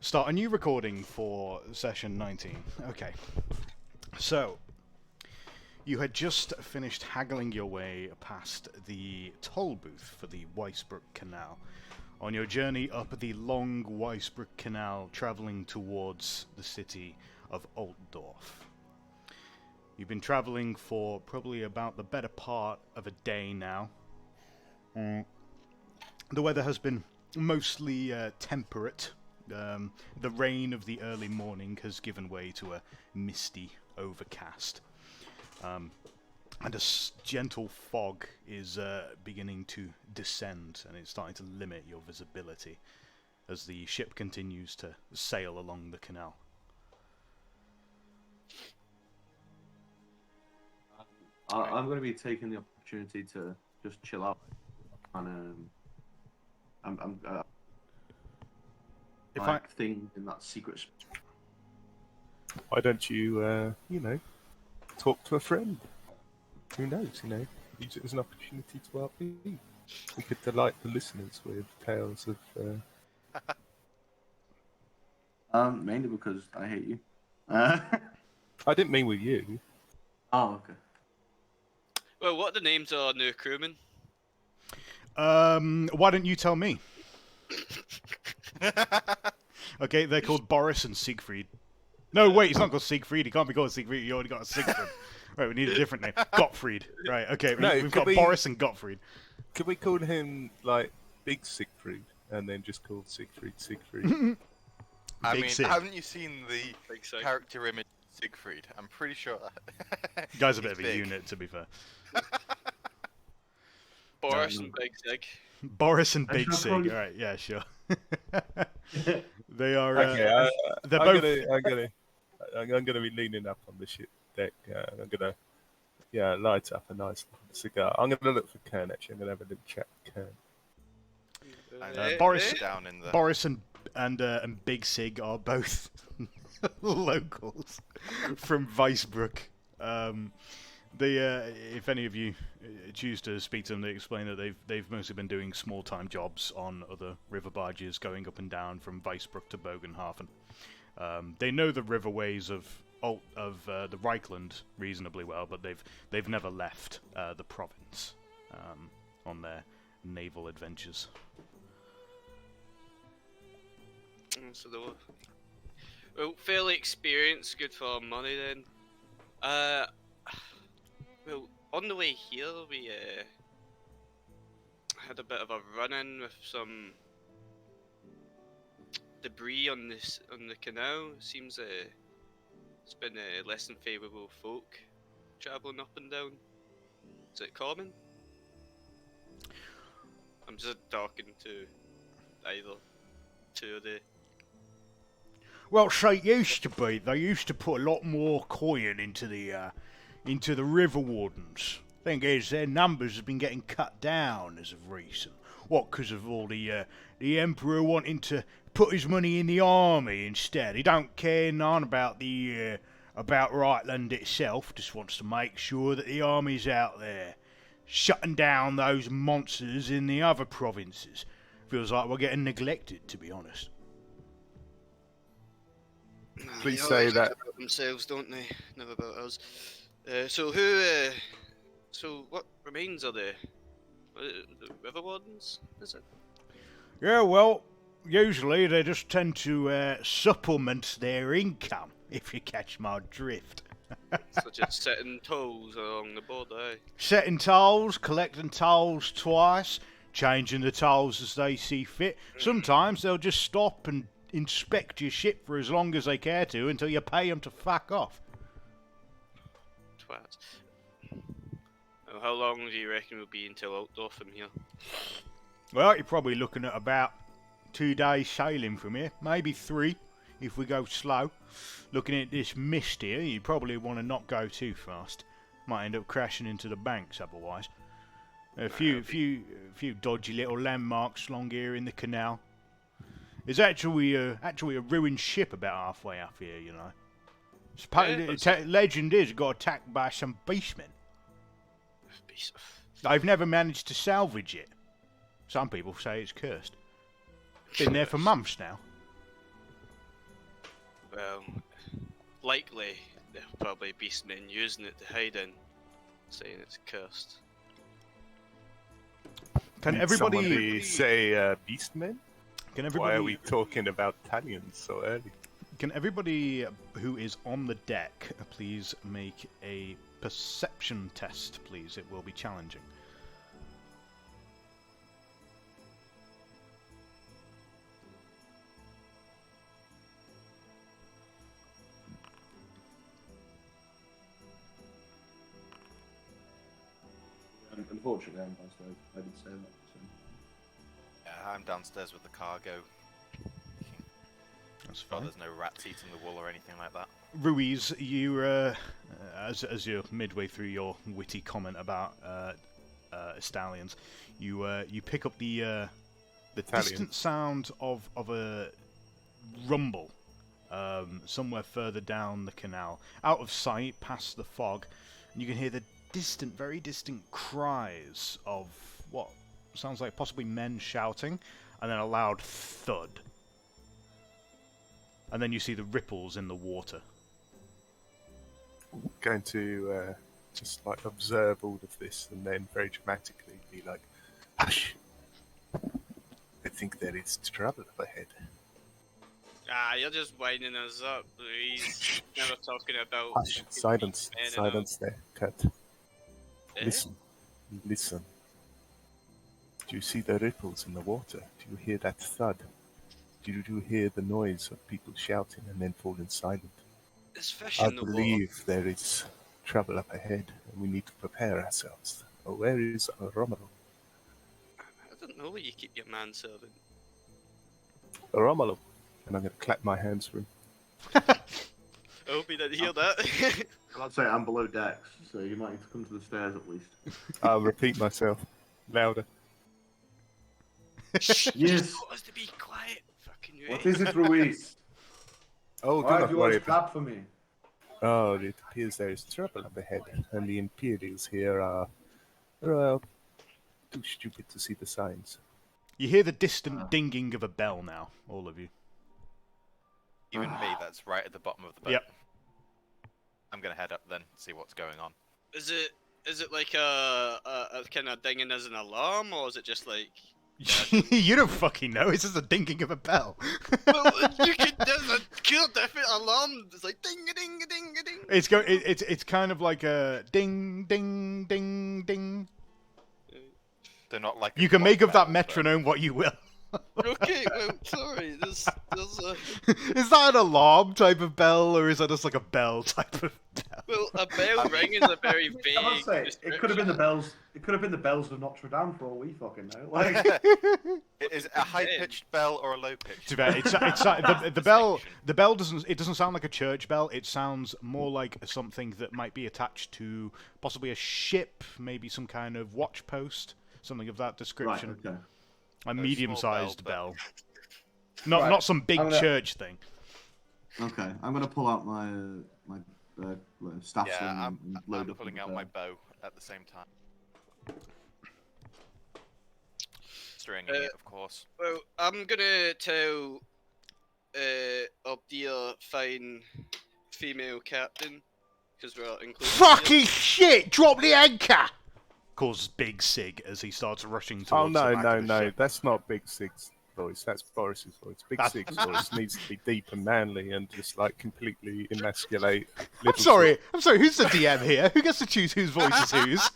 Start a new recording for session 19. Okay. So, you had just finished haggling your way past the toll booth for the Weisbruck Canal. On your journey up the long Weisbruck Canal, travelling towards the city of Altdorf. You've been travelling for probably about the better part of a day now. The weather has been mostly temperate. The rain of the early morning has given way to a misty overcast. And a gentle fog is beginning to descend, and it's starting to limit your visibility as the ship continues to sail along the canal. I'm going to be taking the opportunity to just chill out, and thing in that secret. Why don't you, talk to a friend? Who knows, use it as an opportunity to RP. We could delight the listeners with tales of... Mainly because I hate you. I didn't mean with you. Oh, okay. Well, what are the names of our new crewmen? Why don't you tell me? Okay, they're called Boris and Siegfried. No, wait, he's not called Siegfried. He can't be called Siegfried. You already got a Siegfried. Right, we need a different name. Gottfried. Right, okay, we've got Boris and Gottfried. Could we call him, Big Siegfried, and then just call Siegfried? I Big mean, Sig. haven't you seen the character image of Siegfried? I'm pretty sure. Guy's a bit of a unit, to be fair. Boris and Big Sig. Boris and Big Sig. All right, yeah, sure. They are. Okay, they're I'm both. gonna be leaning up on the ship deck. I'm gonna, light up a nice cigar. I'm gonna look for Kern. Actually, I'm gonna have a little chat with Kern. Boris and Big Sig are both locals from Weisbruck. If any of you choose to speak to them, they explain that they've mostly been doing small-time jobs on other river barges going up and down from Weisbruck to Bogenhafen. They know the riverways of the Reichland reasonably well, but they've never left the province on their naval adventures. So they were fairly experienced, good for our money then. Well, on the way here, we had a bit of a run-in with some debris on the canal. Seems it's been less than favourable folk travelling up and down. Is it common? I'm just talking to either two of the... Well, so it used to be. They used to put a lot more coin into the river wardens. Thing is, their numbers have been getting cut down as of recent. What, because of all the Emperor wanting to put his money in the army instead. He don't care none about about Reichland itself. Just wants to make sure that the army's out there, shutting down those monsters in the other provinces. Feels like we're getting neglected, to be honest. Please say that. About themselves, don't they? Never about us. So what remains of the river wardens? Is it? Yeah, well, usually they just tend to supplement their income, if you catch my drift. Such as setting tolls along the border, eh? Setting tolls, collecting tolls twice, changing the tolls as they see fit. Sometimes they'll just stop and inspect your ship for as long as they care to until you pay them to fuck off. Twats. How long do you reckon we'll be until Altdorf from here? Well, you're probably looking at about 2 days sailing from here, maybe 3 if we go slow. Looking at this mist here, you probably want to not go too fast. Might end up crashing into the banks otherwise. A few dodgy little landmarks along here in the canal. There's actually a ruined ship about halfway up here, you know. Legend is it got attacked by some beastmen. They've never managed to salvage it. Some people say it's cursed. Been there for months now. Well, likely there are probably beastmen using it to hide in, saying it's cursed. Can Did everybody somebody say beastmen? Can Why are we everybody talking about Italians so early? Can everybody who is on the deck please make a perception test, please? It will be challenging. Unfortunately, I'm downstairs. I did say that. So. Yeah, I'm downstairs with the cargo. That's Oh, fine. there's no rats eating the wool or anything like that. Ruiz, you as you're midway through your witty comment about Estalians, you pick up the Italian. distant sound of a rumble somewhere further down the canal, out of sight, past the fog, and you can hear the distant, very distant cries of what sounds like possibly men shouting, and then a loud thud. And then you see the ripples in the water. Going to just like observe all of this and then very dramatically be like, hush! I think there is trouble up ahead. Ah, you're just winding us up, Louise. Never talking about... Hush! Silence! men and Silence there. Cut. Eh? Listen. Listen. Do you see the ripples in the water? Do you hear that thud? Do you hear the noise of people shouting and then falling silent? There's fish I in the water. believe there is trouble up ahead and we need to prepare ourselves. Oh, where is Romolo? I don't know where you keep your manservant. Romolo. And I'm going to clap my hands for him. I hope he didn't hear that. I'd say I'm below decks, so you might need to come to the stairs at least. I'll repeat myself. Louder. Shh, Yes. just told us to be quiet. Fucking What right. is it, Ruiz? Oh, do Why have not you worry always about clapped for me? Oh, it appears there is trouble up ahead, and the Imperials here are, well, too stupid to see the signs. You hear the distant dinging of a bell now, all of you. Even me, that's right at the bottom of the boat. Yep. I'm gonna head up then, see what's going on. Is it like a kind of dinging as an alarm, or is it just like... You don't fucking know. It's just a dinging of a bell. Well, you could... There's a clear definite alarm. It's like ding-a-ding-a-ding-a-ding. It's kind of like a ding, ding, ding, ding. They're not like. You can make of that metronome what you will. Okay, well, sorry. There's a... Is that an alarm type of bell, or is that just like a bell type of bell? Well, a bell ring is a very vague I must say, it could have been the description. bells. It could have been the bells of Notre Dame for all we fucking know. Like, Is it a high-pitched bell or a low-pitched? Too bad. The bell. The bell doesn't sound like a church bell. It sounds more like something that might be attached to possibly a ship, maybe some kind of watch post, something of that right, description. okay. A small medium-sized bell, bell. Right, Not some big I'm gonna- church thing. Okay, I'm gonna pull out my staff sling Yeah, and load I'm up. pulling with out the my bell. bow at the same time. Stringing it, of course. Well, I'm gonna tell our dear fine female captain, because we're included. Fucking shit! Drop the anchor! Calls Big Sig as he starts rushing Oh, towards the no, back no, of the no, ship. that's not Big Sig's voice, that's Boris's voice. Big Sig's voice needs to be deep and manly and just, like, completely emasculate. I'm little sorry, who's the DM here? Who gets to choose whose voice is whose?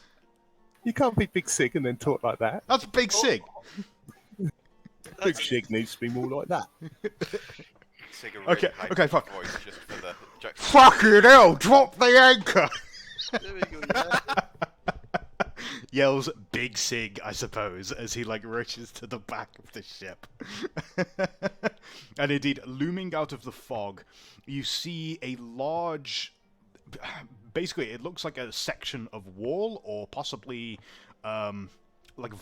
You can't be Big Sig and then talk like that. That's Big Sig. Big Sig needs to be more like that. Okay, okay, fuck. Voice just for the Fucking hell, drop the anchor! There we go, yeah. Yells Big Sig, I suppose, as he like rushes to the back of the ship. And indeed, looming out of the fog, you see a large... Basically, it looks like a section of wall, or possibly like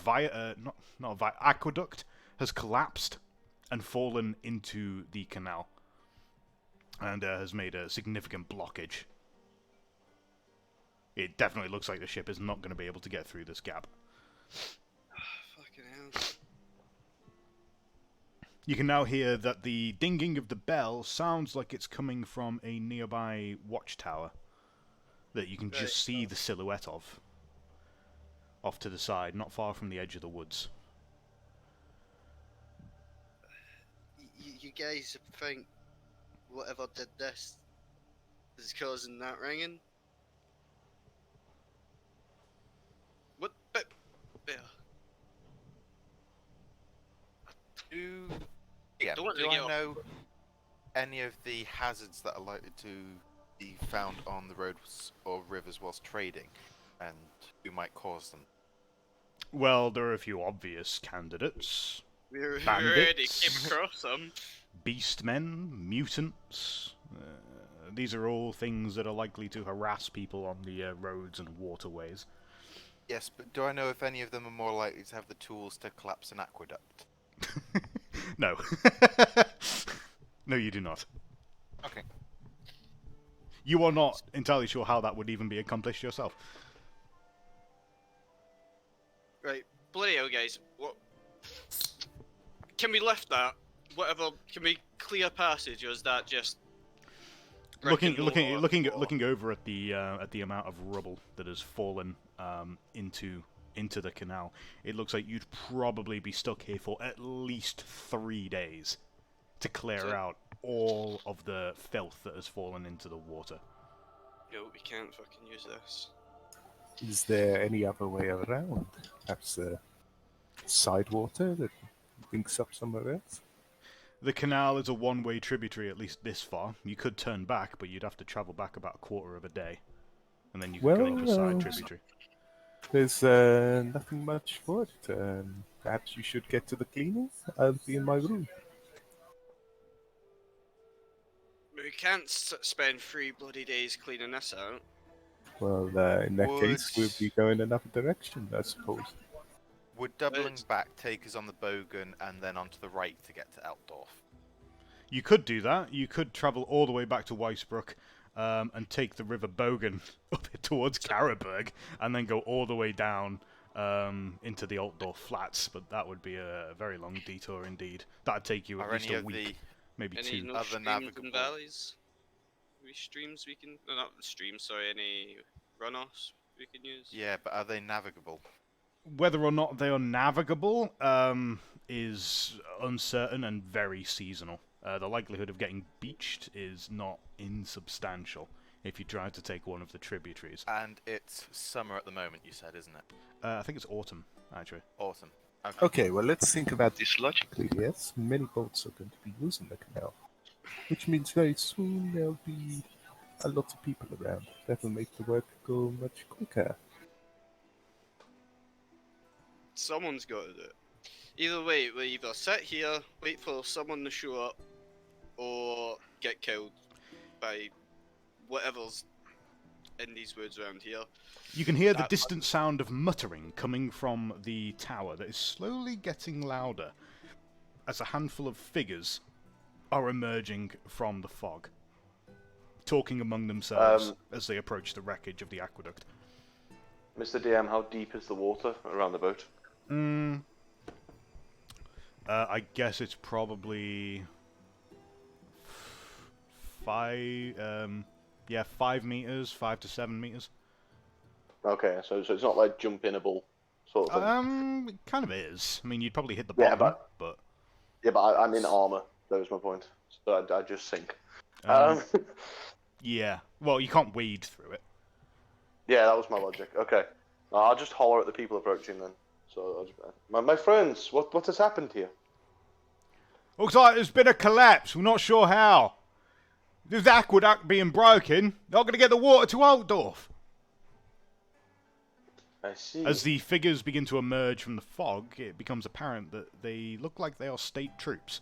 aqueduct has collapsed and fallen into the canal, and has made a significant blockage. It definitely looks like the ship is not going to be able to get through this gap. Fucking hell. You can now hear that the dinging of the bell sounds like it's coming from a nearby watchtower that you can just see the silhouette of off to the side, not far from the edge of the woods. You guys think whatever did this is causing that ringing? What? But yeah. Do Don't want to I get off. know any of the hazards that are likely to be found on the roads or rivers whilst trading, and who might cause them? Well, there are a few obvious candidates. We already Bandits. came across them. Beastmen, mutants. These are all things that are likely to harass people on the roads and waterways. Yes, but do I know if any of them are more likely to have the tools to collapse an aqueduct? No. No, you do not. Okay. You are not entirely sure how that would even be accomplished yourself. Right, bloody hell, guys. What? Can we lift that? Whatever. Can we clear passage, or is that just Looking over at the amount of rubble that has fallen into the canal, it looks like you'd probably be stuck here for at least 3 days to clear out all of the filth that has fallen into the water. No, we can't fucking use this. Is there any other way around? Perhaps side water that links up somewhere else? The canal is a one-way tributary, at least this far. You could turn back, but you'd have to travel back about a quarter of a day, and then you could go into a side tributary. There's nothing much for it. Perhaps you should get to the cleaners. I'll be in my room. We can't spend 3 bloody days cleaning this out. Well, in that case, we'll be going another direction, I suppose. Would doubling back take us on the Bogan and then onto the right to get to Altdorf? You could do that. You could travel all the way back to Weisbruck and take the River Bogan up towards Karreberg and then go all the way down into the Altdorf Flats, but that would be a very long detour indeed. That'd take you at least a week, maybe any 2. no Other streams navigable and valleys? Any streams we can... No, not streams, sorry, any runoffs we can use? Yeah, but are they navigable? Whether or not they are navigable is uncertain and very seasonal. The likelihood of getting beached is not insubstantial if you try to take one of the tributaries. And it's summer at the moment, you said, isn't it? I think it's autumn, actually. Autumn. Okay, well, let's think about this logically, yes? Many boats are going to be using the canal, which means very soon there'll be a lot of people around. That'll make the work go much quicker. Someone's got to do it. Either way, we either sit here, wait for someone to show up, or get killed by whatever's in these woods around here. You can hear the distant sound of muttering coming from the tower that is slowly getting louder as a handful of figures are emerging from the fog, talking among themselves as they approach the wreckage of the aqueduct. Mr. DM, how deep is the water around the boat? I guess it's probably 5 meters, 5 to 7 meters. Okay, so it's not like jump-inable sort of thing. It kind of is. I mean, you'd probably hit the bottom, but... Yeah, but I'm in armor. That was my point. So I just sink. Yeah. Well, you can't wade through it. Yeah, that was my logic. Okay. I'll just holler at the people approaching then. So, my friends, what has happened here? Looks like there's been a collapse. We're not sure how. There's the aqueduct being broken. They're not going to get the water to Altdorf. I see. As the figures begin to emerge from the fog, it becomes apparent that they look like they are state troops.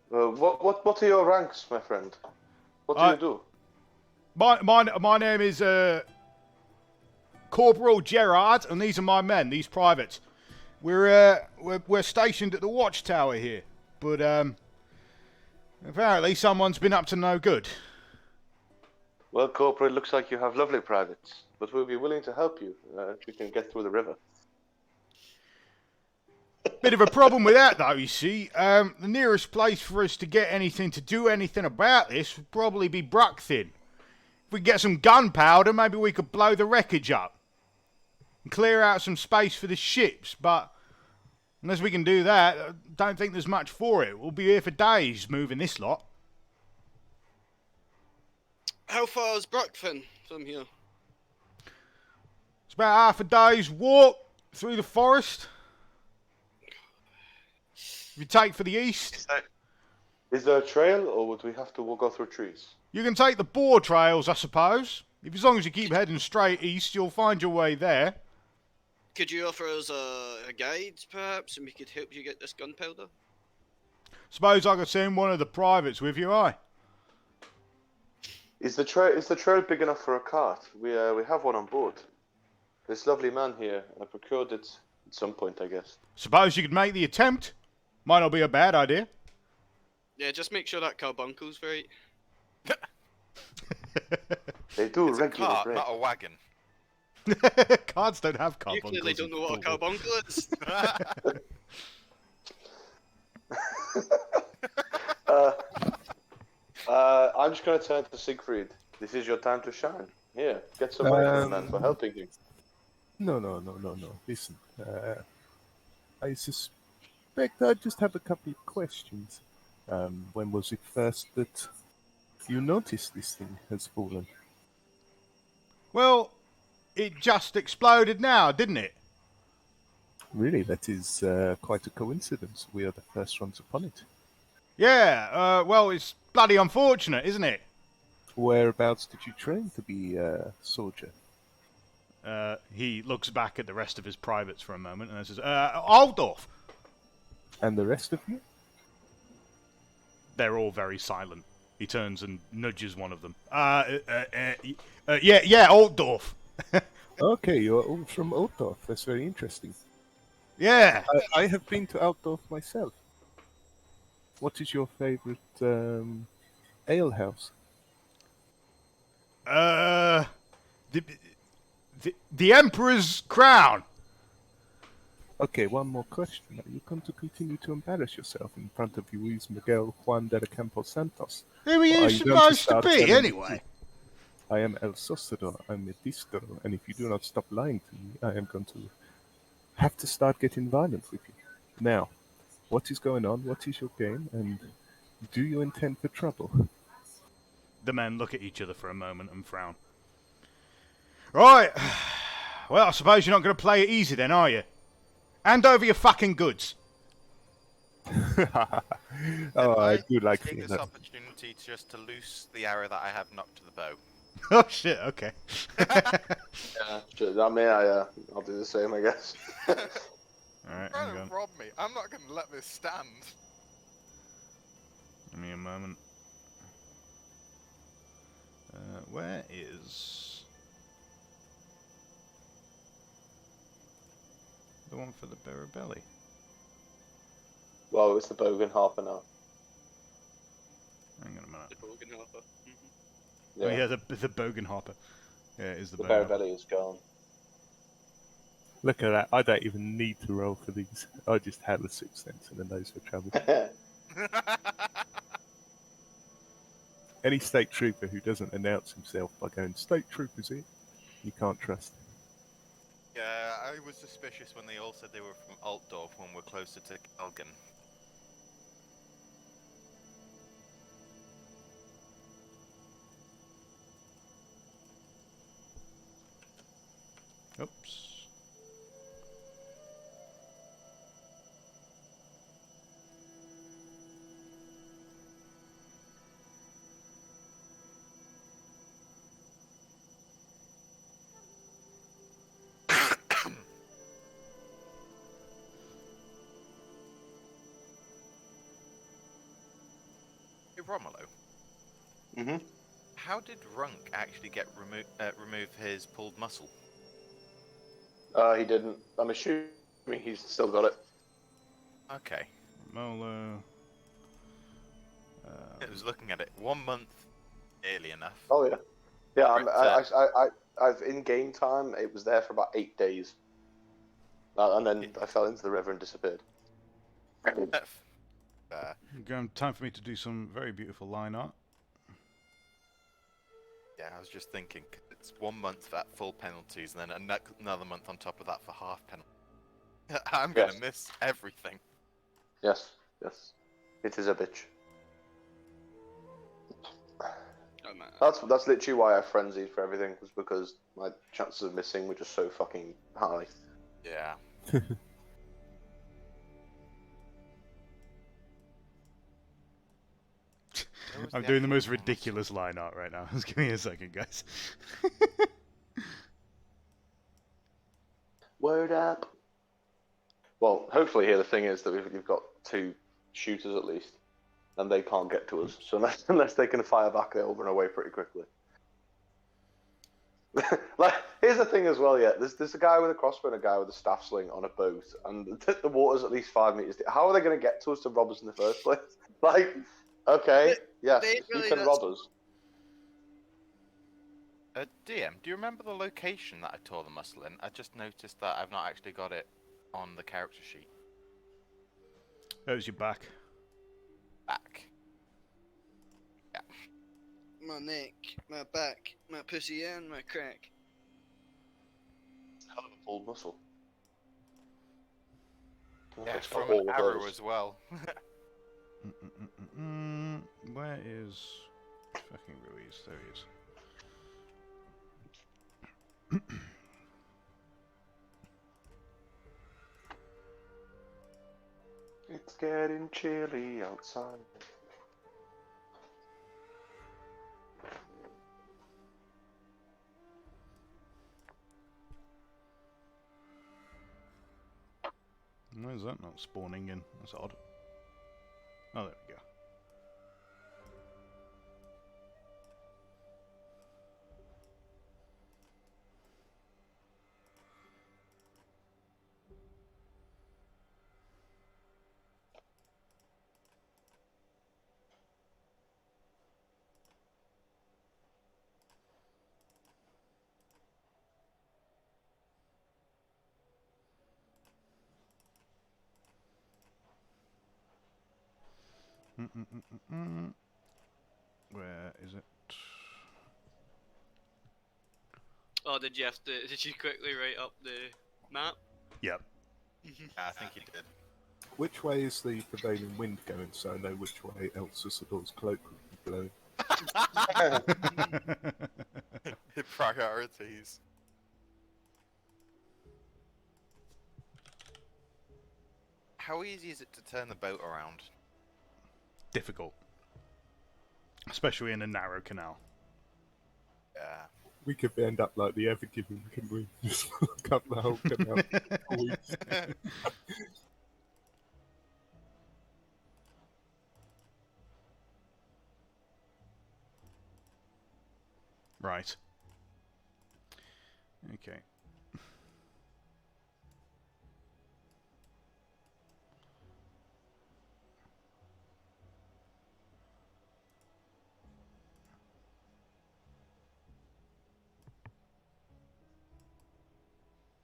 What are your ranks, my friend? What do you do? My name is Corporal Gerard, and these are my men, these privates. We're stationed at the watchtower here, but apparently someone's been up to no good. Well, Corporal, it looks like you have lovely privates, but we'll be willing to help you if you can get through the river. Bit of a problem with that, though, you see. The nearest place for us to get anything to do anything about this would probably be Bruckthin. If we get some gunpowder, maybe we could blow the wreckage up and clear out some space for the ships, but unless we can do that, I don't think there's much for it. We'll be here for days moving this lot. How far is Bruckthin from here? It's about half a day's walk through the forest. If you take for the east, Is there a trail, or would we have to go through trees? you can take the boar trails, I suppose. As long as you keep heading straight east, you'll find your way there. Could you offer us a guide, perhaps, and we could help you get this gunpowder? Suppose I could send one of the privates with you, aye? Is the trail big enough for a cart? We have one on board. This lovely man here, I procured it at some point, I guess. Suppose you could make the attempt. Might not be a bad idea. Yeah, just make sure that carbuncle's right. They do It's a regular cart, break. not a wagon. Cards don't have You carbuncles. clearly don't know what a carbuncle is. I'm just going to turn to Siegfried. This is your time to shine. Here, get some money from the man for helping you. No. Listen, I suspect I just have a couple of questions. When was it first that you noticed this thing has fallen? Well, it just exploded now, didn't it? Really, that is quite a coincidence. We are the first ones upon it. Yeah, well, it's bloody unfortunate, isn't it? Whereabouts did you train to be a soldier? He looks back at the rest of his privates for a moment and says, Aldorf! And the rest of you? They're all very silent. He turns and nudges one of them. Yeah, Altdorf. Okay, you're all from Altdorf. That's very interesting. Yeah. I have been to Altdorf myself. What is your favorite ale house? The Emperor's Crown. Okay, one more question. Are you going to continue to embarrass yourself in front of Luis Miguel Juan de Campos Santos? Who are you going supposed to start be, telling anyway? I am El Sostador, I'm a distro, and if you do not stop lying to me, I am going to have to start getting violent with you. Now, what is going on? What is your game? And do you intend for trouble? The men look at each other for a moment and frown. Right. Well, I suppose you're not going to play it easy then, are you? Hand over your fucking goods. Oh, I do like take seeing this that. opportunity just to loose the arrow that I have knocked to the bow. Oh, shit, okay. Yeah, sure. I mean, I'll do the same, I guess. Alright, hang Trying on. to rob me. I'm not going to let this stand. Give me a moment. Where is the one for the Barabelli? Well, it's the Bogan Harper now. Hang on a minute. The Bogenhopper. Oh yeah, the Bogenhopper. Yeah, it is the The Bogenhopper. Barabelli is gone. Look at that. I don't even need to roll for these. I just have a 6th sense and a nose for trouble. Any state trooper who doesn't announce himself by going, "State troopers here," you can't trust. Yeah, I was suspicious when they all said they were from Altdorf when we're closer to Elgin. Oops. Hey, Romolo, Mm-hmm. how did Runk actually get remove his pulled muscle? He didn't. I'm assuming he's still got it. Okay. Molo. I was looking at it. 1 month, early enough. Oh yeah. Yeah. Right, I've in game time. It was there for about 8 days, and then I fell into the river and disappeared. Time for me to do some very beautiful line art. Yeah, I was just thinking, it's 1 month at full penalties, and then another month on top of that for half penalty. I'm gonna miss everything. Yes, yes. It is a bitch. Oh, man. That's literally why I frenzied for everything, was because my chances of missing were just so fucking high. Yeah. I'm doing the most ridiculous line art right now. Just give me a second, guys. Word up. Well, hopefully here the thing is that we've got 2 shooters at least, and they can't get to us. So unless they can fire back, they'll run away pretty quickly. Like, here's the thing as well. Yeah, there's a guy with a crossbow and a guy with a staff sling on a boat, and the water's at least 5 meters deep. How are they going to get to us to rob us in the first place? Like, okay, yes, you can rob us. DM, do you remember the location that I tore the muscle in? I just noticed that I've not actually got it on the character sheet. That was your back. Back. Yeah. My neck, my back, my pussy, and my crack. Hell of a pulled muscle. Yeah, It's got from all an of arrow those. as well. Where is fucking Ruiz? There he is. It's getting chilly outside. Why is that not spawning in? That's odd. Oh, there we go. Where is it? Oh, did you quickly write up the map? Yep. I think he did. Which way is the prevailing wind going, so I know which way Elsasador's cloak will be blowing? Priorities. How easy is it to turn the boat around? Difficult. Especially in a narrow canal. Yeah. We could end up like the Evergiven, couldn't we? Just look up the whole canal. Right. Okay.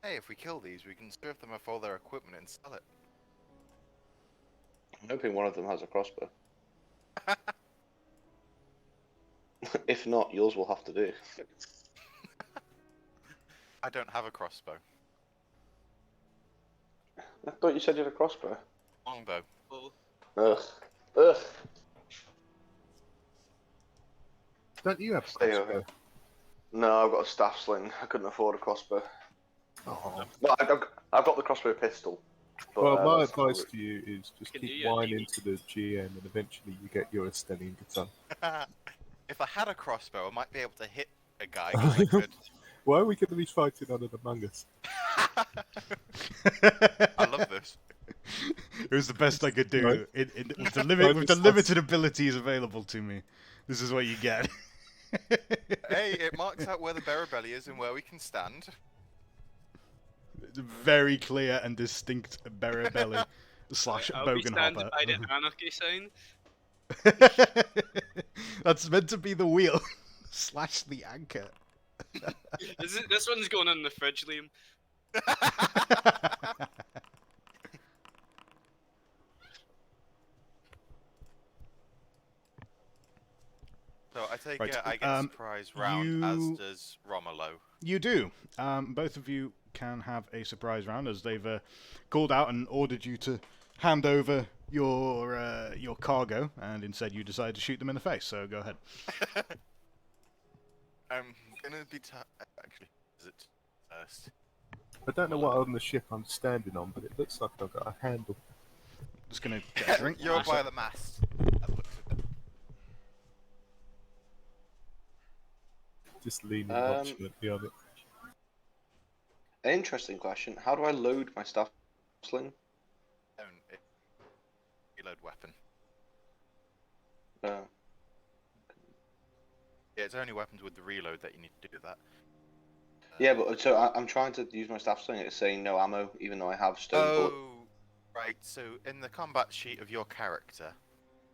Hey, if we kill these, we can strip them of all their equipment and sell it. I'm hoping one of them has a crossbow. If not, yours will have to do. I don't have a crossbow. I thought you said you had a crossbow. Longbow. Oh. Ugh. Ugh. Don't you have a Stay over crossbow? here. No, I've got a staff sling. I couldn't afford a crossbow. Oh. No, I've got the crossbow pistol. But, Well, my that's not advice good. to you is just Can do keep your whining DD. to the GM and eventually you get your Estonian guitar. If I had a crossbow, I might be able to hit a guy 'cause I could. Why are we going to be fighting on an Among Us? I love this. It was the best I could do. Right. With the limited abilities available to me. This is what you get. Hey, it marks out where the Beribelli is and where we can stand. Very clear and distinct Beribelli slash I'll be standing Bogenhopper. by the anarchy sign. That's meant to be the wheel slash the anchor. This one's going in the fridge, Liam. So I take Right, it I get a surprise round, as does Romolo. You do. Both of you can have a surprise round as they've called out and ordered you to hand over your cargo, and instead you decide to shoot them in the face. So go ahead. I'm gonna be actually, is it first? I don't know what on the ship I'm standing on, but it looks like I've got a handle. Just gonna get a drink. You're by the mast. Just leaning nonchalantly on it. An interesting question. How do I load my staff sling? Reload weapon. Uh, Yeah, it's only weapons with the reload that you need to do that. yeah, but so I'm trying to use my staff sling. It's saying no ammo, even though I have stone bullet. Oh, right. So in the combat sheet of your character,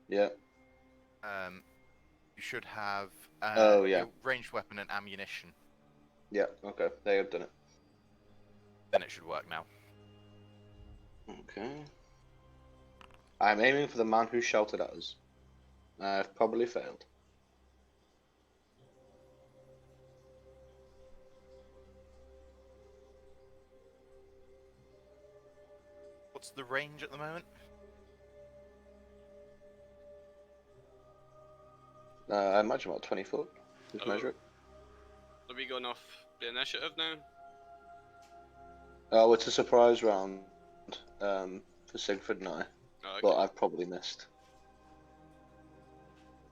Yeah. you should have yeah. ranged weapon and ammunition. Yeah. Okay. They have done it. Then it should work now. Okay. I'm aiming for the man who shouted at us. I've probably failed. What's the range at the moment? I imagine about 20 foot. Just measure it. Are we going off the initiative now? Oh, it's a surprise round for Siegfried and I, Oh, okay. but I've probably missed.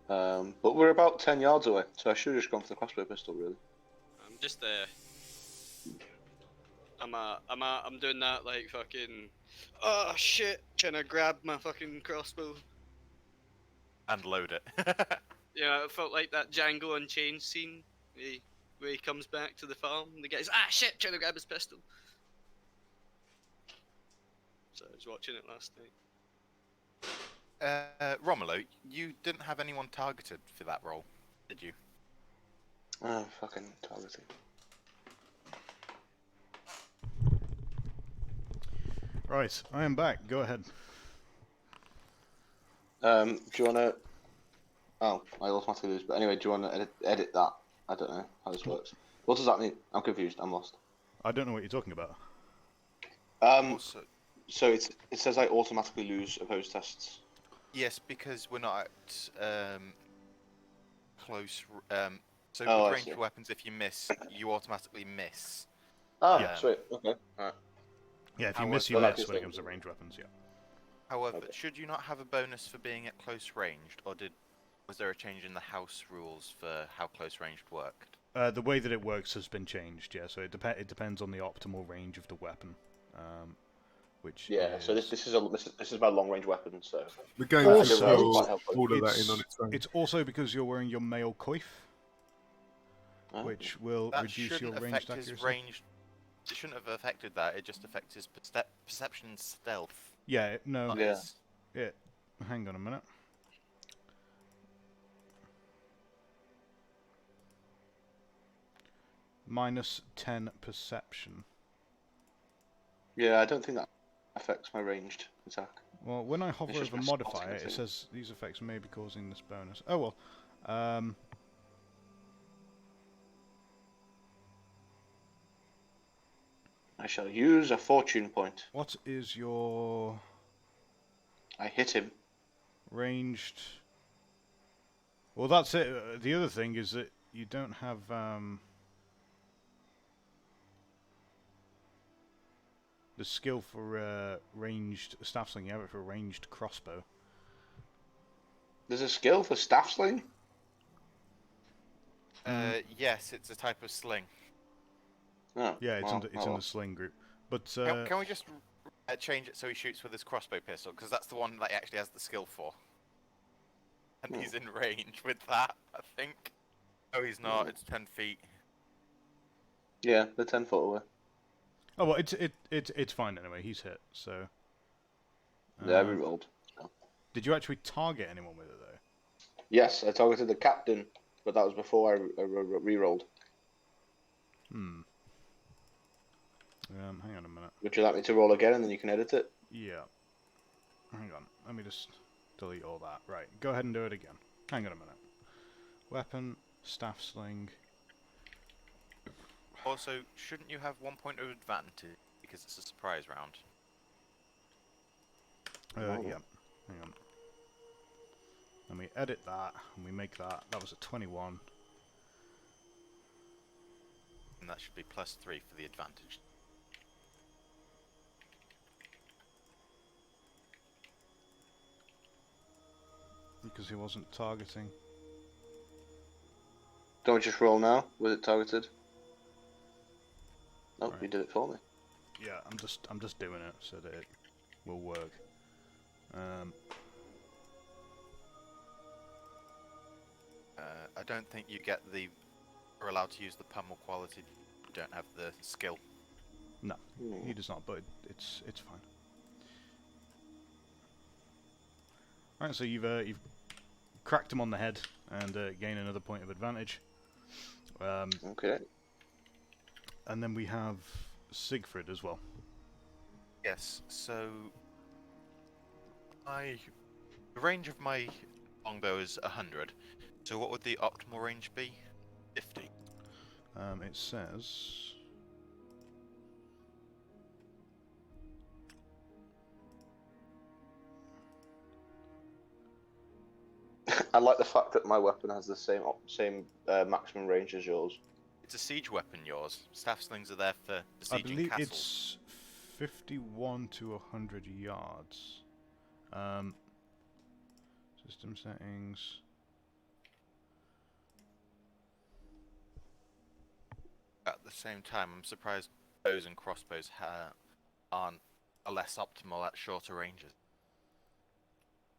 But we're about 10 yards away, so I should have just gone for the crossbow pistol, really. I'm just I'm doing that like fucking. Oh shit! Trying to grab my fucking crossbow. And load it. Yeah, it felt like that Django Unchained scene where he comes back to the farm and the guy's shit, trying to grab his pistol. So I was watching it last night. Romolo, you didn't have anyone targeted for that role, did you? Oh, fucking targeting. Right, I am back. Go ahead. Do you want to... Oh, I automatically lose, but anyway, do you want to edit that? I don't know how this works. What does that mean? I'm confused, I'm lost. I don't know what you're talking about. Also, So it says I automatically lose opposed tests. yes, because we're not at close. So Oh, I with see. ranged weapons, if you miss, you automatically miss. Ah, Yeah. sweet. Okay. Alright. Yeah, if you However, miss, you well, miss that when it is comes to ranged weapons, yeah. However, Okay. should you not have a bonus for being at close ranged, or was there a change in the house rules for how close ranged worked? The way that it works has been changed, yeah, so it depends on the optimal range of the weapon. Which Yeah, so this is my long range weapon, so The game Also, should fill quite helpful. all of that in on its own. It's also because you're wearing your mail coif, Oh. which will That reduce your shouldn't ranged affect his accuracy. ranged. It shouldn't have affected that. It just affects his perception and stealth. Yeah, no, Not Yeah. his- hang on a minute. Minus 10 perception. Yeah, I don't think that affects my ranged attack. Well, when I hover just over my modifier, spotting it thing. says these effects may be causing this bonus. Oh well. I shall use a fortune point. What is your I hit him. ranged? Well, that's it. The other thing is that you don't have the skill for ranged staff sling. You have it for ranged crossbow. There's a skill for staff sling? Yes, it's a type of sling. Oh, Yeah, it's well, in the sling group. But Can we just change it so he shoots with his crossbow pistol? Because that's the one that he actually has the skill for. And he's in range with that, I think. Oh, he's not. It's 10 feet. Yeah, they're 10 foot away. oh well, it's fine anyway. He's hit. So. Yeah, I rerolled. Did you actually target anyone with it though? Yes, I targeted the captain, but that was before I rerolled. Hang on a minute. Would you like me to roll again and then you can edit it? Yeah. Hang on. Let me just delete all that. Right. Go ahead and do it again. Hang on a minute. Weapon, staff sling. Also, shouldn't you have 1 point of advantage because it's a surprise round? Yeah. Hang on. And we edit that, and we make that. That was a 21. And that should be +3 for the advantage. Because he wasn't targeting. Don't we just roll now? Was it targeted? Nope, Right. you did it for me. Yeah, I'm just doing it so that it will work. I don't think you get the... are allowed to use the pummel quality. You don't have the skill. No, he does not, but it's fine. Alright, so you've cracked him on the head and gain another point of advantage. Okay. And then we have Siegfried as well. Yes, so... the range of my longbow is 100. So what would the optimal range be? 50. It says... I like the fact that my weapon has the same maximum range as yours. It's a siege weapon, yours. Staff slings are there for I besieging believe castles. it's 51 to 100 yards. System settings. At the same time, I'm surprised bows and crossbows are less optimal at shorter ranges.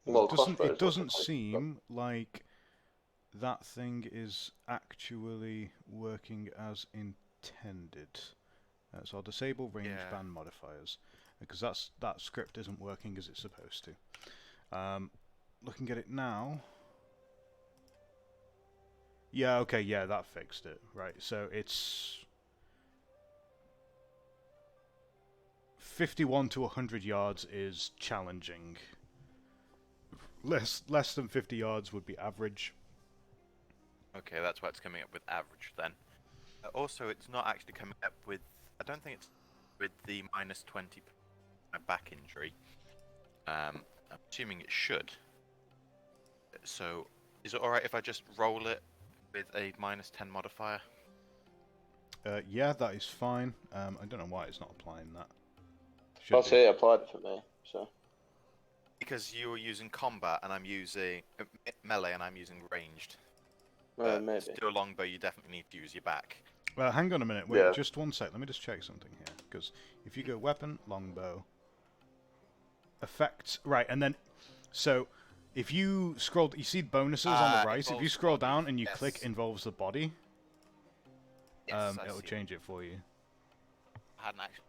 Well, It doesn't seem like that thing is actually working as intended. So I'll disable range band modifiers because that script isn't working as it's supposed to. Looking at it now. Yeah, okay, yeah, that fixed it. Right, so it's 51 to 100 yards is challenging. Less than 50 yards would be average. Okay, that's why it's coming up with average then. Also, it's not actually coming up with... I don't think it's with the -20 my back injury. I'm assuming it should. So, is it alright if I just roll it with a -10 modifier? Yeah, that is fine. I don't know why it's not applying that. I'll Should be. say it applied it for me, so. Because you were using combat and I'm using melee and I'm using ranged. Maybe. To do a longbow, you definitely need to use your back. Hang on a minute. Wait, Yeah. just one sec. Let me just check something here. Because if you go weapon, longbow, effects, right, and then so if you scroll, you see bonuses on the right. If you involves scroll body, down and you yes. click involves the body, Yes, I it'll see. change it for you. I hadn't actually.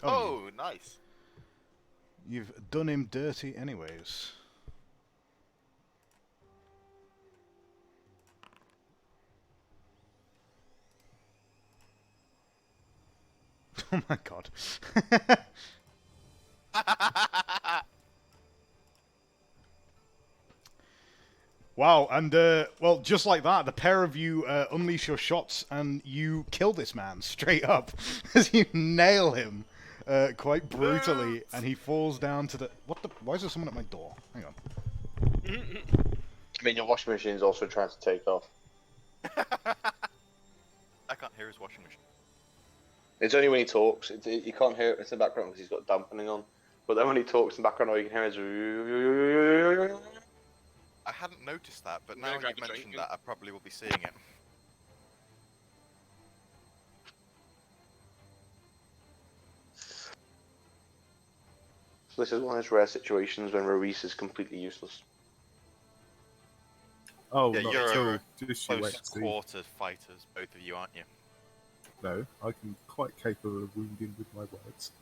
Oh, Oh, nice. You've done him dirty, anyways. Oh my god. Wow, and well, just like that, the pair of you unleash your shots and you kill this man straight up as you nail him quite brutally, and he falls down to the... What the... Why is there someone at my door? Hang on. I mean, your washing machine's also trying to take off. I can't hear his washing machine. It's only when he talks. You can't hear it in the background because he's got dampening on. But then when he talks in the background, all you can hear is... I hadn't noticed that, but I'm now gonna you grab a mentioned drink. that, I probably will be seeing it. So this is one of those rare situations when Reese is completely useless. Oh, Yeah, not you're at all. a Just you wait Close to see. quarter fighters, both of you, aren't you? No, I can quite capable of wounding with my words.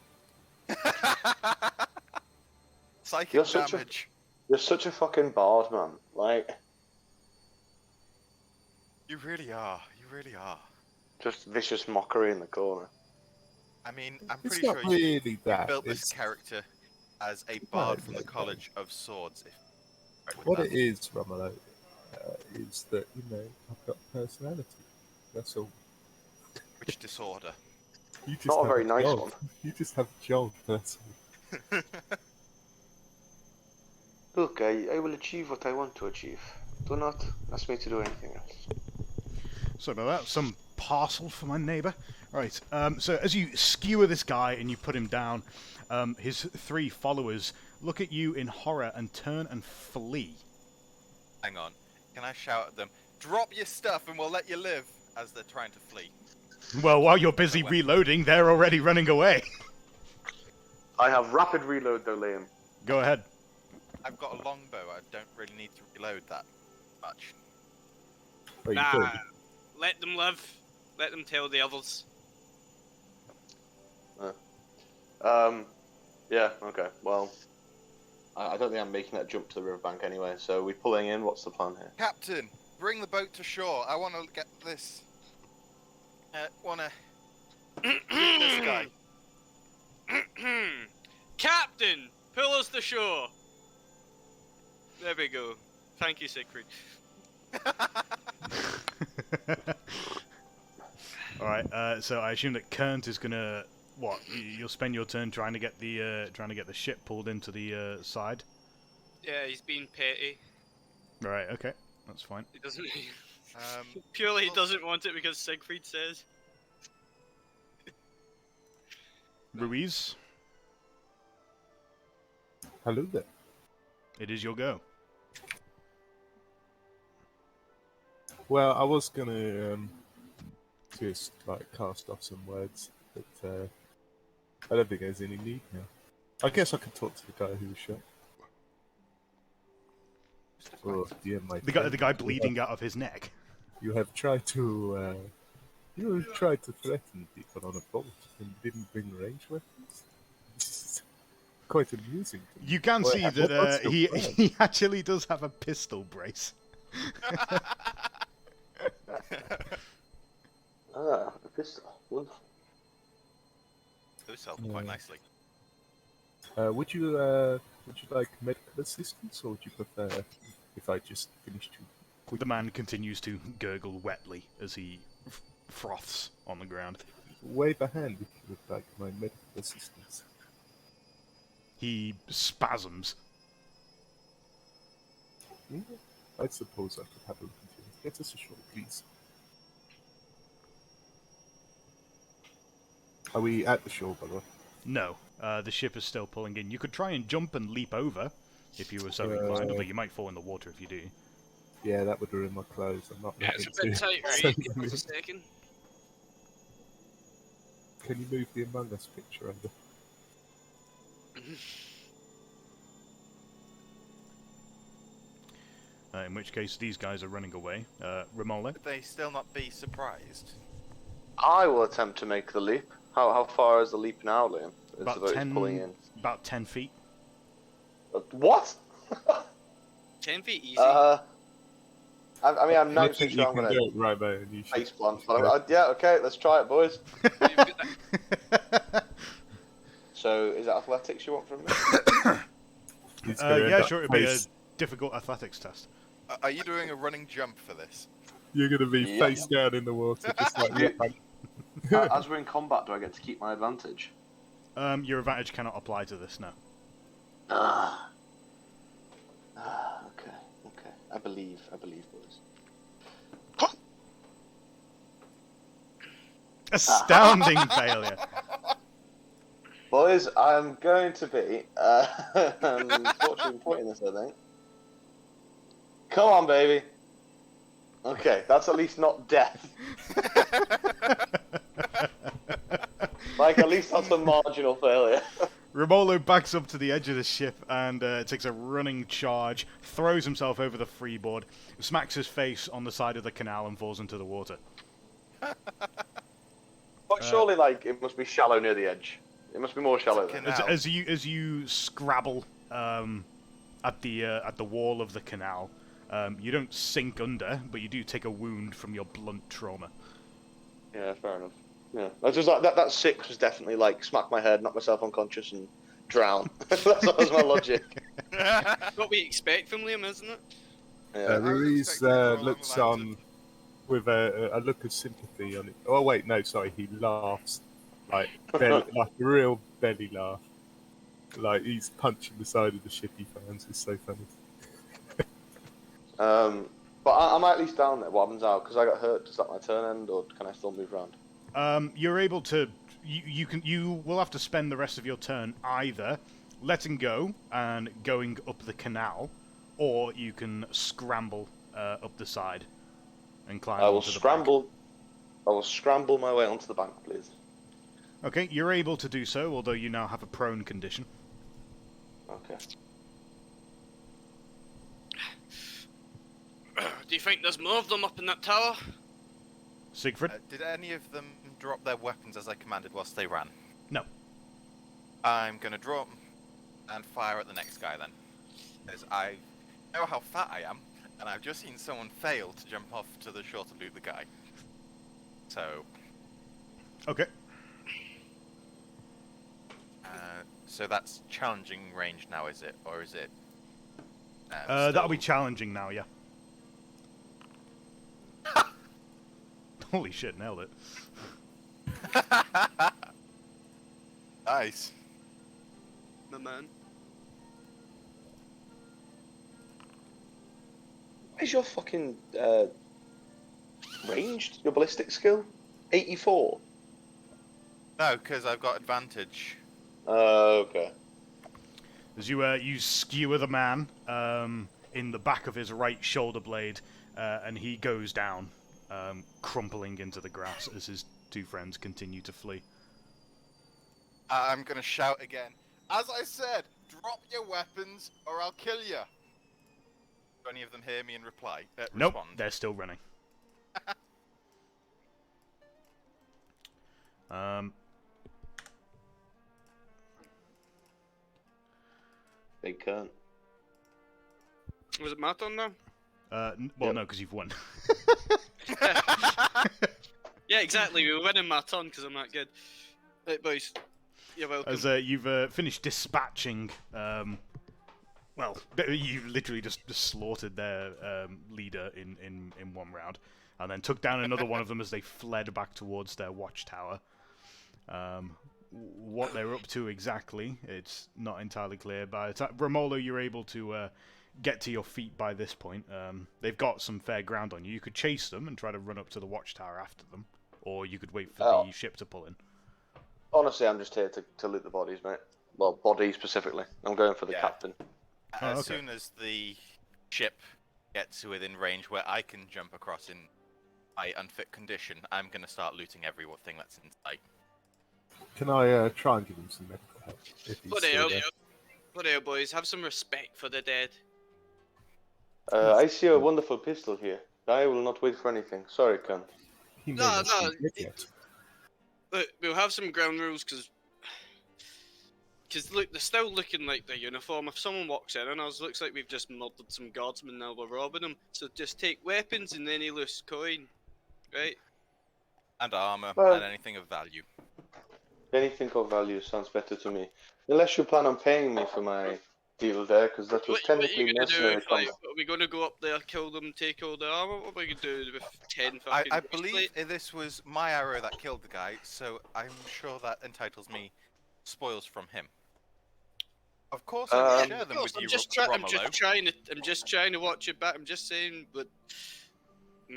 Psychic You're such a- damage. You're such a fucking bard, man. Like, You really are. You really are. just vicious mockery in the corner. I mean, I'm It's pretty not sure you really that. built this It's character as a bard from the it's College of Swords. What it is, Romolo, is that, I've got personality. That's all. Which disorder? You just Not a have very nice job. one. You just have a job, that's all. Look, I will achieve what I want to achieve. Do not ask me to do anything else. So about that, some parcel for my neighbour. Right, so as you skewer this guy and you put him down, his 3 followers look at you in horror and turn and flee. Hang on. Can I shout at them, drop your stuff and we'll let you live, as they're trying to flee? Well, while you're busy reloading, they're already running away. I have rapid reload though, Liam. Go ahead. I've got a longbow, I don't really need to reload that much. Well, you Nah, do. let them live. Let them tell the others. Yeah, okay. Well, I don't think I'm making that jump to the riverbank anyway, so we're pulling in. What's the plan here? Captain, bring the boat to shore. I want to get this. This guy. Captain, pull us to shore. There we go. Thank you, Siegfried. Alright, so I assume that Kernt is gonna... What? You'll spend your turn trying to get the ship pulled into the side? Yeah, he's being petty. Right, okay. That's fine. He doesn't... Purely he doesn't want it because Siegfried says. Ruiz, Hello there. it is your go. Well, I was gonna just cast off some words, but I don't think there's any need now. I guess I could talk to the guy who was shot. Or The guy bleeding out of his neck. You have tried to threaten people on a boat and didn't bring range weapons. This is quite amusing to me. You can see What's that your he plan? he actually does have a pistol brace. Ah, a pistol. Wonderful. Those help quite nicely. Would you like medical assistance, or would you prefer if I just finished you? The man continues to gurgle wetly as he froths on the ground. Wave a hand if you would like my medical assistance. He spasms. Yeah, I suppose I could have a look at you. Get us ashore, please. Are we at the shore, by the way? No, the ship is still pulling in. You could try and jump and leap over if you were so inclined, although you might fall in the water if you do. Yeah, that would ruin my clothes. I'm not. Yeah, it's a looking bit to tight, right? save Give them. us a second. Can you move the Among Us picture over? In which case, these guys are running away. Romola? Would they still not be surprised? I will attempt to make the leap. How far is the leap now, Liam? As the About boat is pulling in. about 10 feet. What? 10 feet easy. I mean, I'm I not think sure I'm you can going do it right, mate. And you to should. face plant. But yeah, okay, let's try it, boys. So, is it athletics you want from me? He's gonna end Yeah, up sure, it'd be a face- difficult athletics test. Are you doing a running jump for this? You're gonna be Yeah. face down in the water, just like Yeah. Japan. As we're in combat, do I get to keep my advantage? Your advantage cannot apply to this now. Okay. I believe, boys. Astounding failure. Boys, I'm going to be fortune pointing this, I think. Come on, baby. Okay, that's at least not death. Like, at least that's a marginal failure. Romolo backs up to the edge of the ship and takes a running charge, throws himself over the freeboard, smacks his face on the side of the canal and falls into the water. But surely, like, it must be shallow near the edge. It must be more shallow than Canal. As you scrabble at the wall of the canal, you don't sink under, but you do take a wound from your blunt trauma. Yeah, fair enough. Yeah, that's just like that 6 was definitely like smack my head, knock myself unconscious, and drown. That was my logic. What we expect from Liam, isn't it? Yeah. Ruiz expecting it for looks along the on with a look of sympathy on it. Oh wait, no, sorry, he laughs like like a real belly laugh, like he's punching the side of the ship he finds. It's so funny. But I'm at least down there. What happens now? Because I got hurt. Does that my turn end, or can I still move around? You're able to. You will have to spend the rest of your turn either letting go and going up the canal, or you can scramble up the side and climb. I will onto the scramble. bank. I will scramble my way onto the bank, please. Okay, you're able to do so, although you now have a prone condition. Okay. Do you think there's more of them up in that tower? Siegfried? Did any of them drop their weapons as I commanded whilst they ran? No. I'm gonna drop and fire at the next guy then. Because I know how fat I am, and I've just seen someone fail to jump off to the shore to loot the guy. So... Okay. So that's challenging range now, is it? Or is it... That'll be challenging now, yeah. Holy shit, nailed it. Nice. My man. What is your fucking ranged? Your ballistic skill? 84. No, because I've got advantage. Okay. As you skewer the man in the back of his right shoulder blade, and he goes down, crumpling into the grass as his two friends continue to flee. I'm gonna shout again. As I said, drop your weapons or I'll kill you. Do any of them hear me and reply? Nope, Respond? they're still running. Big cunt. Was it my turn now? Well, no, because you've won. Yeah, exactly. We were winning my turn because I'm that good. Right, boys. You're welcome. As you've finished dispatching, well, you literally just slaughtered their leader in one round, and then took down another one of them as they fled back towards their watchtower. What they're up to exactly, it's not entirely clear. By the time, Romolo, you're able to get to your feet by this point. They've got some fair ground on you. You could chase them and try to run up to the watchtower after them, or you could wait for the ship to pull in. Honestly, I'm just here to loot the bodies, mate. Well, bodies specifically. I'm going for the captain. As soon as the ship gets within range where I can jump across in my unfit condition, I'm going to start looting everything that's in sight. Can I try and give him some medical help? If he's Bloody still hell, there? bloody hell, boys. Have some respect for the dead. I see a wonderful pistol here. I will not wait for anything. Sorry, cunt. He may No, not no, be dead yet. Look, we'll have some ground rules because look, they're still looking like their uniform. If someone walks in on us, looks like we've just murdered some guardsmen. Now we're robbing them. So just take weapons and any loose coin, right? And armor Well- and anything of value. Anything of value sounds better to me. Unless you plan on paying me for my deal there, because that was What are technically you gonna do? mercenary If, like, combat. are we gonna go up there, kill them, take all the armor? What are we gonna do with 10 I fucking believe breastplate? this was my arrow that killed the guy, so I'm sure that entitles me spoils from him. Of course, I will share them with you, I'm just trying to watch it back. I'm just saying, but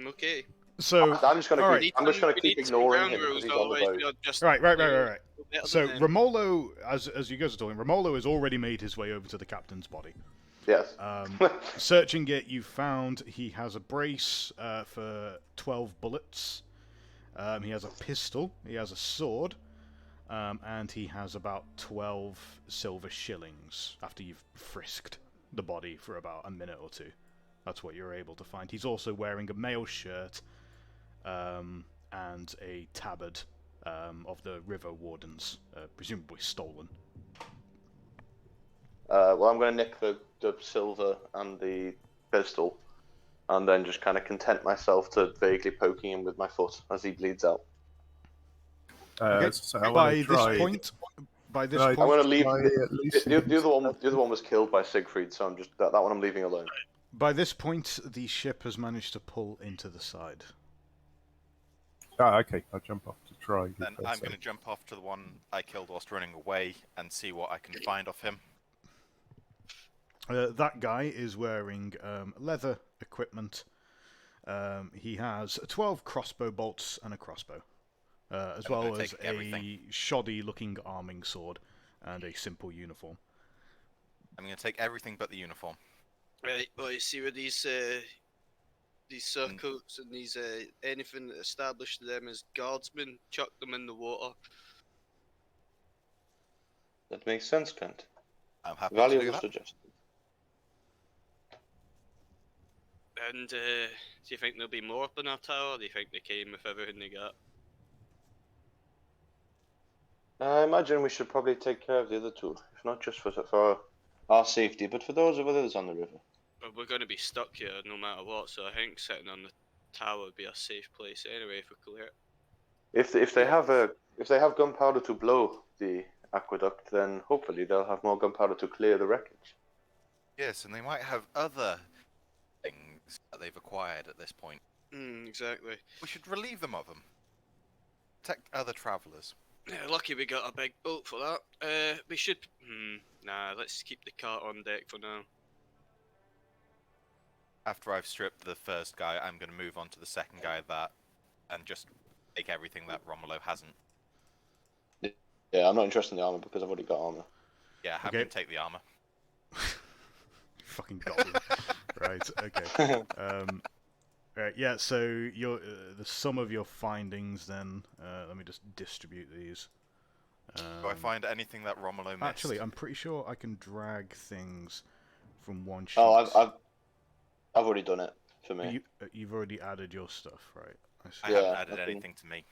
okay. So, I'm just gonna all keep, right. I'm just gonna We keep need some ignoring ground him because rules, he's on the otherwise boat. we are just right. better So than them. Romolo, as you guys are talking, Romolo has already made his way over to the captain's body. Yes. Searching it, you found he has a brace for 12 bullets. He has a pistol. He has a sword. And he has about 12 silver shillings after you've frisked the body for about a minute or two. That's what you're able to find. He's also wearing a mail shirt and a tabard of the river wardens, presumably stolen. Well, I'm going to nick the silver and the pistol, and then just kind of content myself to vaguely poking him with my foot as he bleeds out. Okay. So I By wanna this try... point, by this Right. I'm point, going to leave. At least The other one was killed by Siegfried, so I'm just that one I'm leaving alone. by this point, the ship has managed to pull into the side. Ah, okay. I'll jump off to try. Then I'm going to jump off to the one I killed whilst running away and see what I can find off him. That guy is wearing leather equipment. He has 12 crossbow bolts and a crossbow, as I'm well gonna as take a everything. shoddy-looking arming sword and a simple uniform. I'm going to take everything but the uniform. Right, well, you see where these surcoats and these anything that established them as guardsmen, chuck them in the water. That makes sense, Kent. I'm happy to do Valuable that. suggestion. And do you think there'll be more up in our tower? Or do you think they came with everything they got? I imagine we should probably take care of the other two, if not just for our safety, but for those of others on the river. Well, we're going to be stuck here no matter what, so I think sitting on the tower would be a safe place anyway if we clear it. If they have gunpowder to blow the aqueduct, then hopefully they'll have more gunpowder to clear the wreckage. Yes, and they might have other things that they've acquired at this point. Exactly. We should relieve them of them. Protect other travellers. Yeah, lucky we got a big boat for that. We should... nah, let's keep the cart on deck for now. After I've stripped the first guy, I'm going to move on to the second guy and just take everything that Romulo hasn't. Yeah, I'm not interested in the armor because I've already got armor. Yeah, have Okay. him take the armor. Fucking goblin. Right, okay. Right, yeah, so the sum of your findings then, let me just distribute these. Do I find anything that Romulo missed? Actually, I'm pretty sure I can drag things from one sheet. Oh, I've already done it for me. You've already added your stuff, right? I see. I Yeah, haven't added I think- anything to me.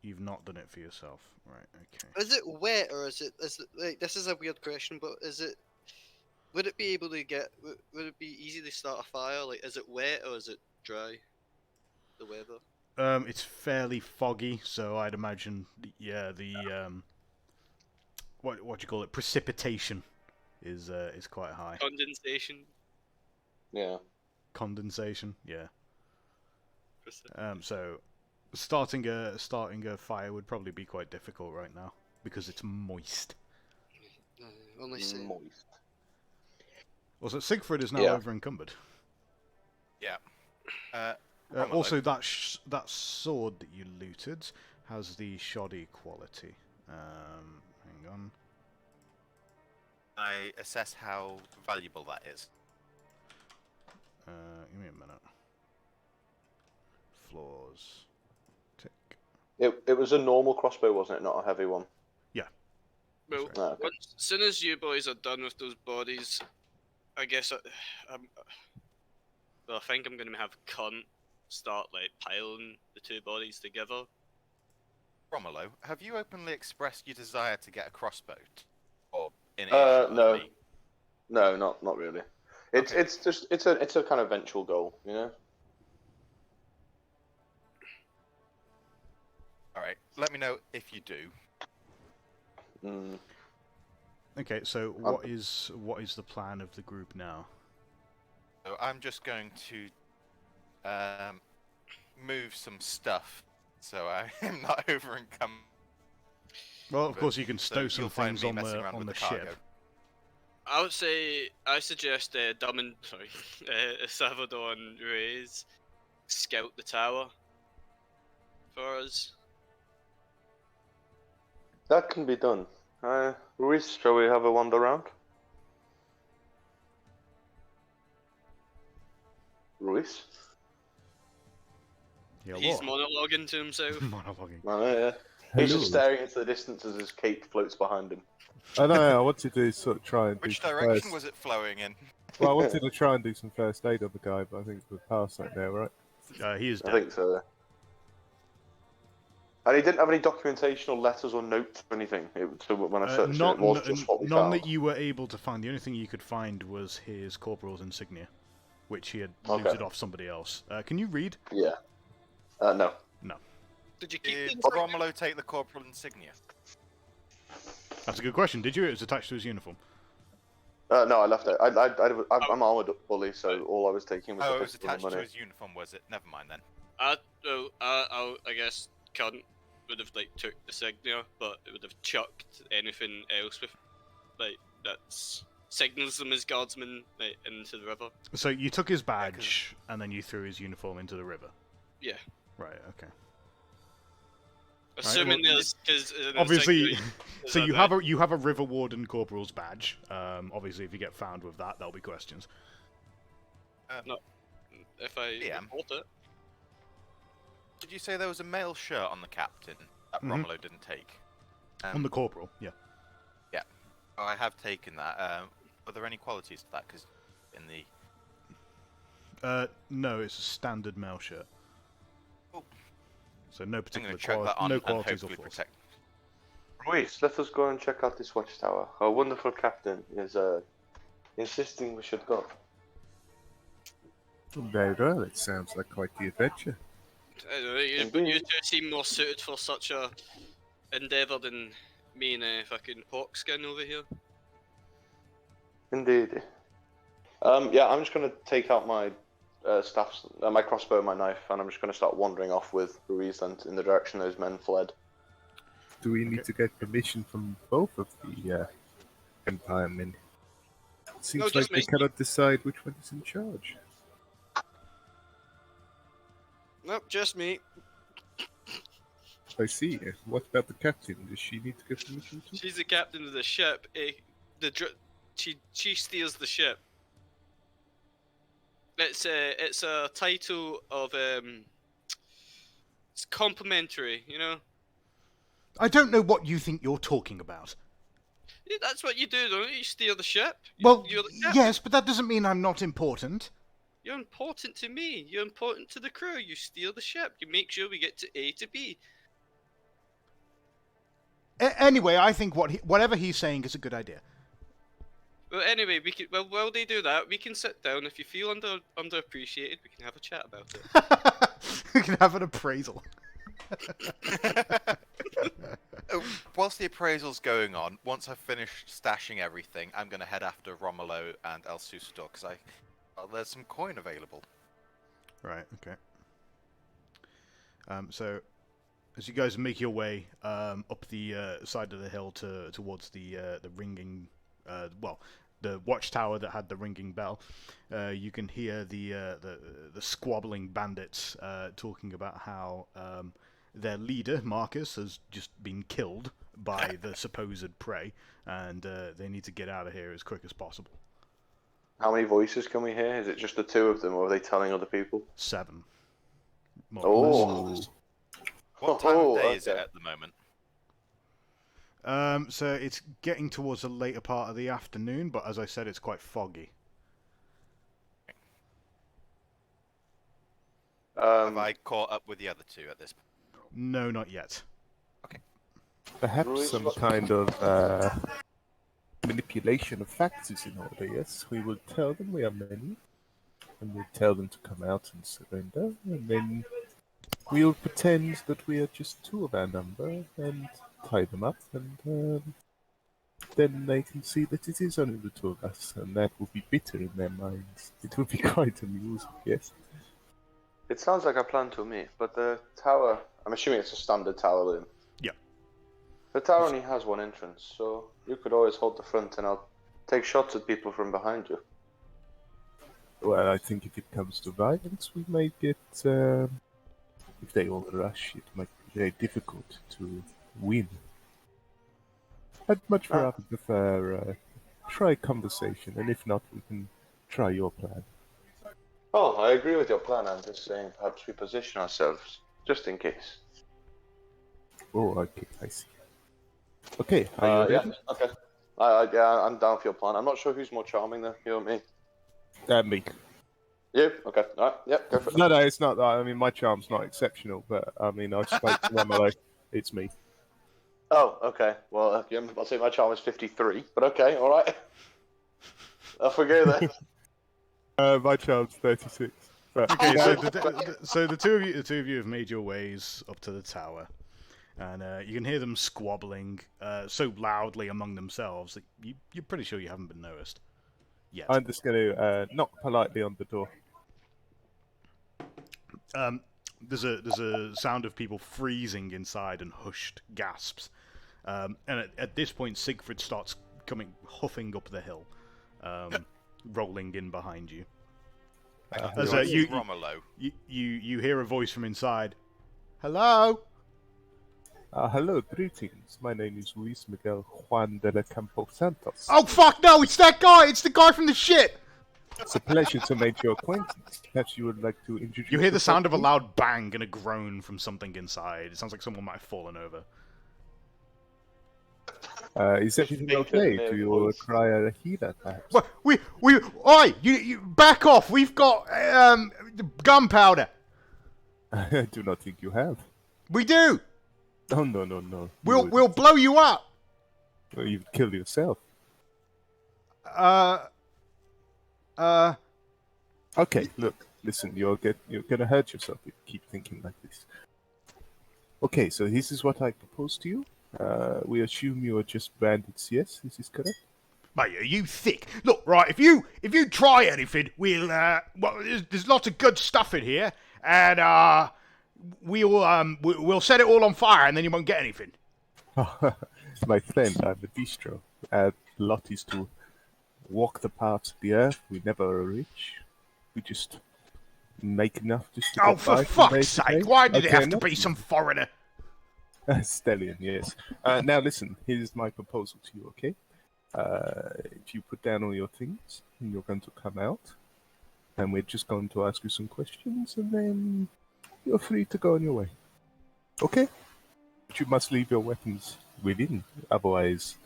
You've not done it for yourself, right? Okay. Is it wet or is it like, this is a weird question, but would it be able to would it be easy to start a fire? Like, is it wet or is it dry? The weather? It's fairly foggy, so I'd imagine, yeah, the what do you call it? Precipitation is quite high. Condensation? Yeah. Condensation, yeah. So starting a fire would probably be quite difficult right now because it's moist. Only say. Moist. Also, Siegfried is now Yeah. over encumbered. Yeah. Romulo, Also, that sword that you looted has the shoddy quality. Hang on. I assess how valuable that is. Give me a minute. Flaws. Tick. It was a normal crossbow, wasn't it? Not a heavy one. Well, That's right. Ah, okay. as soon as you boys are done with those bodies, I guess I think I'm gonna have Cunt start like piling the two bodies together. Romulo, have you openly expressed your desire to get a crossbow? Or in No. me? No, not really. It's Okay. it's a kind of eventual goal, you know. Alright, let me know if you do. Mm. Okay, so what is the plan of the group now? So I'm just going to move some stuff so I am not over encumbered. Well, of course you can So stow some you'll find things me on messing the around with the ship. cargo. I would say I suggest Salvador and Reyes scout the tower for us. That can be done. Ruiz, shall we have a wander around? Ruiz? Yeah, He's what? monologuing to himself. Monologuing. Oh, yeah. He's Hello. just staring into the distance as his cape floats behind him. I know. I wanted to sort of try and do Which some direction first... was it flowing in? Well, I wanted to try and do some first aid on the guy, but I think we're past that now, right? He is I dead. think so. And he didn't have any documentation or letters or notes or anything. So when I searched it was just what we none found. that you were able to find. The only thing you could find was his corporal's insignia, which he had Okay. looted off somebody else. Can you read? Yeah. No. No. Did you keep Did the Romulo take the corporal insignia? That's a good question. Did you? It was attached to his uniform. No, I left it. I'm armored up fully, so all I was taking was Oh, the it was pistol and attached to money. his uniform, was it? Never mind then. I guess Cunt would have like took the signal, but it would have chucked anything else with like that's signals them as guardsmen like, into the river. So you took his badge and then you threw his uniform into the river. Yeah. Right. Okay. Assuming well, there's because obviously, so you have a River Warden Corporal's badge. Obviously, if you get found with that, there'll be questions. No, if I report it. Did you say there was a mail shirt on the captain that Romulo didn't take? On the corporal, yeah. Yeah. Oh, I have taken that. Are there any qualities to that? Because in the no, it's a standard mail shirt. Oh. So no particular no qualities or flaws. Ruiz, let us go and check out this watchtower. Our wonderful captain is insisting we should go. Very well, it sounds like quite the adventure. You two seem more suited for such a endeavour than me and fucking Porkskin over here. Indeed. Yeah, I'm just gonna take out my staffs, my crossbow, and my knife, and I'm just gonna start wandering off with Ruiz and in the direction those men fled. Do we need to get permission from both of the Empire men? It seems like they cannot decide which one is in charge. Nope, just me. I see. What about the captain? Does she need to get permission too? She's the captain of the ship. She steers the ship. It's a title of it's complimentary, you know. I don't know what you think you're talking about. Yeah, that's what you do, don't you? You steer the ship. Well, you're the captain. yes, but that doesn't mean I'm not important. You're important to me. You're important to the crew. You steer the ship. You make sure we get to A to B. Anyway, I think whatever he's saying is a good idea. Well, anyway, we can. Well, while they do that, we can sit down. If you feel underappreciated, we can have a chat about it. We can have an appraisal. Whilst the appraisal's going on, once I've finished stashing everything, I'm going to head after Romulo and El Susador because there's some coin available. Right. Okay. So, as you guys make your way up the side of the hill towards the ringing, the watchtower that had the ringing bell, you can hear the squabbling bandits talking about how their leader Marcus has just been killed by the supposed prey, and they need to get out of here as quick as possible. How many voices can we hear? Is it just the two of them, or are they telling other people? 7. Oh. What time of day is it at the moment? So it's getting towards the later part of the afternoon, but as I said, it's quite foggy. Have I caught up with the other two at this point? No, not yet. Okay. Perhaps some kind of manipulation of facts is in order, yes? We will tell them we are many, and we'll tell them to come out and surrender, and then we'll pretend that we are just 2 of our number, and tie them up, and then they can see that it is only the 2 of us, and that will be bitter in their minds. It will be quite amusing, yes? It sounds like a plan to me, but the tower, I'm assuming it's a standard tower then. Yeah. The tower only has 1 entrance, so you could always hold the front and I'll take shots at people from behind you. Well, I think if it comes to violence, we may get, if they all rush, it might be very difficult to win. I'd much rather prefer try conversation, and if not, we can try your plan. Oh, I agree with your plan. I'm just saying perhaps we position ourselves, just in case. Oh, okay, I see. Okay, yeah, okay. Yeah, I'm down for your plan. I'm not sure who's more charming though, you or me. Me. You? Okay, alright, yep, go for it. No, it's not that. I mean, my charm's not exceptional, but I mean, I spoke to them like, it's me. Oh, okay. Well, I'll say my charm is 53, but okay, alright. Off we go then. My charm's 36. But... Okay, so the two of you have made your ways up to the tower, And you can hear them squabbling so loudly among themselves that you're pretty sure you haven't been noticed yet. I'm just going to knock politely on the door. There's a sound of people freezing inside and hushed gasps. And at this point, Siegfried starts huffing up the hill, rolling in behind you. As you hear a voice from inside. Hello? Hello, greetings. My name is Luis Miguel Juan de la Campo Santos. Oh, fuck, no, it's that guy! It's the guy from the ship! It's a pleasure to make your acquaintance. Perhaps you would like to introduce You hear the sound of a yourself? loud bang and a groan from something inside. It sounds like someone might have fallen over. Is everything okay? Do you require a healer, perhaps? Well, oi! You back off! We've got, gunpowder! I do not think you have. We do! Oh, no. We'll blow you up! Well, you'd kill yourself. Okay, look, listen, you're gonna hurt yourself if you keep thinking like this. Okay, so this is what I propose to you. We assume you are just bandits, yes? Is this correct? Mate, are you thick? Look, right, if you try anything, we'll, there's lots of good stuff in here, and, we'll set it all on fire, and then you won't get anything. My friend, I'm a bistro. Our lot is to walk the paths of the earth. We never are rich. We just make enough just to Oh, get for by from day fuck's to day. sake, why did it Okay, have to enough. be some foreigner? Stellian, yes. Now listen, here's my proposal to you, okay? If you put down all your things, you're going to come out, and we're just going to ask you some questions, and then you're free to go on your way. Okay? But you must leave your weapons within, otherwise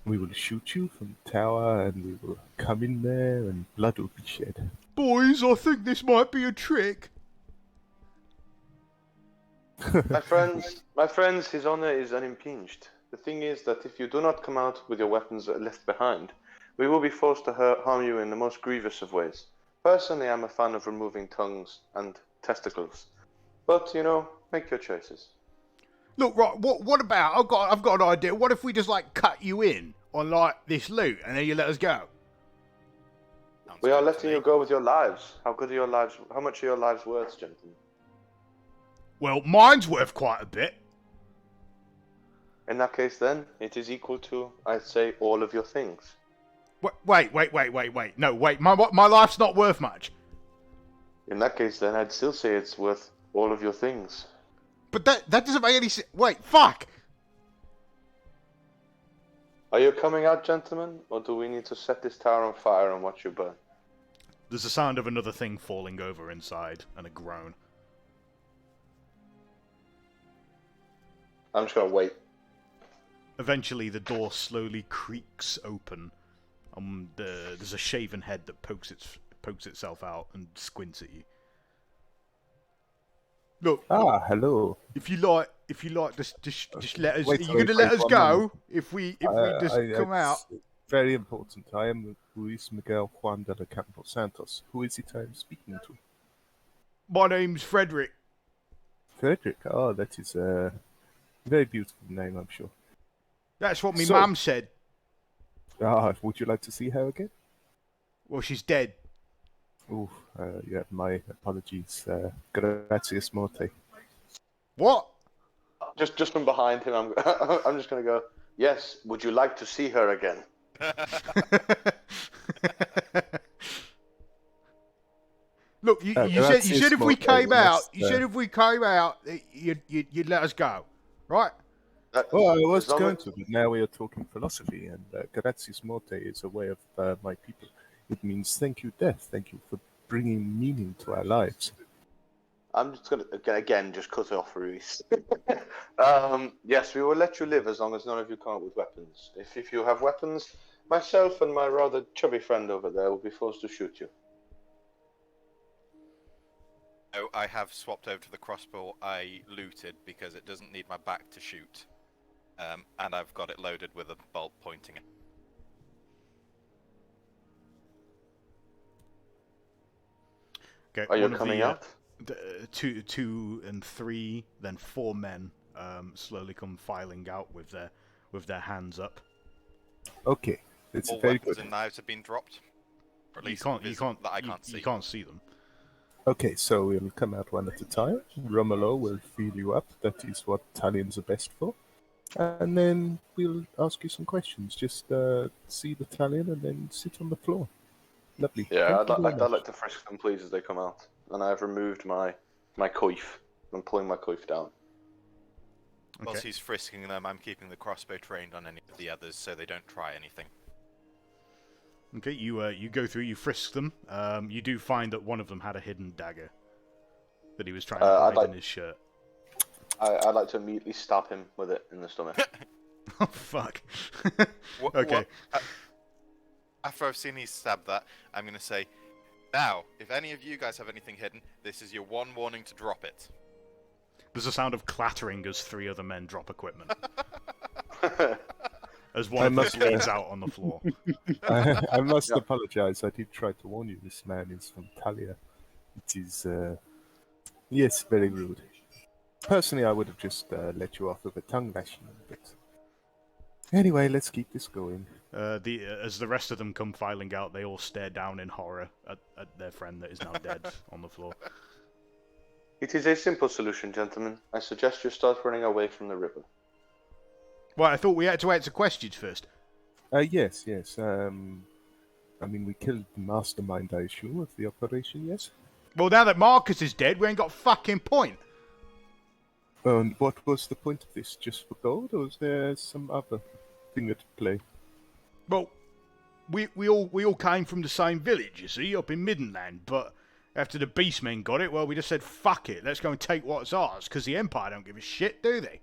we will shoot you from the tower, and we will come in there, and blood will be shed. Boys, I think this might be a trick. My friends, his honor is unimpinged. The thing is that if you do not come out with your weapons left behind, we will be forced to harm you in the most grievous of ways. Personally, I'm a fan of removing tongues and testicles. But, make your choices. Look, right, what about, I've got an idea. What if we just, cut you in on, this loot, and then you let us go? We are letting you go with your lives. How much are your lives worth, gentlemen? Well, mine's worth quite a bit. In that case, then, it is equal to, I'd say, all of your things. Wait. No, wait, my life's not worth much. In that case, then, I'd still say it's worth all of your things. But that doesn't make any sense. Wait, fuck! Are you coming out, gentlemen? Or do we need to set this tower on fire and watch you burn? There's a sound of another thing falling over inside, and a groan. I'm just gonna wait. Eventually, the door slowly creaks open. There's a shaven head that pokes itself out and squints at you. Look. Hello. If you like, just let us. Wait, are you gonna let us go if we just come out? Very important. I am Luis Miguel Juan de la Campo Santos. Who is it I'm speaking to? My name's Frederick. Frederick. Oh, that is a very beautiful name, I'm sure. That's what my mum said. Would you like to see her again? Well, she's dead. Ooh, you have my apologies. Gracias morte. What? Just from behind him, I'm just gonna go. Yes. Would you like to see her again? Look, you said if we came out, you'd let us go, right? Well, I was going to, but now we are talking philosophy, and gracias morte is a way of my people. It means thank you, death. Thank you for bringing meaning to our lives. I'm just gonna again just cut off Ruiz. Yes, we will let you live as long as none of you come up with weapons. If you have weapons, myself and my rather chubby friend over there will be forced to shoot you. Oh, I have swapped over to the crossbow I looted because it doesn't need my back to shoot. And I've got it loaded with a bolt pointing it. Okay, Are you coming out? 2 and 3, then 4 men slowly come filing out with their hands up. Okay, it's All very weapons good. and knives have been dropped. Or at You least can't that I can't see. You can't see them. Okay, so we'll come out one at a time. Romolo will feel you up. That is what Italians are best for. And then we'll ask you some questions. Just see the Italian and then sit on the floor. Lovely. Yeah, Thank you very I'd much. like to frisk them, please, as they come out. And I've removed my coif. I'm pulling my coif down. Whilst Okay. he's frisking them, I'm keeping the crossbow trained on any of the others so they don't try anything. Okay, you go through, you frisk them. You do find that one of them had a hidden dagger that he was trying to hide in his shirt. I'd like to immediately stab him with it in the stomach. Oh fuck. What, Okay. After I've seen he stab that, I'm going to say, now, if any of you guys have anything hidden, this is your one warning to drop it. There's a sound of clattering as 3 other men drop equipment. As one I of them must- bleeds out on the floor. I must Yeah. apologize. I did try to warn you. This man is from Talia. It is, yes, very rude. Personally, I would have just let you off with a tongue lashing. But anyway, let's keep this going. As the rest of them come filing out, they all stare down in horror at their friend that is now dead on the floor. It is a simple solution, gentlemen. I suggest you start running away from the river. Well, I thought we had to answer questions first. Yes. I mean, we killed the mastermind, I assume, of the operation, yes? Well, now that Marcus is dead, we ain't got a fucking point. What was the point of this? Just for gold, or was there some other thing at play? Well, we all came from the same village, you see, up in Middenland, but after the Beastmen got it, well, we just said, fuck it, let's go and take what's ours, because the Empire don't give a shit, do they?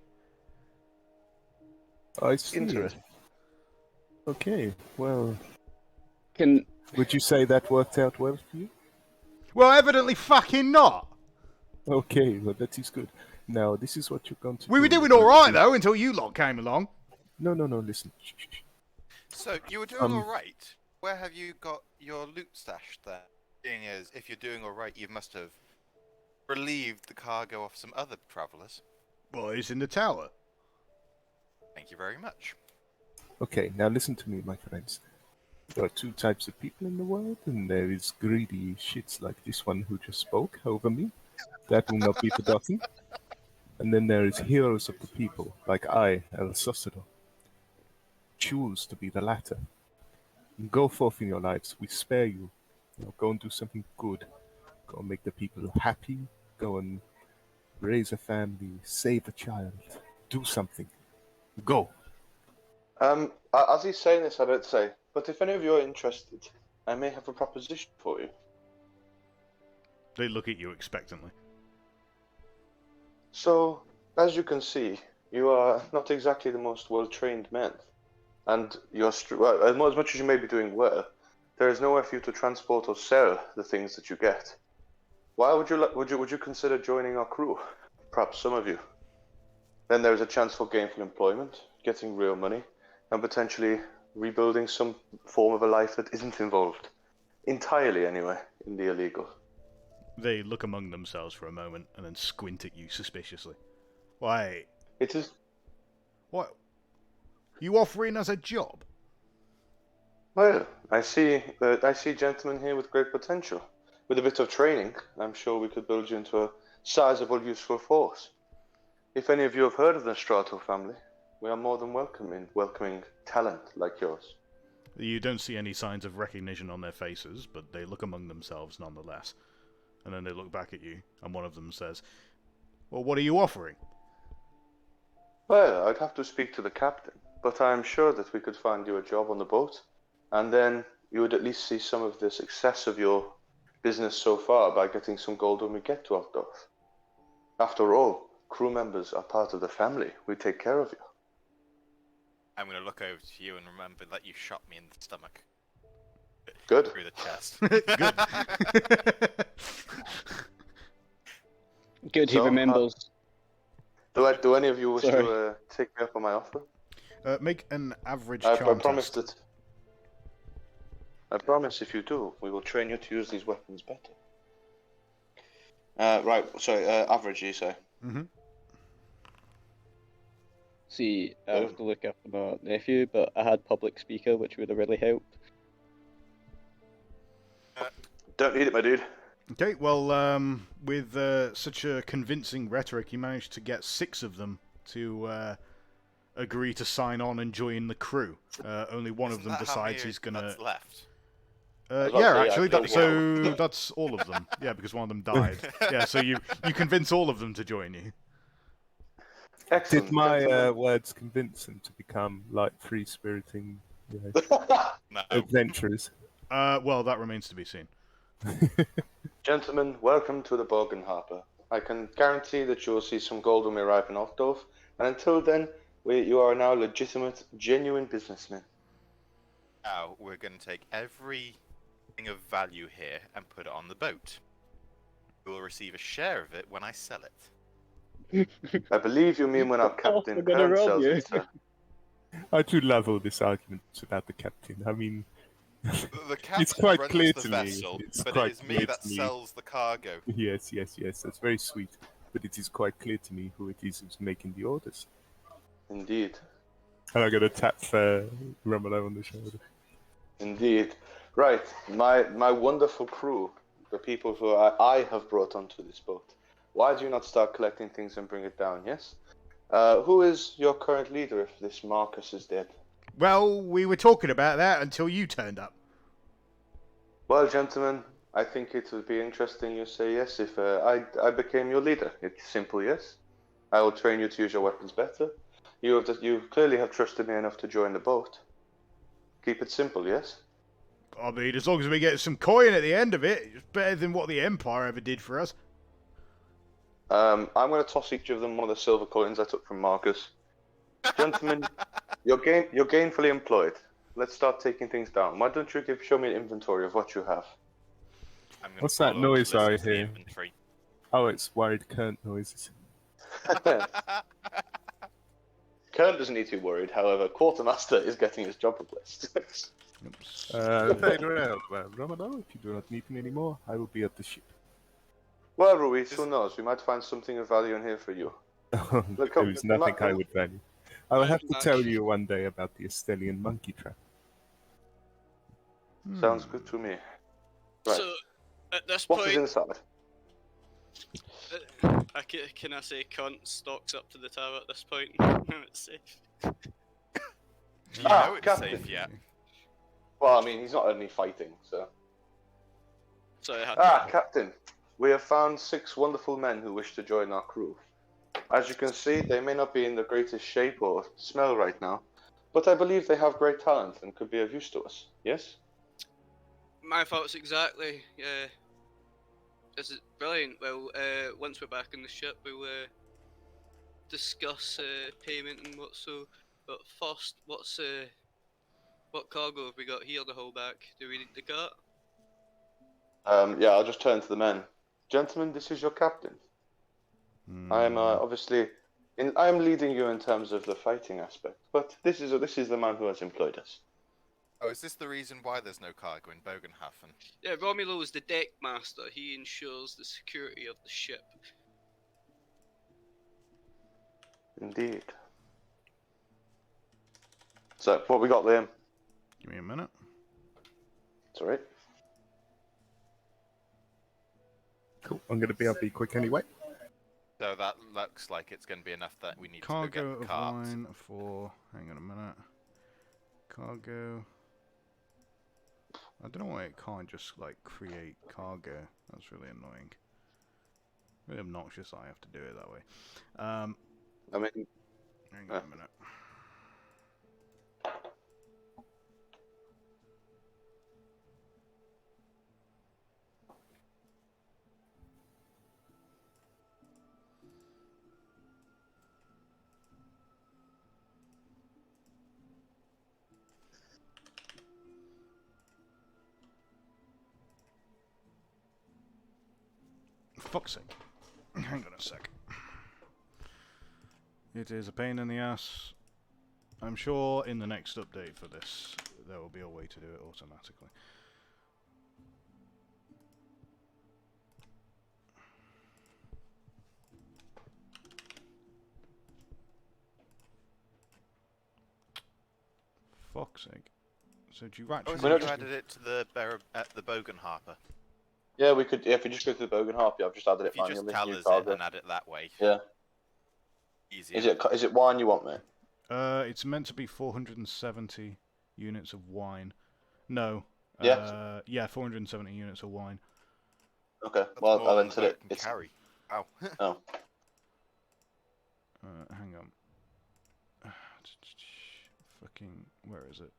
I see. Interesting. Okay, well, Can would you say that worked out well for you? Well, evidently fucking not. Okay, well, that is good. Now, this is what you're going to do. We were doing alright, though, until you lot came along. No, listen. Shh. So, you were doing alright. Where have you got your loot stashed there? Being as, if you're doing alright, you must have relieved the cargo of some other travellers. Well, it's in the tower. Thank you very much. Okay, now listen to me, my friends. There are 2 types of people in the world, and there is greedy shits like this one who just spoke over me. That will not be forgotten. And then there is heroes of the people, like I, El Sosero. Choose to be the latter. Go forth in your lives. We spare you. Now go and do something good. Go and make the people happy. Go and raise a family. Save a child. Do something. Go. As he's saying this, I don't say, but if any of you are interested, I may have a proposition for you. They look at you expectantly. So, as you can see, you are not exactly the most well-trained men, and you're well, as much as you may be doing well, there is nowhere for you to transport or sell the things that you get. Why would you consider joining our crew? Perhaps some of you. Then there is a chance for gainful employment, getting real money, and potentially rebuilding some form of a life that isn't involved, entirely anyway, in the illegal. They look among themselves for a moment and then squint at you suspiciously. Why? It is. What? You offering us a job? Well, I see gentlemen here with great potential. With a bit of training, I'm sure we could build you into a sizable, useful force. If any of you have heard of the Strato family, we are more than welcoming talent like yours. You don't see any signs of recognition on their faces, but they look among themselves nonetheless. And then they look back at you, and one of them says, well, what are you offering? Well, I'd have to speak to the captain, but I'm sure that we could find you a job on the boat, and then you would at least see some of the success of your business so far by getting some gold when we get to Altdorf. After all, crew members are part of the family. We take care of you. I'm going to look over to you and remember that you shot me in the stomach. Good. Through the chest. Good, he So, remembers. Do any of you wish Sorry. to take me up on my offer? Make an average I charm promise test. I promise if you do, we will train you to use these weapons better. Average, you say? Mm-hmm. See, I have to look after my nephew, but I had public speaker, which would have really helped. Don't need it, my dude. Okay, well, with such a convincing rhetoric, you managed to get 6 of them to agree to sign on and join the crew. Only one of them decides he's gonna. That's left. Yeah, actually, that's all of them. Yeah, because one of them died. Yeah, so you convince all of them to join you. Excellent. Did my words convince them to become like free-spiriting, adventurers? Well, that remains to be seen. Gentlemen, welcome to the Bogan Harper. I can guarantee that you will see some gold when we arrive in Altdorf, and until then, you are now legitimate, genuine businessmen. Now, we're going to take everything of value here and put it on the boat. You will receive a share of it when I sell it. I believe you mean when our captain gonna sells rob you. it, sir. I do love all this arguments about the captain. I mean, The captain it's quite runs clear the to vessel, me. It's but quite it is me clear that to me. sells the cargo. Yes. That's very sweet. But it is quite clear to me who it is who's making the orders. Indeed. And I'm going to tap Romolo on the shoulder. Indeed. Right, my wonderful crew, the people who I have brought onto this boat. Why do you not start collecting things and bring it down, yes? Who is your current leader if this Marcus is dead? Well, we were talking about that until you turned up. Well, gentlemen, I think it would be interesting you say yes if I became your leader. It's simple, yes? I will train you to use your weapons better. You clearly have trusted me enough to join the boat. Keep it simple, yes? I mean, as long as we get some coin at the end of it, it's better than what the Empire ever did for us. I'm going to toss each of them one of the silver coins I took from Marcus. Gentlemen, you're gainfully employed. Let's start taking things down. Why don't you show me an inventory of what you have? What's that noise I hear? Oh, it's worried current noises. Kern doesn't need to be worried, however, Quartermaster is getting his job replaced. Farewell, Romano. If you do not need me anymore, I will be at the ship. Well, Ruiz, who knows? We might find something of value in here for you. Look, There is nothing I would value. I will have to tell you one day about the Estelian monkey trap. Sounds good to me. Right. So, at this What point, is inside? can I say cunt stalks up to the tower at this point? It's safe. Do you know it's Captain. safe yet? Well, I mean, he's not only fighting, so... So I had Captain. We have found 6 wonderful men who wish to join our crew. As you can see, they may not be in the greatest shape or smell right now, but I believe they have great talent and could be of use to us, yes? my thoughts exactly. Yeah. This is brilliant. Well, once we're back in the ship, we'll discuss payment and what so. But first, what cargo have we got here to hold back? Do we need the cart? Yeah, I'll just turn to the men. Gentlemen, this is your captain. I am obviously, I am leading you in terms of the fighting aspect, but this is the man who has employed us. Oh, is this the reason why there's no cargo in Bogenhafen? Yeah, Romulo is the deck master. He ensures the security of the ship. Indeed. So, what we got, Liam? Give me a minute. It's alright. Cool. I'll be quick anyway. So that looks like it's going to be enough that we need Cargo to go get the of cart. wine for... Hang on a minute. Cargo... I don't know why it can't just, like, create cargo. That's really annoying. Really obnoxious I have to do it that way. I mean... Hang on a minute. Fuck's sake. Hang on a sec. It is a pain in the ass. I'm sure in the next update for this, there will be a way to do it automatically. fuck's sake. So do you Oh, actually... so you added it to the Bogan Harper. Yeah, we could. If you just go to the Bogan Harp, I've just added it If you manually. just tell new us cargo. it and add it that way. Yeah. Easier. Is it wine you want, mate? It's meant to be 470 units of wine. No. Yeah. Yeah, 470 units of wine. Okay. That's Well, more I'll than enter the it. boat can carry. Ow. Oh. Hang on. Fucking... Where is it?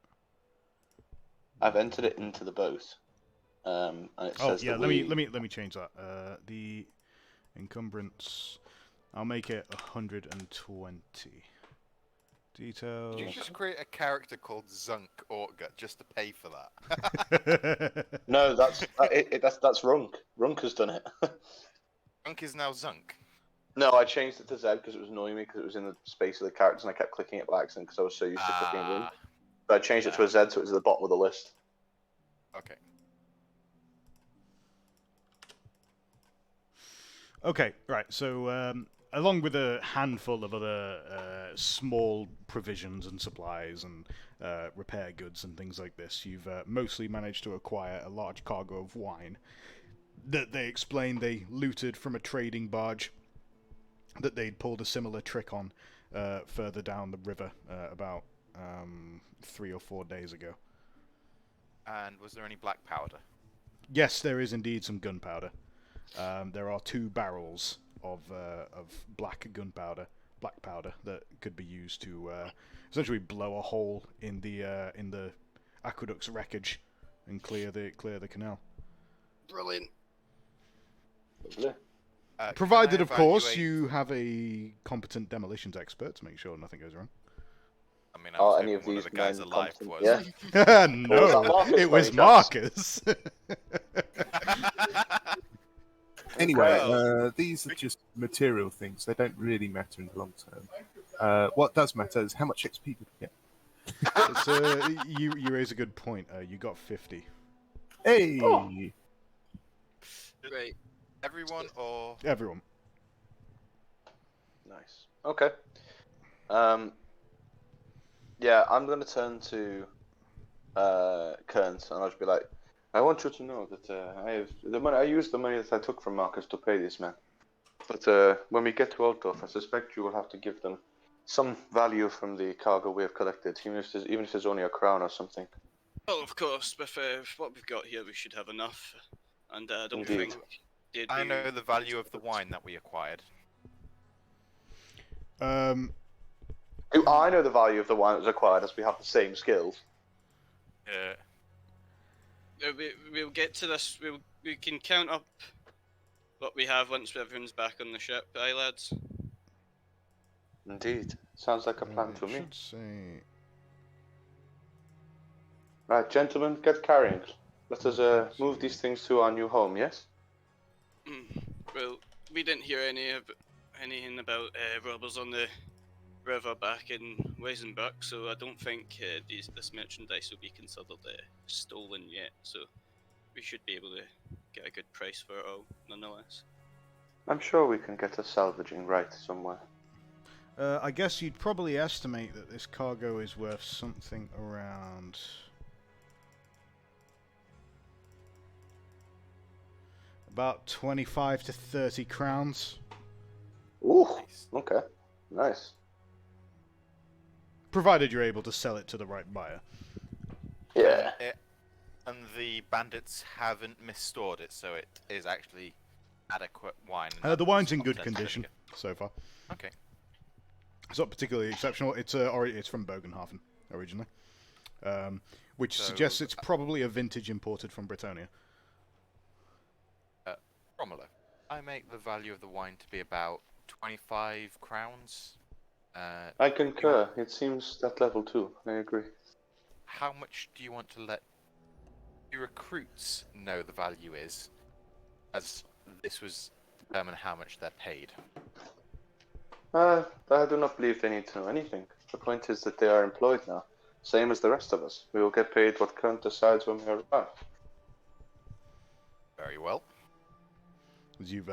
I've entered it into the boat. And it says yeah, that let me change that. The encumbrance, I'll make it 120. Details. Did you just create a character called Zunk Ortgut just to pay for that? No, that's Runk. Runk has done it. Zunk is now Zunk. No, I changed it to Z because it was annoying me because it was in the space of the characters and I kept clicking it by accident because I was so used to clicking Runk. So I changed it to a Z so it was at the bottom of the list. Okay. Okay, right. So, along with a handful of other small provisions and supplies and repair goods and things like this, you've mostly managed to acquire a large cargo of wine that they explained they looted from a trading barge that they'd pulled a similar trick on further down the river about 3 or 4 days ago. And was there any black powder? Yes, there is indeed some gunpowder. There are 2 barrels of black powder that could be used to essentially blow a hole in the aqueduct's wreckage and clear the canal. Brilliant. Lovely. Provided, of course, evaluate- you have a competent demolitions expert to make sure nothing goes wrong. I mean, I was Any hoping of one of these the guys men alive competent? was. Yeah. No, Marcus it was by any Marcus. chance? Anyway, Well- these are just material things. They don't really matter in the long term. What does matter is how much XP did we get. You raise a good point. You got 50. Hey! Oh. Right. Everyone or Everyone. Nice. Okay. Yeah, I'm going to turn to Kearns and I'll just be like, I want you to know that I used the money that I took from Marcus to pay these men. But when we get to Altdorf, I suspect you will have to give them some value from the cargo we have collected, even if there's only a crown or something. Well, of course, with what we've got here, we should have enough. And I don't Indeed. think they'd I be- know the value of the wine that we acquired. Do I know the value of the wine that was acquired as we have the same skills? Yeah. We'll get to this. We can count up what we have once everyone's back on the ship, aye, lads? Indeed. Sounds like a plan to It me. should say... Right, gentlemen, get carrying. Let us move these things to our new home, yes? Well, we didn't hear anything about robbers on the river back in Weisenbach, so I don't think this merchandise will be considered stolen yet. So we should be able to get a good price for it all, nonetheless. I'm sure we can get a salvaging right somewhere. I guess you'd probably estimate that this cargo is worth something around... about 25 to 30 crowns. Ooh, Nice. okay. Nice. Provided you're able to sell it to the right buyer. Yeah. And the bandits haven't misstored it, so it is actually adequate wine. and The wine's in that's good content condition certificate. so far. Okay. It's not particularly exceptional. It's from Bogenhafen originally, which So, suggests it's probably a vintage imported from Britannia. Romulo, I make the value of the wine to be about 25 crowns. I concur. It seems that level too. I agree. How much do you want to let your recruits know the value is, as this was determine how much they're paid? I do not believe they need to know anything. The point is that they are employed now, same as the rest of us. We will get paid what Kant decides when we arrive. Very well. As you've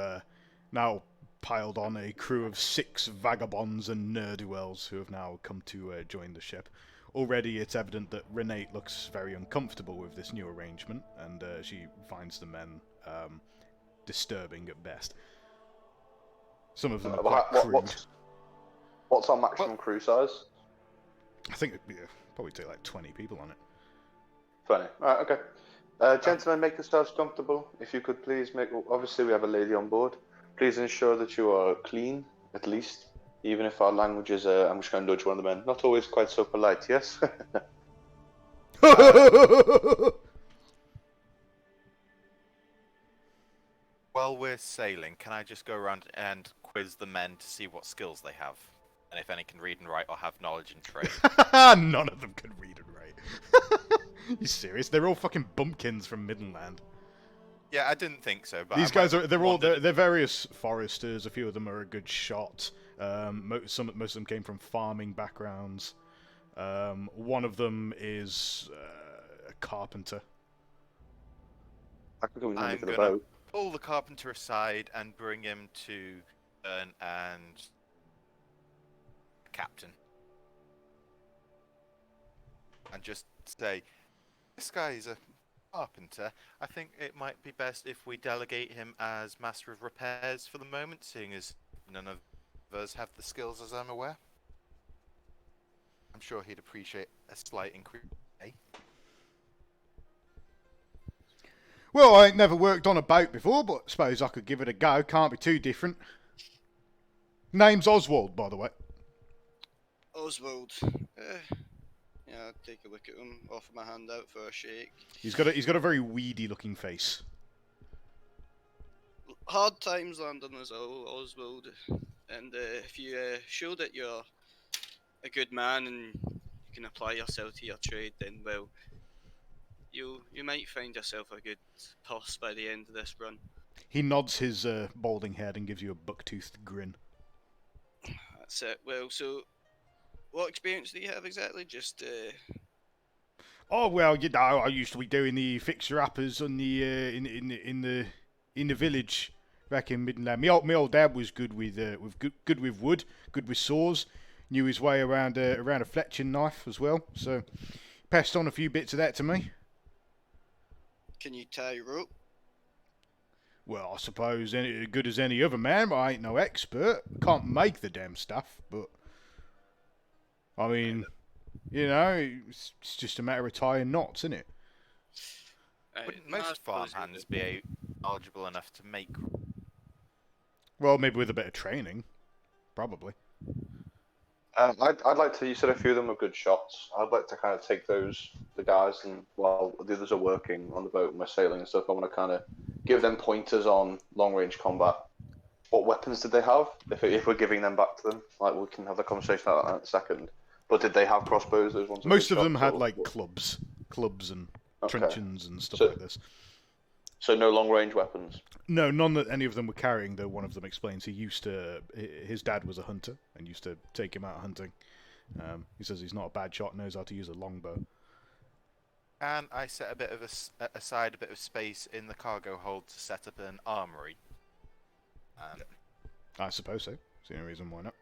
now piled on a crew of 6 vagabonds and ne'er-do-wells who have now come to join the ship. already it's evident that Renate looks very uncomfortable with this new arrangement, and she finds the men disturbing at best. Some of them are quite crude. What's our maximum crew size? I think it'd probably take like 20 people on it. 20. Alright, okay. Gentlemen, make yourselves comfortable. If you could please obviously we have a lady on board. Please ensure that you are clean, at least. Even if our language is, I'm just going to nudge one of the men, not always quite so polite, yes? While we're sailing, can I just go around and quiz the men to see what skills they have? And if any can read and write or have knowledge and trade? None of them can read and write. You serious? They're all fucking bumpkins from Midland. Yeah, I didn't think so, but these guys they're various foresters. A few of them are a good shot. Most of them came from farming backgrounds. One of them is a carpenter. I'm going to pull the carpenter aside and bring him to Ern and Captain. And just say, this guy is a carpenter. I think it might be best if we delegate him as master of repairs for the moment, seeing as none of us have the skills as I'm aware. I'm sure he'd appreciate a slight increase. Well, I ain't never worked on a boat before, but suppose I could give it a go. Can't be too different. Name's Oswald, by the way. Oswald. Yeah, I'll take a look at him, offer my hand out for a shake. He's got a very weedy looking face. Hard times landing us all, Oswald. And if you show that you're a good man and you can apply yourself to your trade, then well, you might find yourself a good toss by the end of this run. He nods his balding head and gives you a buck-toothed grin. That's it. Well, so what experience do you have exactly? Just Oh well, you know, I used to be doing the fixer-uppers on the in the village back in Midland. My old dad was good with wood, good with saws, knew his way around a fletching knife as well. So passed on a few bits of that to me. Can you tie rope? Well, I suppose as good as any other man, but I ain't no expert. Can't make the damn stuff, but I mean, you know, it's just a matter of tying knots, isn't it? Wouldn't most farmhands be knowledgeable enough to make? Well, maybe with a bit of training, probably. I'd like to. You said a few of them are good shots. I'd like to kind of take the guys, and while the others are working on the boat and we're sailing and stuff, I want to kind of give them pointers on long range combat. What weapons did they have? If we're giving them back to them, like we can have the conversation about that in a second. But did they have crossbows? Those ones. Most of them had like clubs and truncheons and stuff like this. So no long range weapons. No, none that any of them were carrying. Though one of them explains his dad was a hunter and used to take him out hunting. He says he's not a bad shot, knows how to use a longbow. And I set aside a bit of space in the cargo hold to set up an armory. I suppose so. See no reason why not.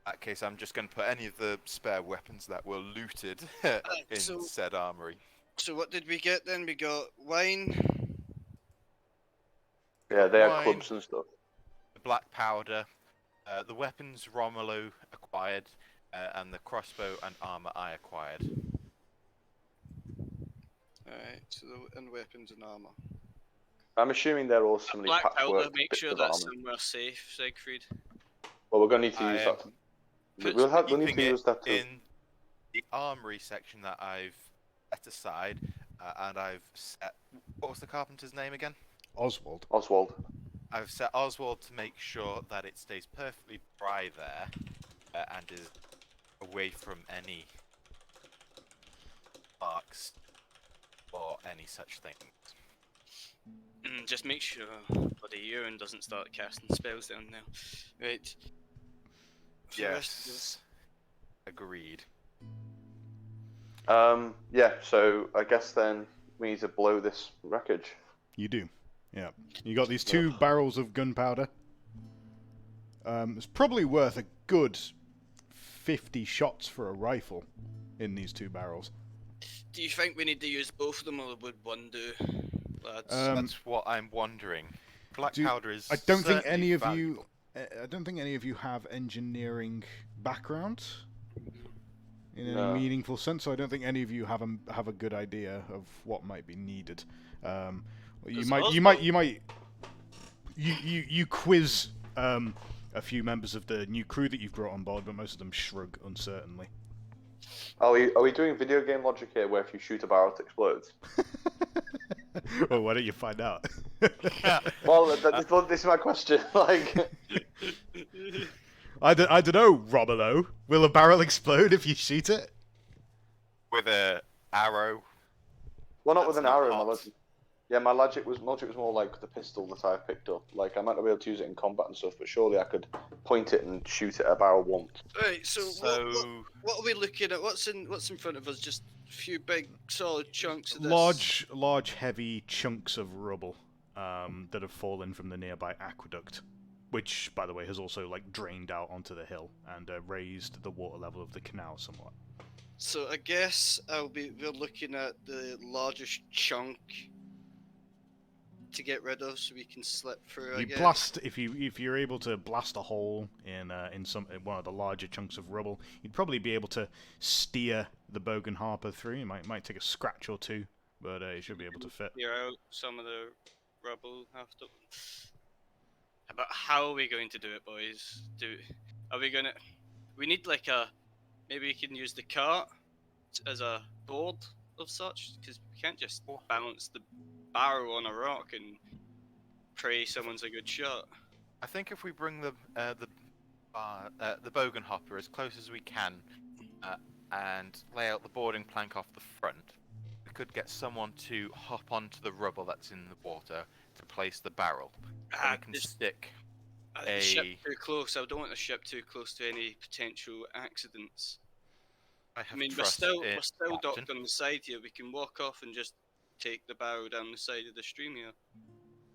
In that case, I'm just going to put any of the spare weapons that were looted in said armory. So what did we get then? We got wine. Yeah, they had clubs and stuff. Black powder, the weapons Romelu acquired, and the crossbow and armor I acquired. Alright, so and weapons and armor. I'm assuming they're all similarly Black powder, patchwork make bits sure of that's armor. somewhere safe, Siegfried. Well, we're going to need to use that. We'll need to use that too. In the armory section that I've set aside, and I've set... What was the carpenter's name again? Oswald. I've set Oswald to make sure that it stays perfectly dry there, and is away from any sparks or any such things. Just make sure bloody urine doesn't start casting spells down there. Right. Yes. Agreed. Yeah, so I guess then we need to blow this wreckage. You do. Yeah. You got these 2 barrels of gunpowder. It's probably worth a good 50 shots for a rifle in these 2 barrels. Do you think we need to use both of them, or would one do, lads? That's what I'm wondering. Black powder is I don't think certainly any of valuable. I don't think any of you have engineering background in any No. meaningful sense. So I don't think any of you have a good idea of what might be needed. You quiz a few members of the new crew that you've brought on board, but most of them shrug uncertainly. Are we doing video game logic here, where if you shoot a barrel, it explodes? Well, why don't you find out? Well, this is my question. Like, I don't know, Romolo. Will a barrel explode if you shoot it? With a arrow. well, not That's with an not arrow. hot. My logic, yeah, my logic was more like the pistol that I've picked up. Like, I might not be able to use it in combat and stuff, but surely I could point it and shoot it at a barrel once. Right. So what are we looking at? What's in front of us? Just a few big solid chunks of this. Large, heavy chunks of rubble that have fallen from the nearby aqueduct, which, by the way, has also drained out onto the hill and raised the water level of the canal somewhat. So I guess we're looking at the largest chunk to get rid of, so we can slip through. You blast if you're able to blast a hole in one of the larger chunks of rubble, you'd probably be able to steer the bogan harper through. It might take a scratch or two, but you should be able to fit. Clear out some of the rubble after. But how are we going to do it, boys? We need maybe we can use the cart as a board of such, because we can't just balance the barrel on a rock and pray someone's a good shot. I think if we bring the bogan hopper as close as we can and lay out the boarding plank off the front, we could get someone to hop onto the rubble that's in the water to place the barrel. And we can stick the ship too close. I don't want the ship too close to any potential accidents. I mean, we're still docked on the side here. We can walk off and just take the barrel down the side of the stream here.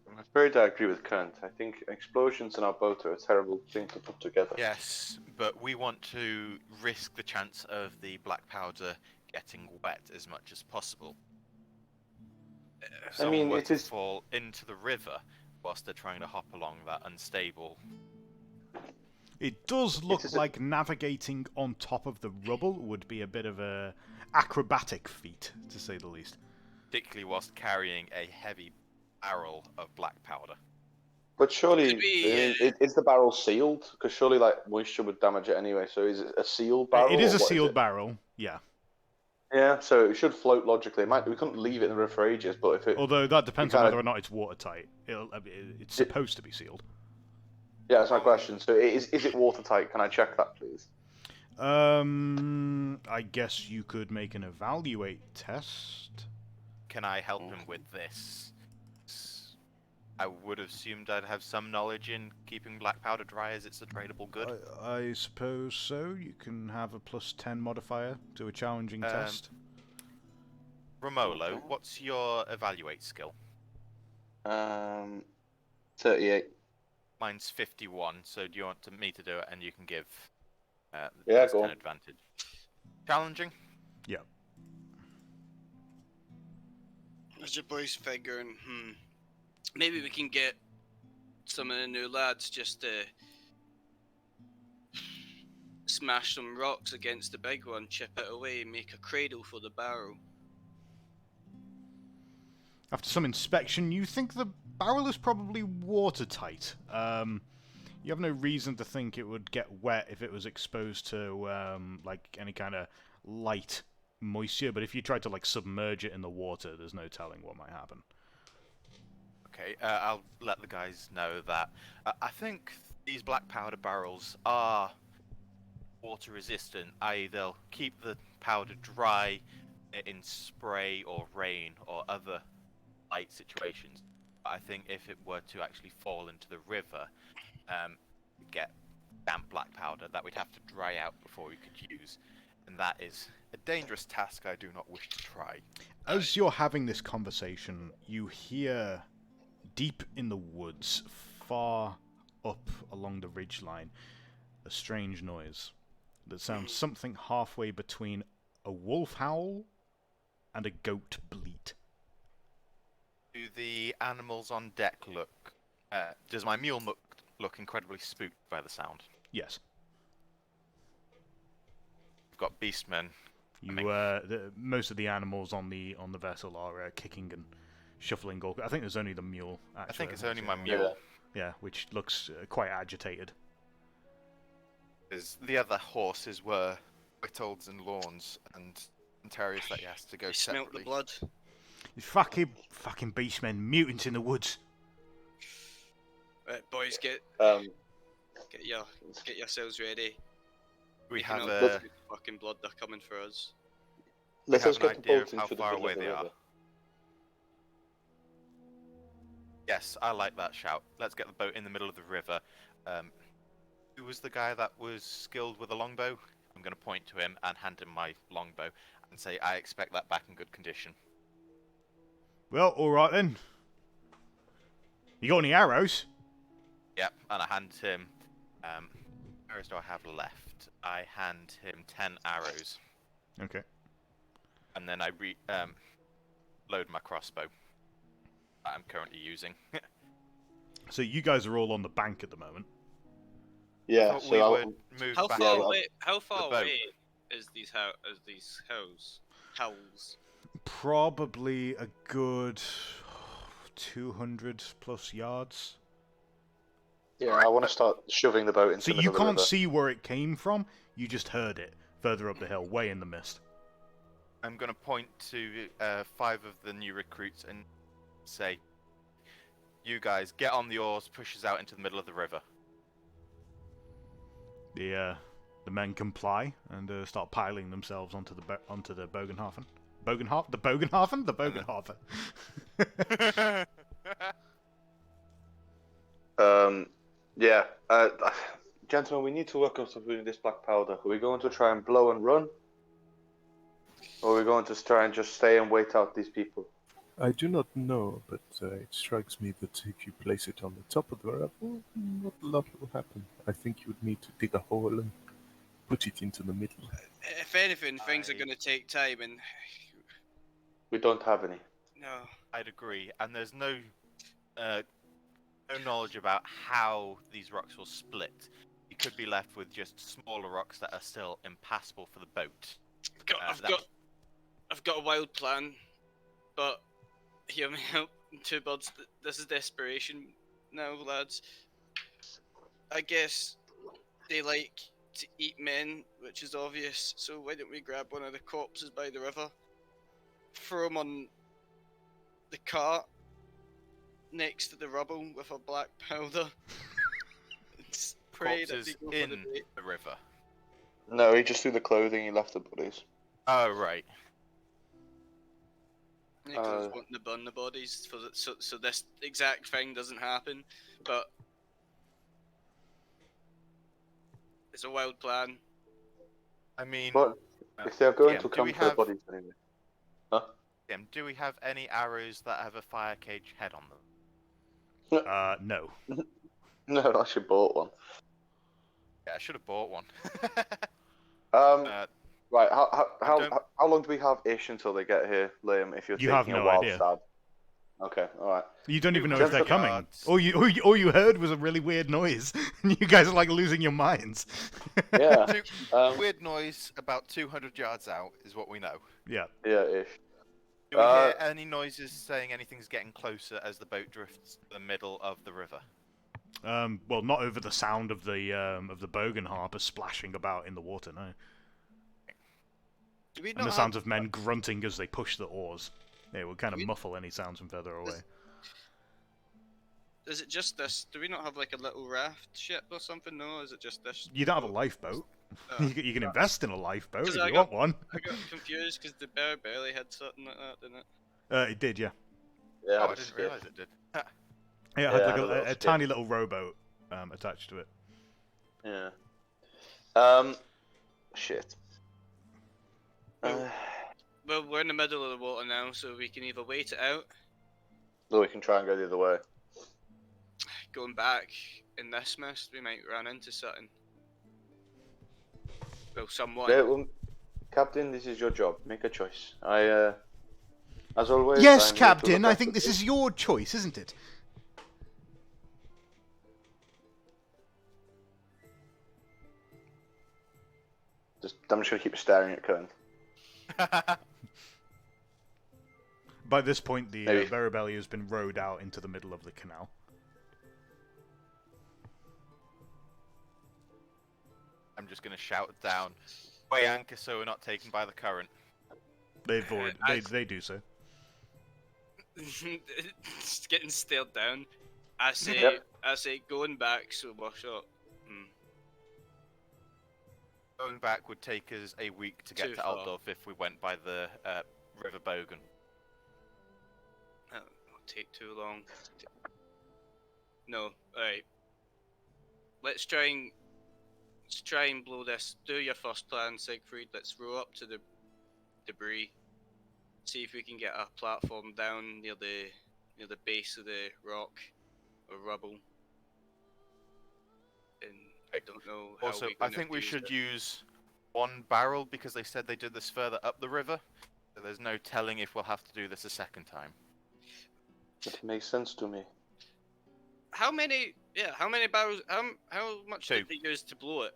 I'm afraid I agree with Kent. I think explosions in our boat are a terrible thing to put together. Yes, but we want to risk the chance of the black powder getting wet as much as possible. I mean, it it is fall into the river whilst they're trying to hop along that unstable. It does look like navigating on top of the rubble would be a bit of a acrobatic feat, to say the least. Particularly whilst carrying a heavy barrel of black powder. But surely, is the barrel sealed? Because surely, moisture would damage it anyway. So is it a sealed barrel? It is a sealed barrel, yeah. Yeah, so it should float logically. We couldn't leave it in the river for ages, but if it... Although that depends on whether or not it's watertight. It's supposed to be sealed. Yeah, that's my question. So is it watertight? Can I check that, please? I guess you could make an evaluate test. Can I help him with this? I would have assumed I'd have some knowledge in keeping black powder dry, as it's a tradable good. I suppose so. You can have a +10 modifier to a challenging test. Romolo, what's your evaluate skill? 38. Mine's 51, so do you want me to do it, and you can give go on. advantage? Challenging? Yeah. As your boys figuring, maybe we can get some of the new lads just to smash some rocks against the big one, chip it away, and make a cradle for the barrel. After some inspection, you think the barrel is probably watertight. You have no reason to think it would get wet if it was exposed to any kind of light moisture, but if you tried to submerge it in the water, there's no telling what might happen. Okay, I'll let the guys know that. I think these black powder barrels are water resistant, i.e. they'll keep the powder dry in spray or rain or other light situations. I think if it were to actually fall into the river, get damp black powder, that we'd have to dry out before we could use. And that is a dangerous task I do not wish to try. As you're having this conversation, you hear deep in the woods, far up along the ridgeline, a strange noise. that sounds something halfway between a wolf howl and a goat bleat. Do the animals on deck look... does my mule look incredibly spooked by the sound? Yes. We've got beastmen. Most of the animals on the vessel are kicking and shuffling. I think there's only the mule, actually. I think it's only my mule. Yeah, which looks quite agitated. The other horses were Whitolds and Lawns, and Terriers that he has to go separately. Smelt the blood. These fucking beastmen, mutants in the woods. Right, boys, get yourselves ready. We have fucking blood. They're coming for us. Let's have get an the idea boats of how into the far middle away of the they are. river. Yes, I like that shout. Let's get the boat in the middle of the river. Who was the guy that was skilled with a longbow? I'm going to point to him and hand him my longbow and say, I expect that back in good condition. Well, alright then. You got any arrows? Yep, and I hand him... how many arrows do I have left? I hand him 10 arrows. Okay. And then I load my crossbow that I'm currently using. So you guys are all on the bank at the moment. Yeah, we would move How back. far the boat. away is these howls? Probably a good 200 plus yards. Yeah, I want to start shoving the boat into So the you middle of the can't river. see where it came from, you just heard it further up the hill, way in the mist. I'm going to point to 5 of the new recruits and say, you guys, get on the oars, push us out into the middle of the river. The men comply and start piling themselves onto the Bogenhafen. The Bogenhafen. Yeah. Gentlemen, we need to work on something with this black powder. Are we going to try and blow and run? Or are we going to try and just stay and wait out these people? I do not know, but it strikes me that if you place it on the top of the rubble, not a lot will happen. I think you would need to dig a hole and put it into the middle. If anything, things are going to take time, and We don't have any. no. I'd agree, and there's no knowledge about how these rocks will split. You could be left with just smaller rocks that are still impassable for the boat. I've got a wild plan, but hear me out. 2 birds. This is desperation now, lads. I guess they like to eat men, which is obvious. So why don't we grab one of the corpses by the river, throw them on the cart next to the rubble with a black powder, and pray that Corpses they go in for the bait. the river. No, he just threw the clothing, he left the bodies. Oh, right. Nicholas wanting to burn the bodies so this exact thing doesn't happen, but it's a wild plan. I mean, But if they're going TM, to do come we for the have- bodies anyway. Tim, do we have any arrows that have a fire cage head on them? No. No, I should bought one. Yeah, I should have bought one. Right, don't- how long do we have ish until they get here, Liam? If you're You taking have a no wild idea. stab. Okay, all right. You don't even know if they're coming. yards. All you heard was a really weird noise, and you guys are like losing your minds. Yeah. Weird noise about 200 yards out is what we know. Yeah. Yeah, ish. Do we hear any noises saying anything's getting closer as the boat drifts to the middle of the river? Well, not over the sound of the bogan harper splashing about in the water, no. Do we And not the have, sounds of men grunting as they push the oars. It would kind of muffle any sounds from further away. Is it just this? Do we not have like a little raft ship or something? No, is it just this? You don't have a lifeboat. Oh. You can invest in a lifeboat 'Cause if I you got- want one. I got confused because the bear barely had something like that, didn't it? It did, yeah. Yeah, Oh, I didn't realise it did. Yeah, it Yeah, had it like had a little a skip. tiny little rowboat attached to it. Yeah. Shit. Well, we're in the middle of the water now, so we can either wait it out, Or we can try and go the other way. going back in this mist, we might run into something. Well, someone. Yeah, well, Captain, this is your job. Make a choice. As always. Yes, I'm here to Captain. look I after think this you. is your choice, isn't it? I'm just gonna keep staring at Kern. By this point, the Maybe. Beribelli has been rowed out into the middle of the canal. I'm just going to shout down, "Weigh anchor so we're not taken by the current." They've already, they do so. It's getting stared down. I say, Yep. going back, so we're shot. Going back would take us a week to get Too to far. Altdorf if we went by the River Bogan. That'll take too long. No, alright. Let's try and blow this. Do your first plan, Siegfried. Let's row up to the debris. See if we can get a platform down near the base of the rock or rubble. And I don't know how Also, we're I gonna think we use should it. use one barrel because they said they did this further up the river. So there's no telling if we'll have to do this a second time. That makes sense to me. How many barrels? How much Two. did they use to blow it?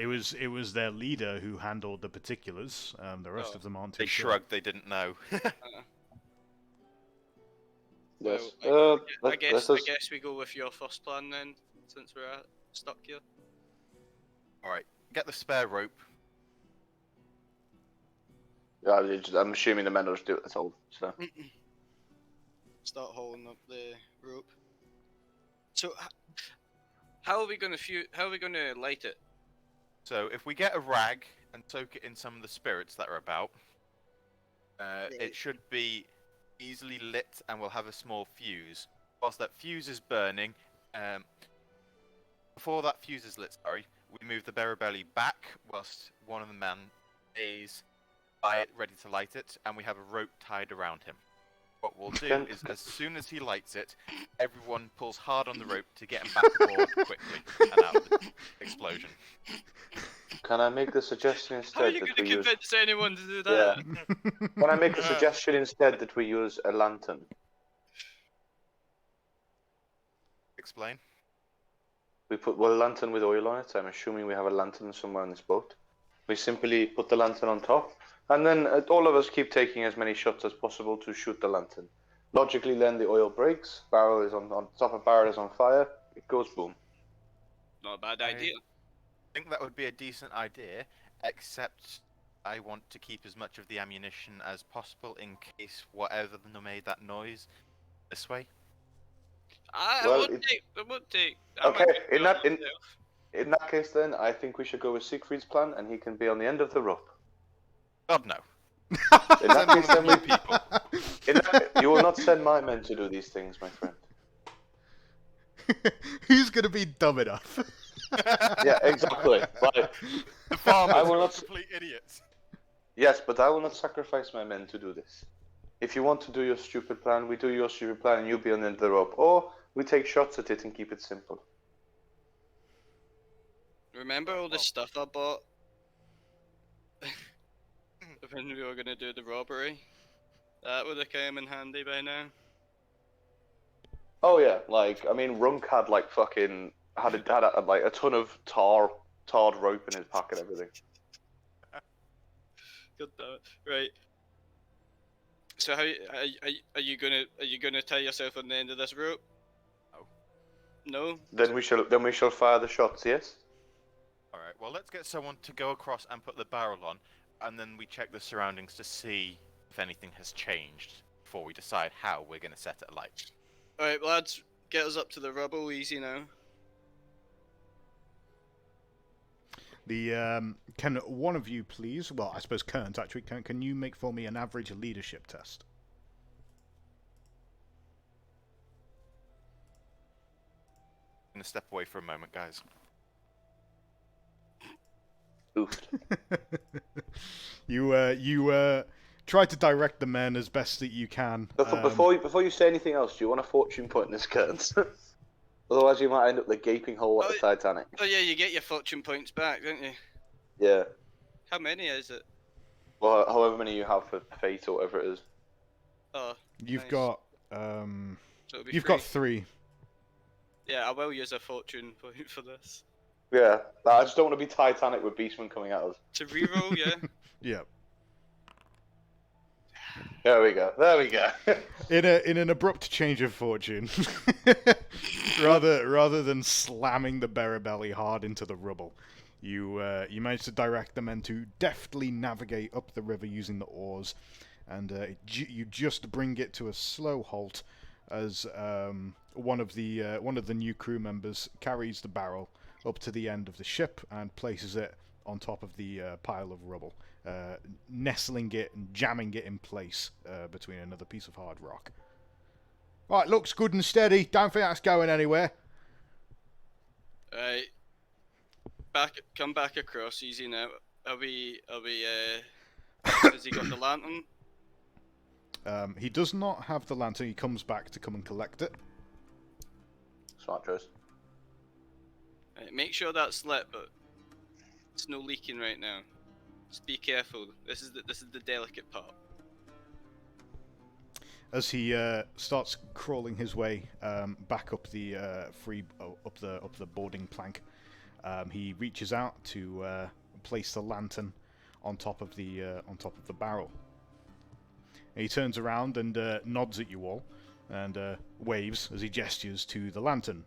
It was their leader who handled the particulars. The rest Oh. of them aren't too They sure. shrugged, they didn't know. Yes. Well, I let- guess let us- I guess we go with your first plan then, since we're stuck here. Alright, get the spare rope. Yeah, I'm assuming the men will just do it themselves. So. Start hauling up the rope. So, how are we gonna How are we gonna light it? So if we get a rag and soak it in some of the spirits that are about, it should be easily lit and we'll have a small fuse. Whilst that fuse is burning, before that fuse is lit, we move the Beribelli back whilst one of the men is by it, ready to light it, and we have a rope tied around him. What we'll do is, as soon as he lights it, everyone pulls hard on the rope to get him back aboard quickly and out of the explosion. Can I make the suggestion How are instead you that gonna we use? convince anyone to do that? Yeah. Can I make the suggestion instead that we use a lantern? Explain. We put a lantern with oil on it. I'm assuming we have a lantern somewhere on this boat. We simply put the lantern on top, and then all of us keep taking as many shots as possible to shoot the lantern. Logically, then the oil breaks. Barrel is on top of barrel is on fire. It goes boom. Not a bad idea. I think that would be a decent idea, except I want to keep as much of the ammunition as possible in case whatever made that noise this way. I Well, won't take. I Okay, might in do that- it in- myself. In that case, then I think we should go with Siegfried's plan, and he can be on the end of the rope. God no. In that case, then we People. You will not send my men to do these things, my friend. Who's gonna be dumb enough? Yeah, exactly. Like, The farmers I will are not- complete idiots. yes, but I will not sacrifice my men to do this. If you want to do your stupid plan, we do your stupid plan, and you be on the end of the rope. Or we take shots at it and keep it simple. Remember all the stuff I bought when we were gonna do the robbery? That would have come in handy by now. Oh yeah, like I mean, Runk had like fucking had like a ton of tarred rope in his pack and everything. Good damn it. Right. So how are you gonna tie yourself on the end of this rope? No. Then we shall fire the shots. Yes. Alright, well let's get someone to go across and put the barrel on, and then we check the surroundings to see if anything has changed before we decide how we're going to set it alight. Alright, lads, get us up to the rubble easy now. Can one of you please? Well, I suppose Kern's actually. Can you make for me an average leadership test? I'm going to step away for a moment, guys. Oofed. You try to direct the men as best that you can. Before you say anything else, do you want a fortune point in this, Kearns? Otherwise, you might end up the gaping hole at the Titanic. Oh yeah, you get your fortune points back, don't you? Yeah. How many is it? Well, however many you have for fate or whatever it is. Oh. You've nice. got So it'll be you've free. got 3. Yeah, I will use a fortune point for this. Yeah, I just don't want to be Titanic with Beastman coming at us. To reroll, yeah. Yeah. There we go. There we go. In an abrupt change of fortune, rather than slamming the Beribelli hard into the rubble, you manage to direct the men to deftly navigate up the river using the oars, and you just bring it to a slow halt as one of the new crew members carries the barrel up to the end of the ship and places it on top of the pile of rubble, nestling it and jamming it in place between another piece of hard rock. Right, looks good and steady. Don't think that's going anywhere. Right. Come back across easy now. Are we, has he got the lantern? He does not have the lantern. He comes back to come and collect it. Smart choice. Right, make sure that's lit, but it's no leaking right now. Just be careful. This is the delicate part. As he starts crawling his way back up the up the boarding plank, he reaches out to place the lantern on top of the barrel. And he turns around and nods at you all and waves as he gestures to the lantern.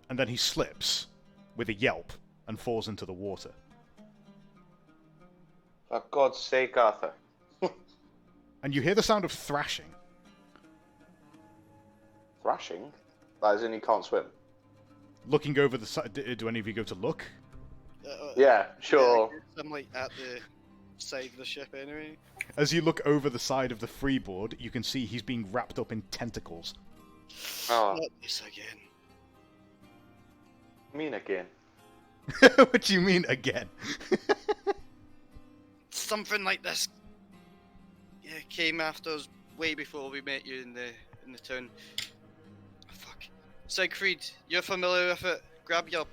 And then he slips with a yelp and falls into the water. For God's sake, Arthur. And you hear the sound of thrashing. Thrashing? That is in he can't swim. Looking over the side, do any of you go to look? Yeah, sure. I'm like at the side of the ship anyway. As you look over the side of the freeboard, you can see he's being wrapped up in tentacles. Oh, Not this again. mean again. What do you mean again? Something like this. Yeah, came after us way before we met you in the town. Oh, fuck. Siegfried, you're familiar with it. Grab your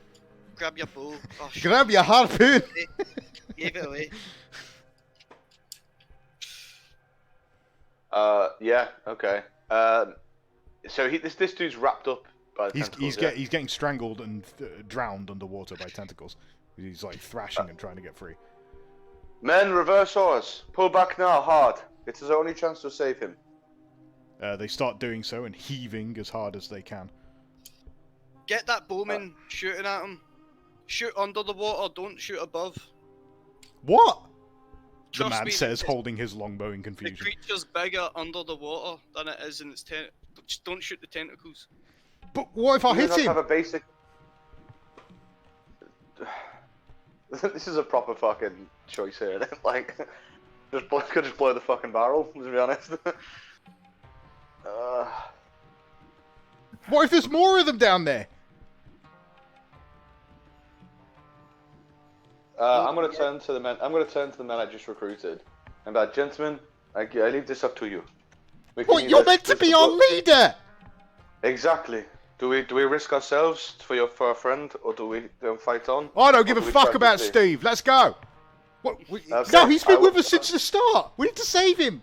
bow. Oh, shit. Grab your harpoon! Gave it away. Yeah, okay. So this dude's wrapped up by the tentacles, He's getting strangled and drowned underwater by tentacles. He's like thrashing and trying to get free. Men, reverse oars. Pull back now, hard. It's his only chance to save him. They start doing so and heaving as hard as they can. Get that bowman shooting at him. Shoot under the water, don't shoot above. What? The Trust man me, says, holding his longbow in The confusion. creature's bigger under the water than it is in its just don't shoot the tentacles. But what if I Do you hit not him? have a basic... This is a proper fucking choice here, isn't it? Like, could just blow the fucking barrel, to be honest. What if there's more of them down there? I'm gonna turn to the men. I'm gonna turn to the men I just recruited, and that gentlemen, I leave this up to you. We can What? You're either- meant to be our leader! Exactly. Do we risk ourselves for our friend, or do we fight on? I don't give Or a do we fuck try to about see? Steve. Let's go. What? Okay, No, he's been I with will- us since the start. We need to save him.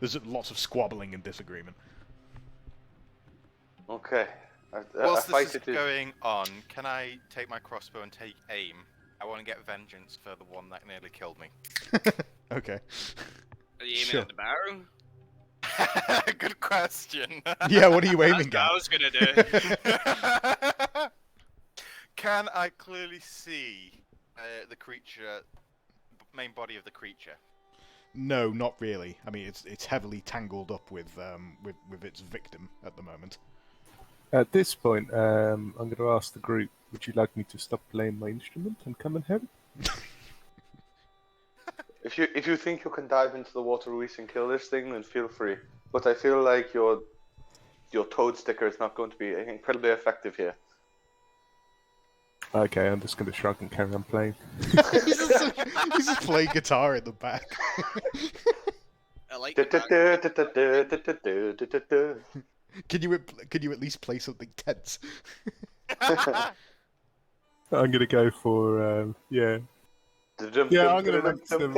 There's lots of squabbling and disagreement. Okay. Whilst fight this is it is. going on, can I take my crossbow and take aim? I want to get vengeance for the one that nearly killed me. Okay. Are you aiming Sure. at the barrel? Good question. Yeah, what are you aiming That's what I at? was gonna do. Can I clearly see the creature, main body of the creature? No, not really. I mean, it's heavily tangled up with its victim at the moment. At this point, I'm going to ask the group, would you like me to stop playing my instrument and come and help? If you think you can dive into the water, Ruiz, and kill this thing, then feel free. But I feel like your toad sticker is not going to be incredibly effective here. Okay, I'm just going to shrug and carry on playing. he's just playing guitar in the back. I like the back. Can you at least play something tense? I'm gonna go for yeah. Yeah, I'm gonna make some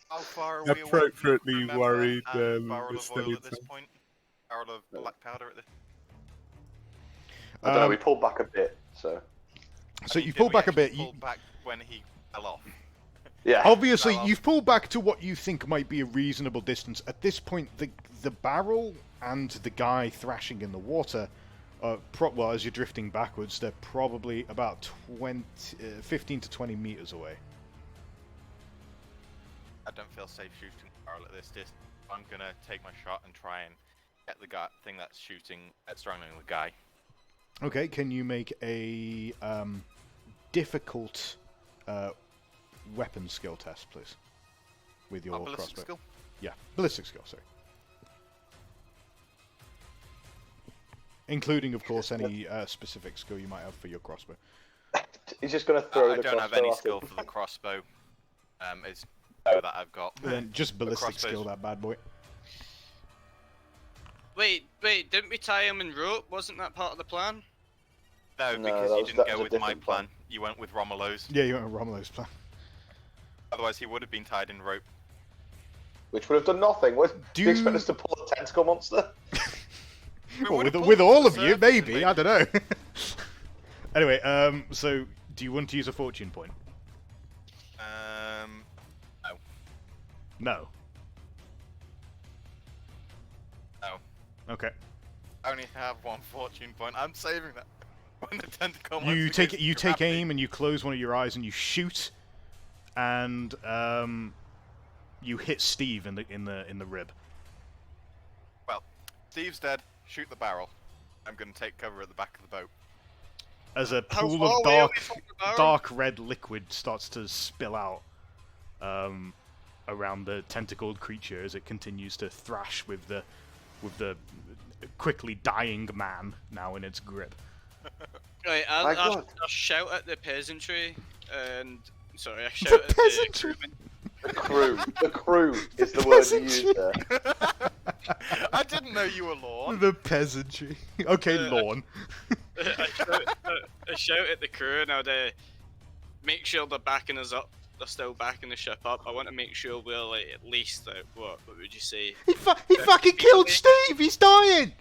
How far are we away appropriately from worried barrel of oil Estonian at this point? Barrel of black powder at this. I don't know. We pulled back a bit, so. So I mean, you did pulled we back a actually bit. pull back when he fell off. Yeah. Obviously, Fell off. you've pulled back to what you think might be a reasonable distance. At this point, the barrel and the guy thrashing in the water, well, as you're drifting backwards, they're probably about 15 to 20 meters away. I don't feel safe shooting the barrel at this distance. I'm gonna take my shot and try and get the guy thing that's strangling the guy. Okay, can you make a difficult weapon skill test, please? With your ballistic crossbow. skill? Yeah, ballistic skill, sorry. Including, of course, any specific skill you might have for your crossbow. He's just going to throw the I don't have crossbow any at skill him. for the crossbow. It's that I've got. Then just ballistic crossbow's- skill, that bad boy. Wait, didn't we tie him in rope? Wasn't that part of the plan? No, No, because that you was- didn't that go was a with my different plan. plan. You went with Romulo's. Yeah, you went with Romulo's plan. Otherwise, he would have been tied in rope. Which would have done nothing. What, do you Do- expect us to pull a tentacle monster? Well, would've with pulled all to of the you, surface maybe. and I don't know. Anyway, so do you want to use a fortune point? No. No. No. Okay. I only have one fortune point. I'm saving that. When the tentacle You monster take gets you to take grab me. aim and you close one of your eyes and you shoot, and you hit Steve in the rib. Well, Steve's dead. Shoot the barrel. I'm gonna take cover at the back of the boat. As a How pool far of away are we from the barrel? dark red liquid starts to spill out around the tentacled creature as it continues to thrash with the quickly dying man now in its grip. Right, My I'll God. shout at the peasantry, and sorry, I shout at peasantry? The crew is the word you used there. I didn't know you were Lorne. The peasantry. Okay, Uh, Lorne. I shout at the crew, and I'd make sure they're backing us up. They're still backing the ship up. I want to make sure we're like at least what would you say? He fucking killed Steve. He's dying.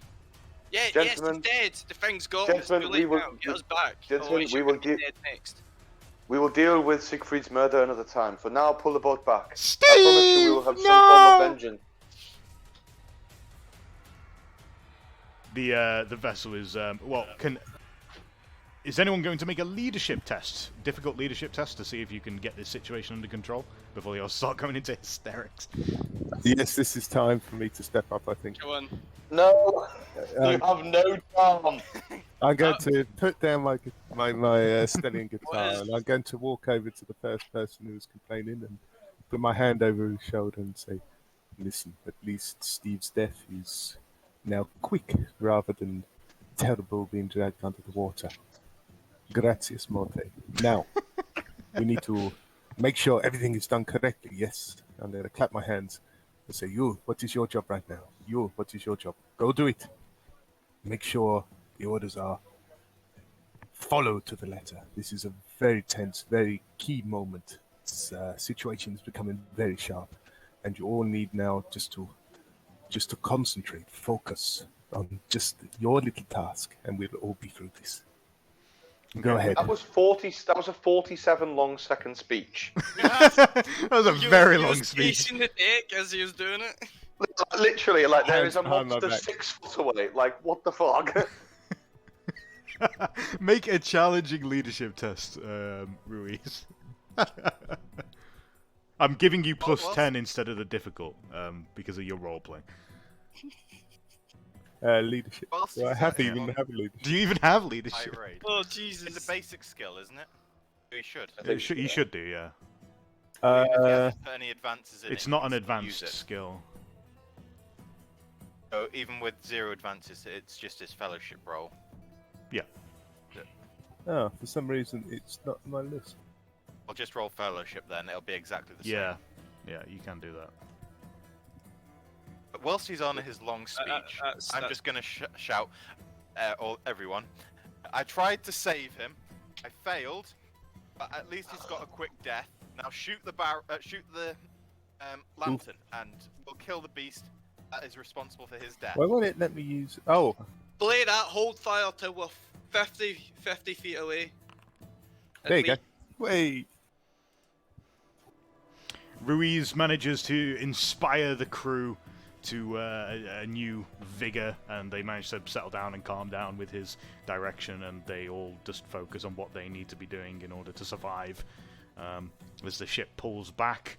Yeah, Gentlemen- yes, he's dead. The thing's got him. It's Gentlemen, too late we will- now. Get us back. Gentlemen, Otherwise we you're will gonna be give- dead next. We will deal with Siegfried's murder another time. For now, pull the boat back. Steve, I promise you we will have some form no! of vengeance. The vessel is Is anyone going to make a leadership test, difficult leadership test, to see if you can get this situation under control before they all start going into hysterics? Yes, this is time for me to step up, I think. Go on. No, you have no charm. I'm going to put down my Stellian guitar is- and I'm going to walk over to the first person who's complaining and put my hand over his shoulder and say, listen, at least Steve's death is now quick rather than terrible being dragged under the water. Gratias, Monte. Now, we need to make sure everything is done correctly. Yes, I'm going to clap my hands and say, you, what is your job right now? You, what is your job? Go do it. Make sure the orders are followed to the letter. This is a very tense, very key moment. This situation is becoming very sharp, and you all need now just to concentrate, focus on just your little task, and we'll all be through this. Go ahead. That was 40. That was a 47 long second speech. That was a very He long was speech. pacing the deck as he was doing it. Literally, like there is a Behind my monster back. 6 foot away. Like what the fuck? Make a challenging leadership test, Ruiz. I'm giving you plus what? 10 instead of the difficult, because of your role playing. Leadership. Well, Do I have yeah. even have leadership? Do you even have leadership? Tirade. Oh It's a Jesus! basic skill, isn't it? You should. You should do, yeah. If you haven't put any advances in It's it, not you an can still use advanced it. skill. So even with 0 advances, it's just his fellowship roll. Oh, for some reason it's not on my list. I'll just roll fellowship then. It'll be exactly the same. Yeah, yeah, you can do that. But whilst he's on his long speech, I'm just gonna shout, everyone. I tried to save him. I failed, but at least he's got a quick death. Now shoot the lantern, and we'll kill the beast that is responsible for his death. Why won't it let me use? Oh, Play that. Hold fire till we're 50 feet away. there you go. Wait. Ruiz manages to inspire the crew to a new vigor, and they manage to settle down and calm down with his direction, and they all just focus on what they need to be doing in order to survive. As the ship pulls back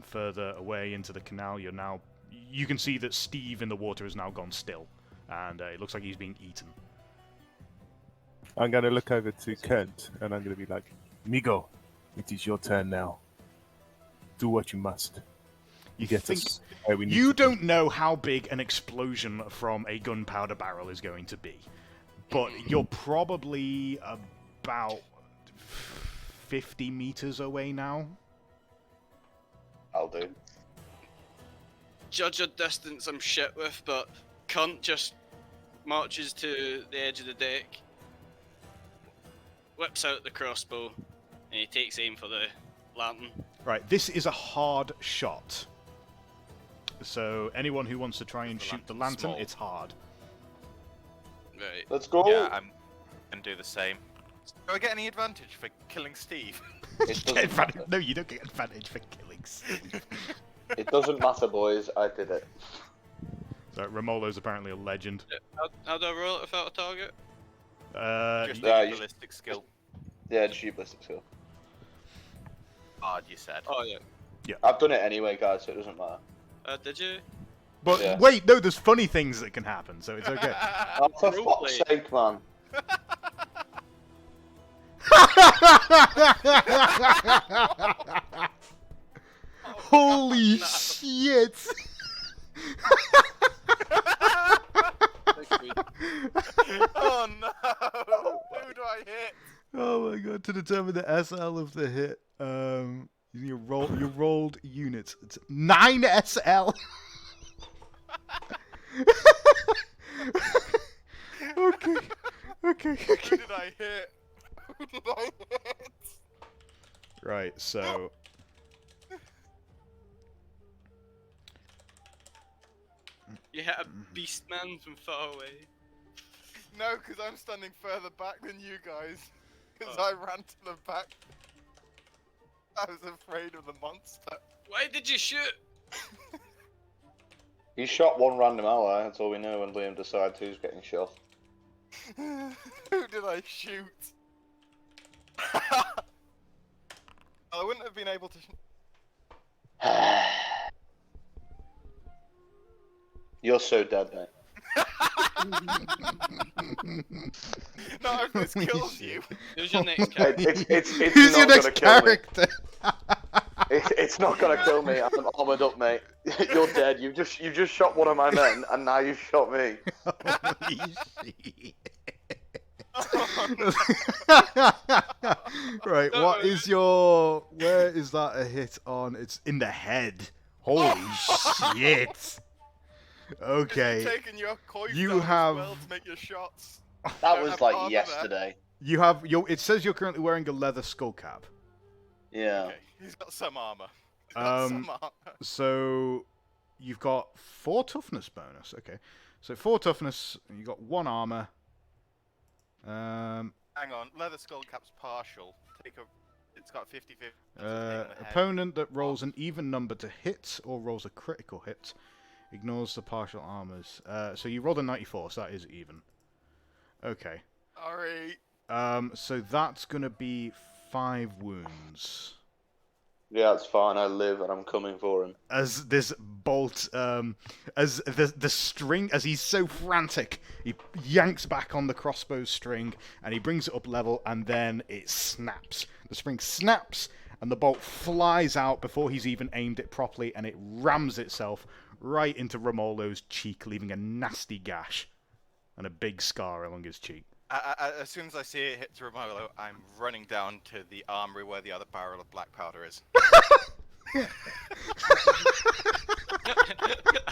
further away into the canal, you can see that Steve in the water has now gone still, and it looks like he's being eaten. I'm going to look over to Kent, and I'm going to be like, Migo, it is your turn now. Do what you must. You get think us where we need you to don't know how big an explosion from a gunpowder barrel is going to be, but you're probably about 50 meters away now. I'll do. Judge a distance I'm shit with, but Cunt just marches to the edge of the deck, whips out the crossbow, and he takes aim for the lantern. Right, this is a hard shot. So anyone who wants to try and shoot the lantern, small. it's hard. Right. Let's go. Yeah, I'm gonna do the same. Do I get any advantage for killing Steve? It doesn't matter. No, you don't get advantage for killing Steve. It doesn't matter, boys. I did it. So Romolo's apparently a legend. How do I roll it without a target? Just yeah, a you- ballistic skill. Yeah, just use ballistic skill. Hard, you said. Oh yeah. I've done it anyway, guys, so it doesn't matter. Did you? But Yeah. wait, no, there's funny things that can happen, so it's okay. Oh, for Roleplay. fuck's sake, man. Holy shit! Oh no! Who do I hit? Oh my god! To determine the SL of the hit, you rolled units. It's 9 SL. Okay. Who did I hit? Who did I hit? Right. So. You hit a beast man from far away. No, because I'm standing further back than you guys. Because I ran to the back. I was afraid of the monster. Why did you shoot? He shot one random ally, that's all we know, and Liam decides who's getting shot. Who did I shoot? I wouldn't have been able to. You're so dead, mate. No, if this kills you. Who's your next character? It's Who's your not next gonna kill me. character? It's not gonna kill me. I'm armored up, mate. You're dead. You just shot one of my men, and now you shot me. Holy shit. Right, what is your... Where is that a hit on? It's in the head. Holy shit. Okay. You've taken your coin You down as have- well to make your shots. That Don't was have like armor yesterday. You have... It says you're currently wearing a leather skull cap. Yeah. Okay, he's got some armor. He's got some armor. So you've got 4 toughness bonus. Okay. So 4 toughness, and you got 1 armor. Hang on, leather skull cap's partial. It's got 50-50. Opponent that rolls an even number to hit or rolls a critical hit ignores the partial armors. So you rolled a 94, so that is even. Okay. Alright. So that's gonna be 5 wounds. Yeah, it's fine. I live, and I'm coming for him. As this bolt, as the string, as he's so frantic, he yanks back on the crossbow string, and he brings it up level, and then it snaps. The string snaps, and the bolt flies out before he's even aimed it properly, and it rams itself right into Romolo's cheek, leaving a nasty gash and a big scar along his cheek. As soon as I see it hit Romolo, I'm running down to the armory where the other barrel of black powder is.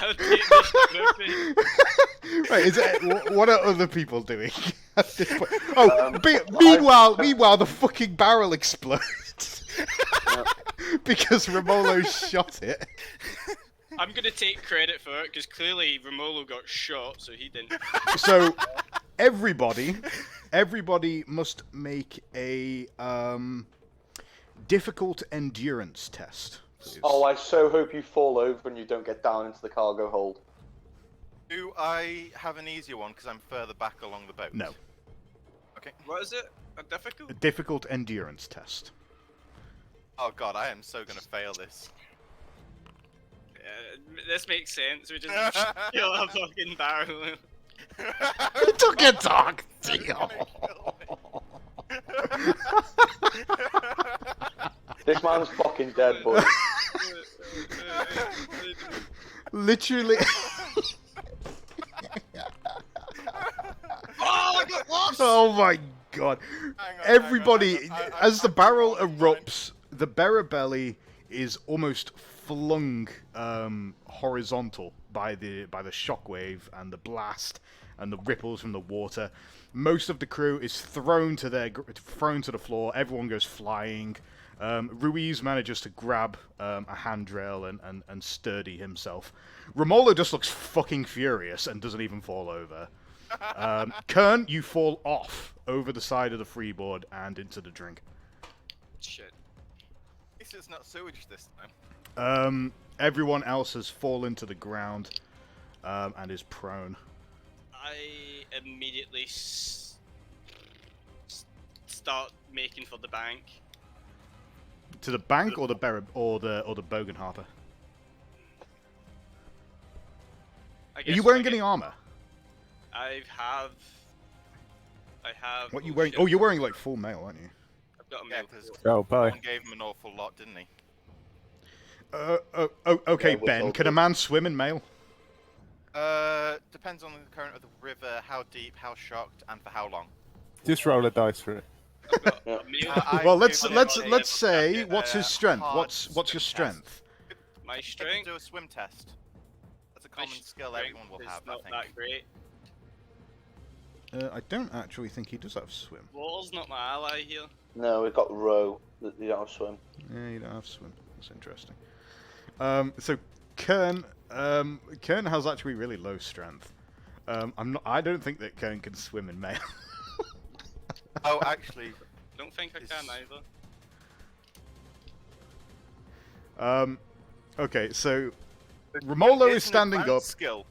I'll take this trophy. Right, what are other people doing at this point? Oh, meanwhile, the fucking barrel explodes because Romolo shot it. I'm gonna take credit for it because clearly Romolo got shot, so he didn't. So everybody must make a difficult endurance test. Please. Oh, I so hope you fall over and you don't get down into the cargo hold. Do I have an easier one because I'm further back along the boat? No. Okay. What is it? A difficult? A difficult endurance test. Oh god, I am so gonna fail this. This makes sense. We just kill a fucking barrel. You took a dog deal. This man's fucking dead, boy. Literally. Oh, I got lost! Oh my god. Everybody, as the barrel erupts, the bearer belly is almost flung horizontal by the shockwave and the blast and the ripples from the water. Most of the crew is thrown to the floor. Everyone goes flying. Ruiz manages to grab a handrail and sturdy himself. Romolo just looks fucking furious and doesn't even fall over. Kern, you fall off over the side of the freeboard and into the drink. Shit. At least it's not sewage this time. Everyone else has fallen to the ground and is prone. I immediately start making for the bank. To the bank or the bogan harper? Are you wearing any armor? I have. What are you wearing? Oh, you're wearing like full mail, aren't you? I've got a Yeah, mail. because Oh, bye. John gave him an awful lot, didn't he? Okay, Yeah, Ben. what's Can a all man swim in mail? Depends on the current of the river, how deep, how shocked, and for how long. Just roll a dice for it. I've got a mail. Well, let's say a what's his strength? hard What's your swim strength? My He can strength. do a swim test. That's a My common skill strength everyone will is have, I not think. that great. I don't actually think he does have swim. Water's not my ally here. No, we've got row. You don't have swim. Yeah, you don't have swim. That's interesting. So Kern has actually really low strength. I don't think that Kern can swim in mail. Oh, actually, Don't think I can either. Okay, so Romolo is it's an standing up. advanced skill.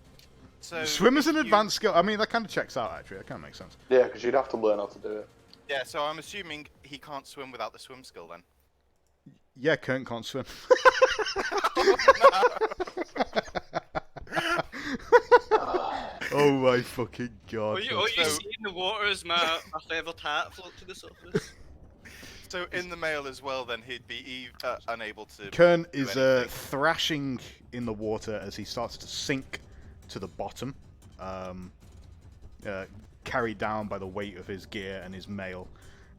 So Swim is if an you- advanced skill. I mean, that kind of checks out, actually. That kind of makes sense. Yeah, because you'd have to learn how to do it. Yeah, so I'm assuming he can't swim without the swim skill then. Yeah, Kern can't swim. Oh my fucking god. All you So- see in the water is my feathered hat float to the surface. So in the mail as well, then he'd be unable to. Kern do is anything. thrashing in the water as he starts to sink to the bottom, carried down by the weight of his gear and his mail.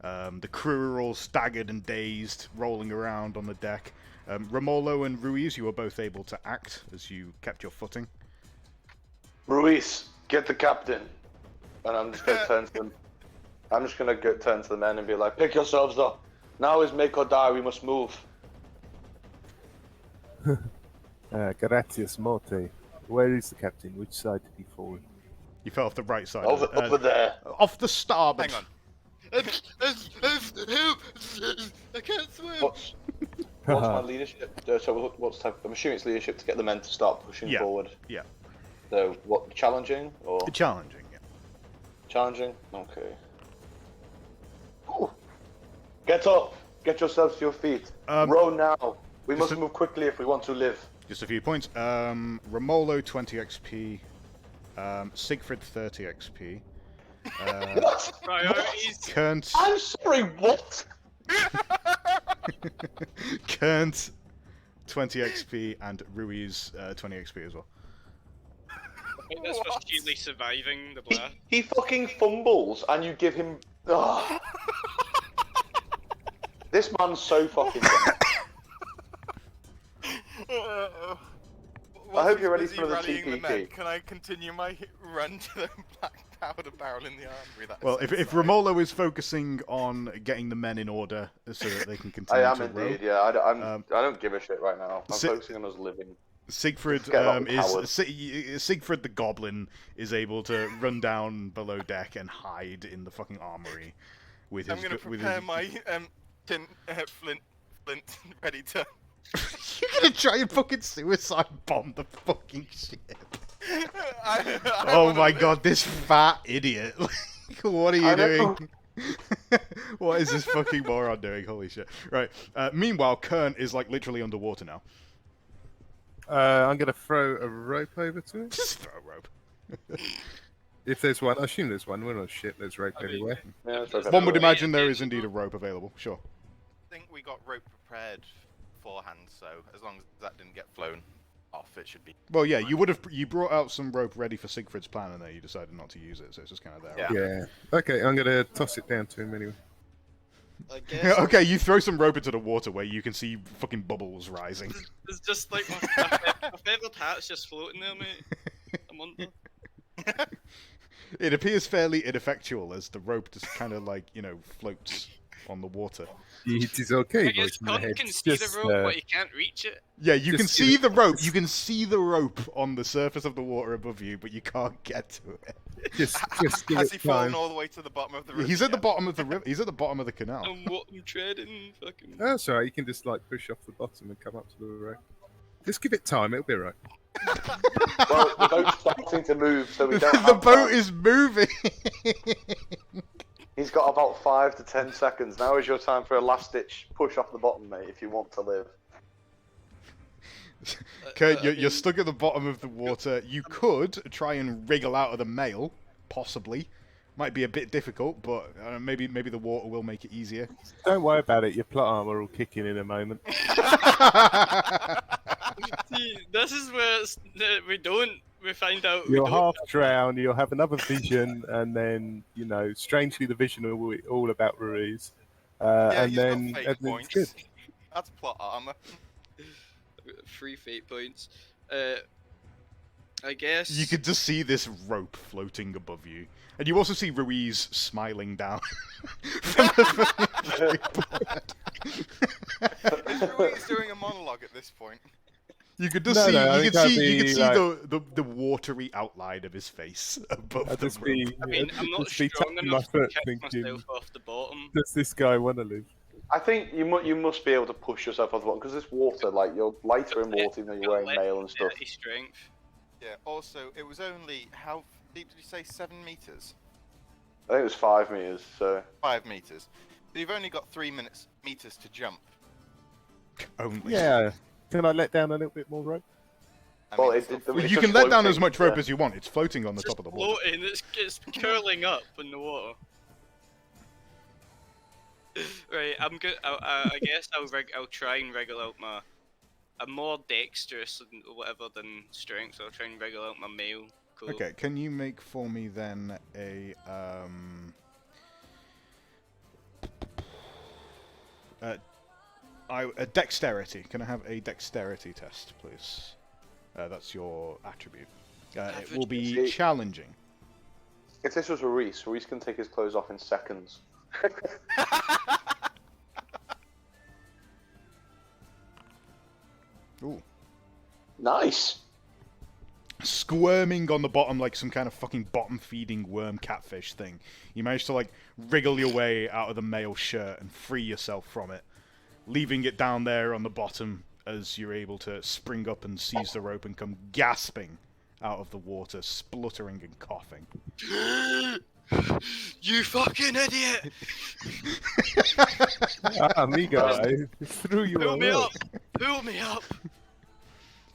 The crew are all staggered and dazed, rolling around on the deck. Romolo and Ruiz, you were both able to act as you kept your footing. Ruiz, get the captain. And I'm just gonna turn to them. I'm just gonna turn to the men and be like, "Pick yourselves up. Now is make or die. We must move." Gratias Morte. Where is the captain? Which side did he fall? You fell off the right side. Over there. Off the starboard. Hang on. I can't swim. What's my leadership? So what's type? I'm assuming it's leadership to get the men to start pushing Yeah. forward. Yeah. So what? Challenging or Challenging, yeah. challenging? Okay. Whew. Get up. Get yourselves to your feet. Row now. We must move quickly if we want to live. Just a few points. Romolo 20 XP. Siegfried 30 XP. What? Priorities. Kernt I'm sorry. What? Kernt 20 XP and Ruiz 20 XP as well. I think that's for sheerly surviving the blast. He fucking fumbles and you give him. Ugh. This man's so fucking. I hope you're ready busy for the rallying the men, TPP. can I continue my run to the black powder barrel in the armory? That Well, is if inside. Romolo is focusing on getting the men in order so that they can continue I am to row, indeed, yeah. I don't give a shit right now. I'm focusing on us living. Siegfried Forget about the coward. Siegfried the Goblin is able to run down below deck and hide in the fucking armory with his. I'm going to prepare my flint ready to. You're gonna try and fucking suicide bomb the fucking ship. Oh my god, this fat idiot! What are you doing? What is this fucking moron doing? Holy shit! Right. Meanwhile, Kern is like literally underwater now. I'm going to throw a rope over to it. Just throw a rope. If there's one, I assume there's one. We're not shit. There's rope anywhere. Yeah, that's right. One would imagine there is indeed a rope available. Sure. I think we got rope prepared beforehand, so as long as that didn't get flown off, it should be. Well, yeah, you brought out some rope ready for Siegfried's plan, and then you decided not to use it, so it's just kind of there. Yeah. Yeah. Okay, I'm going to toss it down to him anyway. I guess. Okay, you throw some rope into the water where you can see fucking bubbles rising. It's just like my feathered hat's just floating there, mate. I'm under. It appears fairly ineffectual as the rope just kind of like, floats on the water. It is okay, I guess voice in my Con head. can It's see just, the rope, but he can't reach it. Yeah, you can Just see give the it- rope. You can see the rope on the surface of the water above you, but you can't get to it. Just give Has it he fallen time. all the way to the bottom of the river? He's at the yet? bottom of the river. He's at the bottom of the canal. I'm treading, fucking. That's alright, you can just like push off the bottom and come up to the rope. Just give it time, it'll be alright. Well, the boat's starting to move, so we don't The have boat time. is moving. He's got about 5 to 10 seconds. Now is your time for a last-ditch push off the bottom, mate, if you want to live. Kurt, you're stuck at the bottom of the water. You could try and wriggle out of the mail, possibly. Might be a bit difficult, but maybe the water will make it easier. Don't worry about it, your plot armor will kick in a moment. See, this is where we find out. You'll we don't. half drown, you'll have another vision, and then, strangely the vision will be all about Ruiz. Yeah, and he's got then fate everything's points. good. That's plot armor. 3 fate points. I guess. You could just see this rope floating above you. And you also see Ruiz smiling down. from the Is Ruiz doing a monologue at this point? You could just No, see, no, I you think could that'd see, you could be see like- the watery outline of his face above I'd the just rope. be, I mean, I'm not just be strong tapping my enough to foot kick thinking, myself off the bottom. does this guy want to live? I think you must be able to push yourself off the bottom, because this water, like, you're lighter in water even though you're wearing mail and stuff. Strength. Yeah. Also, it was only how deep did you say? 7 meters. I think it was 5 meters, so... 5 meters. So you've only got 3 meters to jump. Only. Yeah. Can I let down a little bit more rope? I Well, mean, it- so it- Well, it's you just can let down floating, as much rope yeah. as you want. It's floating on the It's top of the water. floating. It's curling up in the water. Right, I'm good. I guess I'll try and wriggle out my. I'm more dexterous and whatever than strength, so I'll try and wriggle out my mail. Cool. Okay, can you make for me then a dexterity? Can I have a dexterity test, please? That's your attribute. It will be Average. challenging. If this was Reese can take his clothes off in seconds. Ooh. Nice! Squirming on the bottom like some kind of fucking bottom-feeding worm catfish thing. You manage to, like, wriggle your way out of the male shirt and free yourself from it, leaving it down there on the bottom as you're able to spring up and seize the rope and come gasping out of the water, spluttering and coughing. You fucking idiot! Ah, me guy, threw you Pull me away. up! Pull me up!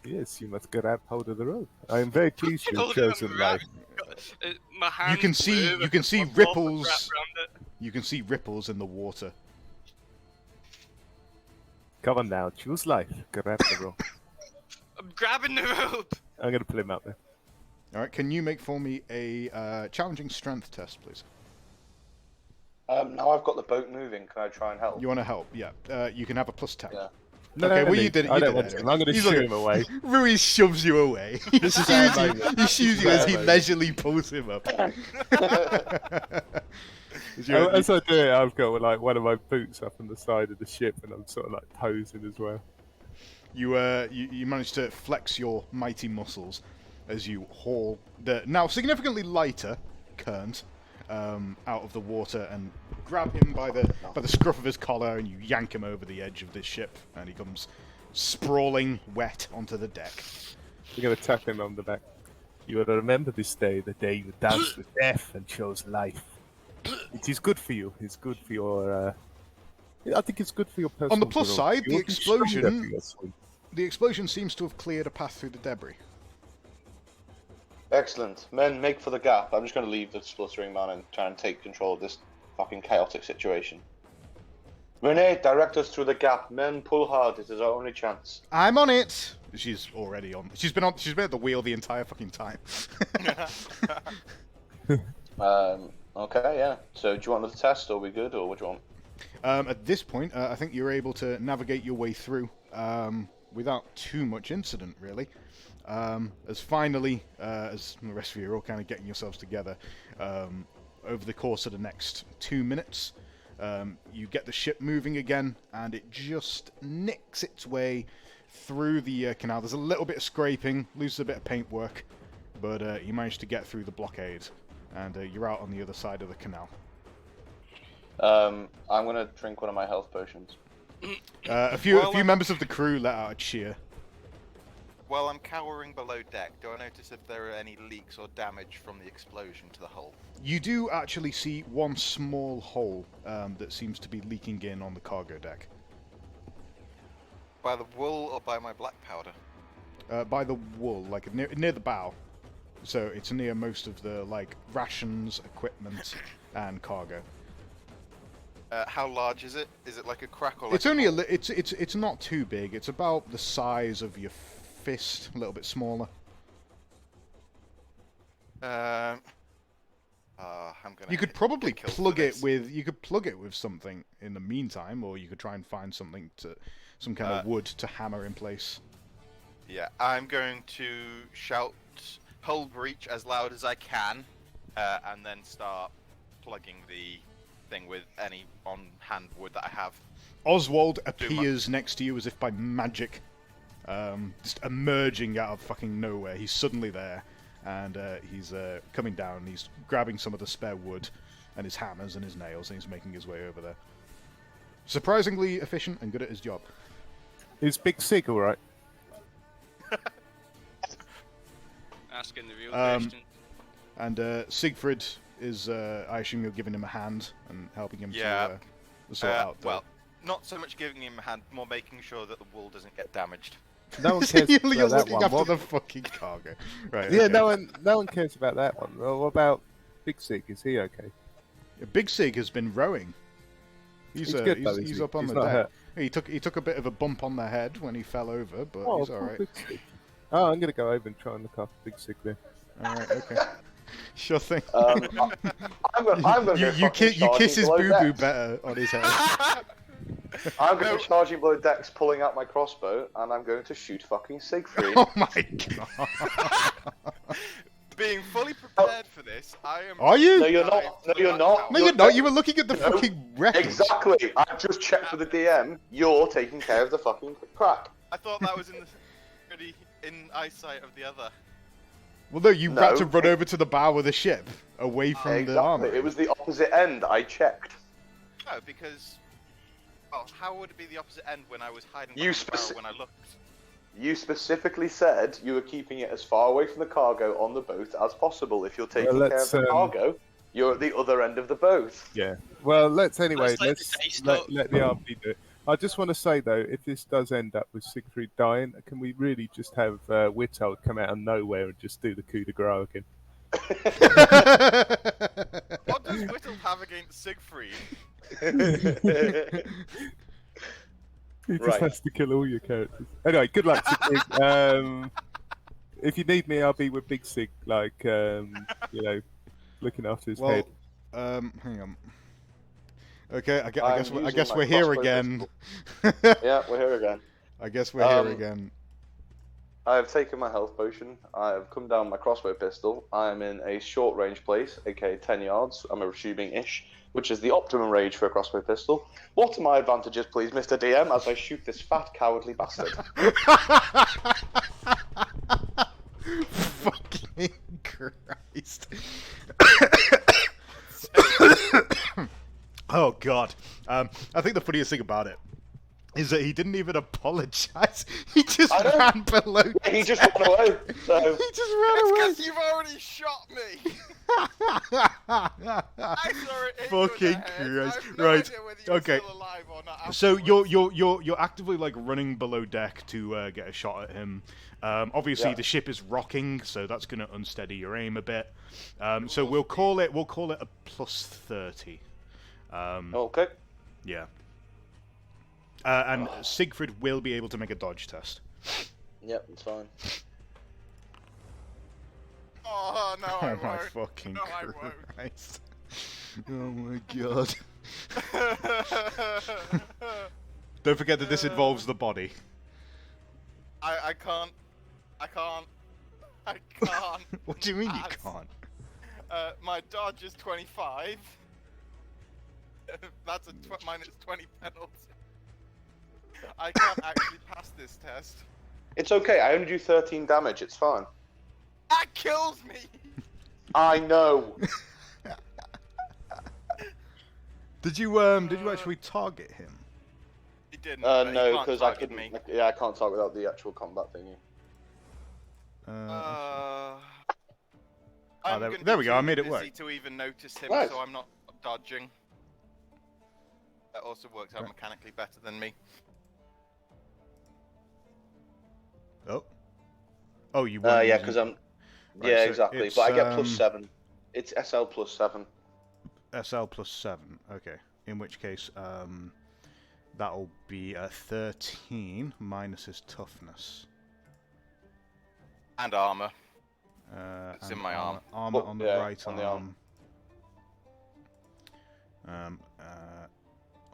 Yes, you must grab hold of the rope. I am very pleased you have Hold on, chosen right. life. My hand can see- blew you can with see my ball ripples. wrapped around it. You can see ripples in the water. Come on now, choose life. Grab the rope. I'm grabbing the rope! I'm going to pull him up there. Alright, can you make for me a challenging strength test, please? Now I've got the boat moving, can I try and help? You want to help? Yeah. You can have a +10. Yeah. No, Okay, well, Lee, you did it. I You don't did want it to. anyway. I'm going to He's shoo like- him away. Ruiz shoves you away. He This is shoos our you. moment. He shoos you This as is he our leisurely pulls him up. As you're- As I do it, I've got like one of my boots up on the side of the ship, and I'm sort of like posing as well. You manage to flex your mighty muscles as you haul the now significantly lighter Kerns out of the water and grab him by the scruff of his collar, and you yank him over the edge of this ship, and he comes sprawling wet onto the deck. We're going to tap him on the back. You will remember this day, the day you danced with death and chose life. It is good for you. It's good for your. I think it's good for your personal. On the plus growth. side, You will be stronger for explosion. your sleep. The explosion seems to have cleared a path through the debris. Excellent. Men, make for the gap. I'm just going to leave the spluttering man and try and take control of this fucking chaotic situation. Renee, direct us through the gap. Men, pull hard. It is our only chance. I'm on it. She's already on. She's been at the wheel the entire fucking time. Okay, yeah. So do you want another test, or are we good, or what do you want? At this point, I think you're able to navigate your way through without too much incident, really. As finally, as the rest of you are all kind of getting yourselves together, over the course of the next 2 minutes, you get the ship moving again, and it just nicks its way through the canal. There's a little bit of scraping, loses a bit of paintwork, but you manage to get through the blockade, and you're out on the other side of the canal. I'm going to drink one of my health potions. A few members of the crew let out a cheer. While I'm cowering below deck, do I notice if there are any leaks or damage from the explosion to the hull? You do actually see one small hole that seems to be leaking in on the cargo deck. By the wool or by my black powder? By the wool, like near the bow. So it's near most of the rations, equipment, and cargo. How large is it? Is it like a crack or? It's only it's not too big. It's about the size of your fist, a little bit smaller. I'm gonna. You could probably get killed plug for it this. with something in the meantime, or you could try and find some kind of wood to hammer in place. Yeah, I'm going to shout "hull breach" as loud as I can, and then start plugging the thing with any on-hand wood that I have. Oswald appears next to you as if by magic, just emerging out of fucking nowhere. He's suddenly there, and he's coming down. And he's grabbing some of the spare wood and his hammers and his nails, and he's making his way over there. Surprisingly efficient and good at his job. Is Big Sig all right? Asking the real question. And Siegfried is, I assume you're giving him a hand and helping him to sort out the... Well, not so much giving him a hand, more making sure that the wool doesn't get damaged. No one cares you're about that looking one. after What- the fucking cargo. Right, Yeah, okay. no one cares about that one. Well, what about Big Sig? Is he okay? Big Sig has been rowing. He's good though, he's isn't up he? on He's the not deck. hurt. He took a bit of a bump on the head when he fell over, but he's all right. Big Sig. Oh, I'm going to go over and try and look after Big Sig then. All right, okay. Sure thing. I'm going to you kiss his boo boo better on his head. I'm going to charge him below decks, pulling out my crossbow, and I'm going to shoot fucking Siegfried. Oh my god. Being fully prepared for this, I am. Are you? No, you're not. No, you're not. No, you're not. You were looking at the fucking wreckage. Exactly. I just checked with the DM. You're taking care of the fucking crack. I thought that was already in eyesight of the other. Well, no, you had to No. run over to the bow of the ship, away from the armor. Exactly. It was the opposite end. I checked. No, because. Well, how would it be the opposite end when I was hiding You behind the barrel when I looked? You specifically said you were keeping it as far away from the cargo on the boat as possible. If you're taking care of let's, the cargo, you're at the other end of the boat. Yeah. Well, let's Let's let the dice let the RP do it. I just want to say though, if this does end up with Siegfried dying, can we really just have Whittle come out of nowhere and just do the coup de grace again? What does Whittle have against Siegfried? He just Right. has to kill all your characters. Anyway, good luck, Siegfried. If you need me, I'll be with Big Sig, looking after his head. Hang on. Okay, I I'm guess using we're my here crossbow again. Yeah, we're here again. I guess we're here again. I have taken my health potion. I have come down my crossbow pistol. I am in a short range place, aka 10 yards. I'm assuming ish, which is the optimum range for a crossbow pistol. What are my advantages, please, Mr. DM, as I shoot this fat, cowardly bastard? Fucking Christ. Oh, God. I think the funniest thing about it is that he didn't even apologise. He just ran below. Yeah, he just ran away. So. He just ran away. Because you've already shot me. I saw it hit Fucking you in the head. Christ. I have no Right. idea whether you're Okay. still alive or not So afterwards. you're actively like running below deck to get a shot at him. Obviously the ship is rocking, so that's going to unsteady your aim a bit. So we'll call it a +30. Okay. Yeah. And Siegfried will be able to make a dodge test. Yep, it's fine. Oh no, I Oh won't. my fucking No, I won't. Christ. Oh my God. Don't forget that this involves the body. I can't. What do you mean you As- can't? My dodge is 25. That's a minus 20 penalty. I can't actually pass this test. It's okay, I only do 13 damage, it's fine. That kills me! I know! Did you actually target him? He didn't. but he No, can't because I target couldn't. me. Yeah, I can't talk without the actual combat thingy. I'm there- gonna there be we go, I too made it busy work. to even notice him, Nice. so I'm not dodging. That also works out mechanically better than me. Oh, you Yeah, weren't because using- I'm. Right, yeah, so exactly. it's, But I get +7. It's SL +7. SL +7. Okay. In which case, that'll be a 13 minus his toughness. And armor. It's and in my arm. Armor Oh, on the yeah, right on the arm.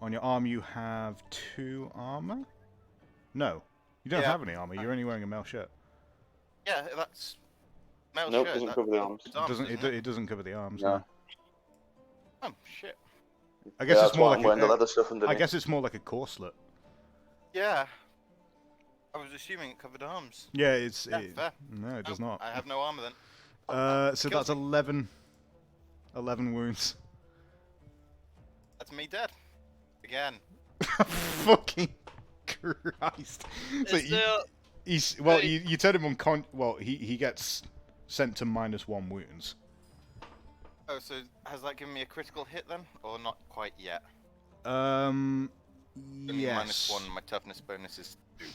On your arm, you have 2 armor. No, you don't Yeah. have any armor. You're only wearing a mail shirt. Yeah, that's. Male Nope, shirt, doesn't that- cover the arms. it's It doesn't. isn't it? It doesn't cover the arms. No. No. Oh shit. I guess Yeah, it's that's more why like I'm wearing the a, leather stuff I underneath. guess it's more like a corselet. Yeah. I was assuming it covered arms. Yeah, it's. Yeah, fair. No, it does Oh, not. I have no armor then. So kills that's 11 wounds. That's me dead. Again. Fucking Christ! So Is there... he's well. Right. You turn him on. Well, he gets sent to -1 wounds. Oh, so has that given me a critical hit then? Or not quite yet? Yes. Only -1, my toughness bonus is 2.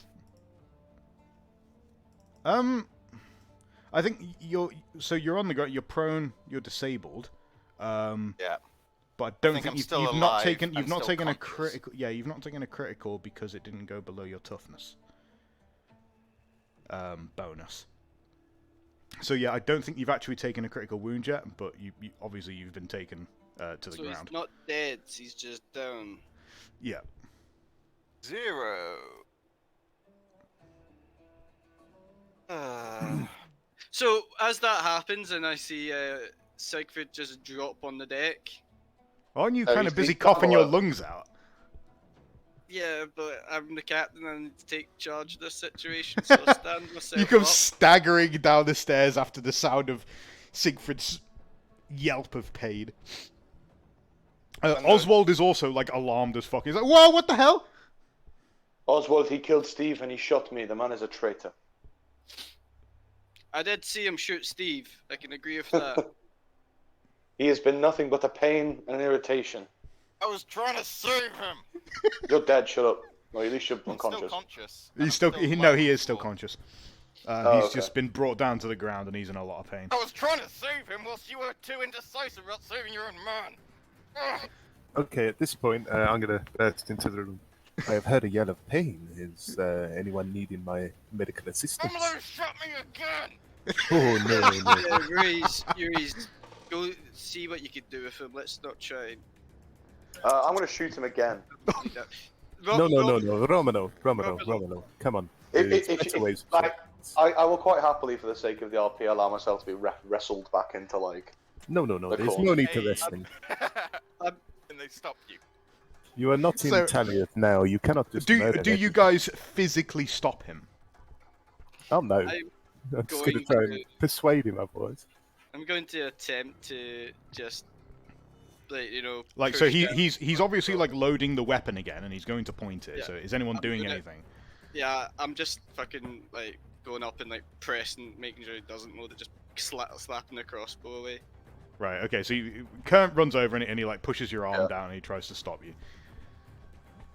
I think you're on the ground. You're prone. You're disabled. Yeah. But I don't think think I'm you've, still you've not alive taken. and You've not still taken a conscious. critical. Yeah, you've not taken a critical because it didn't go below your toughness. Bonus. So yeah, I don't think you've actually taken a critical wound yet, but you obviously you've been taken to the So ground. he's not dead, he's just down. Yeah. 0. So as that happens, and I see Siegfried just drop on the deck. Aren't you Oh, kind he's of busy been coughing your covered. lungs out? Yeah, but I'm the captain and I need to take charge of this situation, so I stand myself You come up. staggering down the stairs after the sound of Siegfried's yelp of pain. Oswald is also like alarmed as fuck. He's like, "Whoa, what the hell?" Oswald, he killed Steve and he shot me. The man is a traitor. I did see him shoot Steve. I can agree with that. He has been nothing but a pain and an irritation. I was trying to save him! You're dead, shut up. Or at least you're I'm unconscious. still conscious. He's I'm still, alive he is still for- conscious. Oh, He's okay. just been brought down to the ground and he's in a lot of pain. I was trying to save him whilst you were too indecisive about saving your own man! Ugh. Okay, at this point, I'm going to burst into the room. I have heard a yell of pain. Is anyone needing my medical assistance? Somebody shot me again! Oh, no, no. Yeah, Ruiz, go see what you can do with him. Let's not try and I'm going to shoot him again. do that. No, Romano. Come on. There's better ways of like, saying this. I will quite happily, for the sake of the RP, allow myself to be wrestled back into like. No. The There's course. no need to Hey, wrestling. Can they stop you? You are not in So- Talia now. You cannot just Do murder you everyone. guys physically stop him? Oh no. I'm I'm just going going to try to- and persuade him otherwise. I'm going to attempt to just, like, you know. Like, so push down he's obviously the- like loading the weapon again, and he's going to point it. Yeah. So is anyone I'm doing gonna- anything? Yeah, I'm just fucking like going up and like pressing, making sure he doesn't load it, just slapping the crossbow away. Right. Okay. So Kern runs over and he like pushes your arm Yeah. down and he tries to stop you.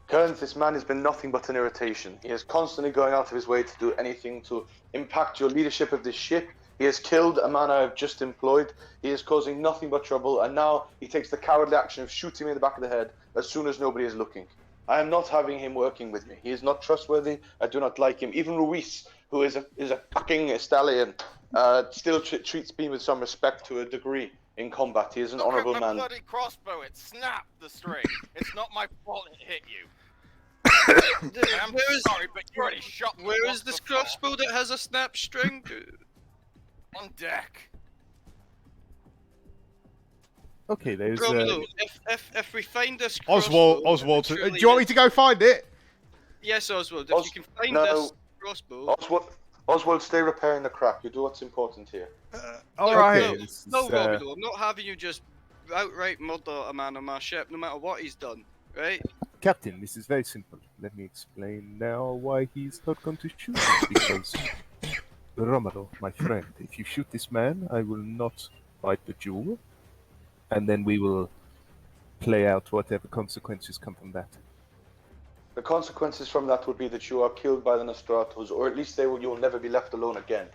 Kearns, this man has been nothing but an irritation. He is constantly going out of his way to do anything to impact your leadership of this ship. He has killed a man I have just employed. He is causing nothing but trouble, and now he takes the cowardly action of shooting me in the back of the head as soon as nobody is looking. I am not having him working with me. He is not trustworthy. I do not like him. Even Ruiz, who is a fucking stallion, still treats me with some respect to a degree in combat. He is an honourable Look at my man. bloody crossbow, it snapped the string. It's not my fault it hit you. I'm Where is- sorry, but you already shot me Where once is this before. crossbow that has a snap string? On deck. Okay, there's. Romeo, if we find this crossbow, Oswald. Do surely you want me to go find it? Yes, Oswald. If you can find No. this crossbow, Oswald, stay repairing the crack. You do what's important here. All No, right. Okay, this no, is, Romeo, I'm not having you just outright murder a man on my ship, no matter what he's done, right? Captain, this is very simple. Let me explain now why he's not going to shoot you. Because, Romano, my friend, if you shoot this man, I will not fight the duel, and then we will play out whatever consequences come from that. The consequences from that would be that you are killed by the Nostratos, or at least you will never be left alone again.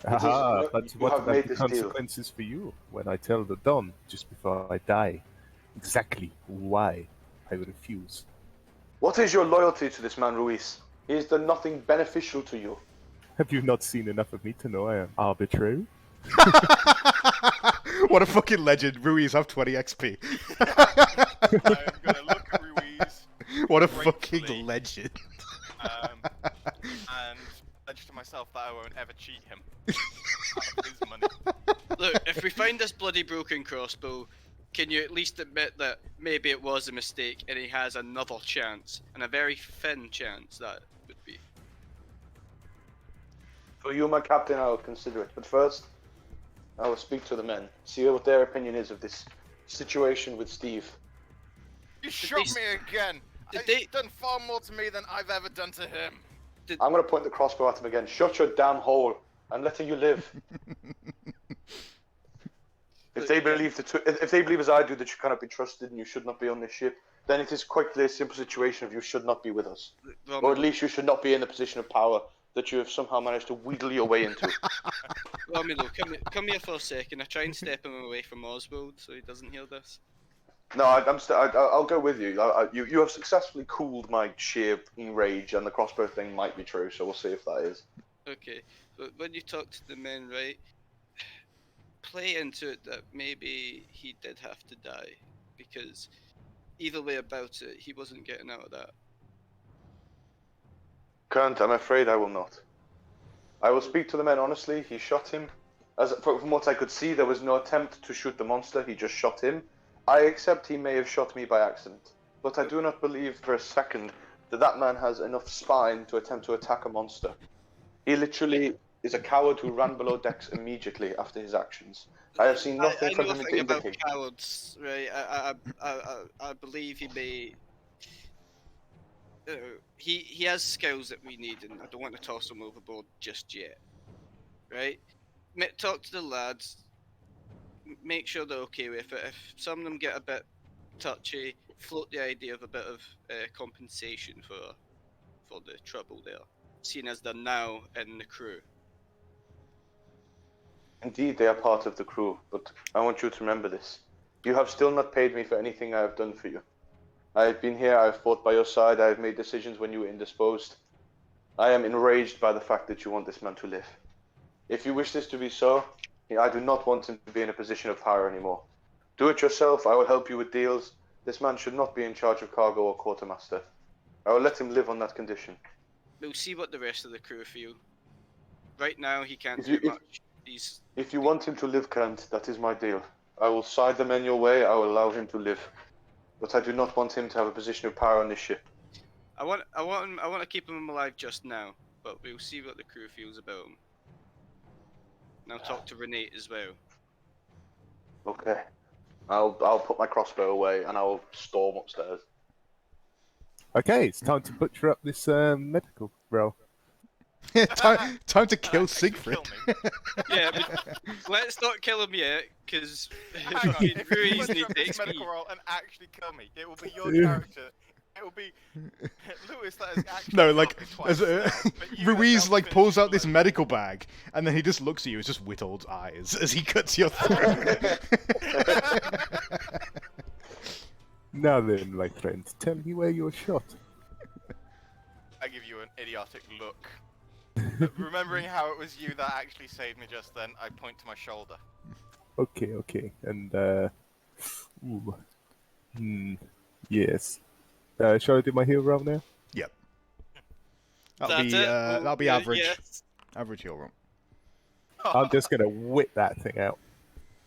Aha, but you what have about made the this deal. consequences for you when I tell the Don just before I die exactly why I refuse? What is your loyalty to this man, Ruiz? He has done nothing beneficial to you. Have you not seen enough of me to know I am arbitrary? What a fucking legend. Ruiz have 20 XP. I'm gonna look at Ruiz What a gratefully, fucking legend. and pledge to myself that I won't ever cheat him. Out of his money. Look, if we find this bloody broken crossbow, can you at least admit that maybe it was a mistake and he has another chance, and a very thin chance that would be? For you, my captain, I will consider it. But first, I will speak to the men, see what their opinion is of this situation with Steve. You shot they- me again. did He's they- done far more to me than I've ever done to him. I'm going to point the crossbow at him again. Shut your damn hole. I'm letting you live. If they believe if they believe as I do that you cannot be trusted and you should not be on this ship, then it is quite clear, simple situation of you should not be with us, or at least you should not be in the position of power that you have somehow managed to wheedle your way into. Romeo, come here for a second. I try and step him away from Oswald so he doesn't hear this. No, I'll go with you. You have successfully cooled my sheer rage, and the crossbow thing might be true. So we'll see if that is. Okay, but when you talk to the men, right, play into it that maybe he did have to die, because either way about it, he wasn't getting out of that. Kant, I'm afraid I will not. I will speak to the men honestly. He shot him. From what I could see, there was no attempt to shoot the monster. He just shot him. I accept he may have shot me by accident, but I do not believe for a second that that man has enough spine to attempt to attack a monster. He literally is a coward who ran below decks immediately after his actions. I have seen nothing I from know him to nothing about indicate. cowards, right? I believe he may. He has skills that we need, and I don't want to toss him overboard just yet. Right? Talk to the lads. Make sure they're okay with it. If some of them get a bit touchy, float the idea of a bit of compensation for the trouble there, seeing as they're now in the crew. Indeed, they are part of the crew, but I want you to remember this. You have still not paid me for anything I have done for you. I have been here, I have fought by your side, I have made decisions when you were indisposed. I am enraged by the fact that you want this man to live. If you wish this to be so, I do not want him to be in a position of power anymore. Do it yourself, I will help you with deals. This man should not be in charge of cargo or quartermaster. I will let him live on that condition. We'll see what the rest of the crew feel. Right now, he can't If do you- if- much. He's If you want him to live, Kant, that is my deal. I will side the men your way, I will allow him to live. But I do not want him to have a position of power on this ship. I want to keep him alive just now, but we'll see what the crew feels about him. And I'll talk to Renee as well. Okay. I'll put my crossbow away and I'll storm upstairs. Okay, it's time to butcher up this medical roll. time to kill Actually Siegfried. kill me. Yeah, but let's not kill him yet, because Hang on, it's very you easily butcher up this takes medical me. roll and actually kill me. It will be your character. It will be Lewis that has actually No, killed like me twice as now, but you Ruiz yourself like finished pulls out the this blow. medical bag, and then he just looks at you. It's just Whittled's eyes as he cuts your throat. Now then, my friend, tell me where you're shot. I give you an idiotic look. Remembering how it was you that actually saved me just then, I point to my shoulder. Okay, and ooh, yes. Shall I do my heal roll now? Yep. That's it. That'll be Yeah, average. yes. Average heal roll. I'm just gonna whip that thing out.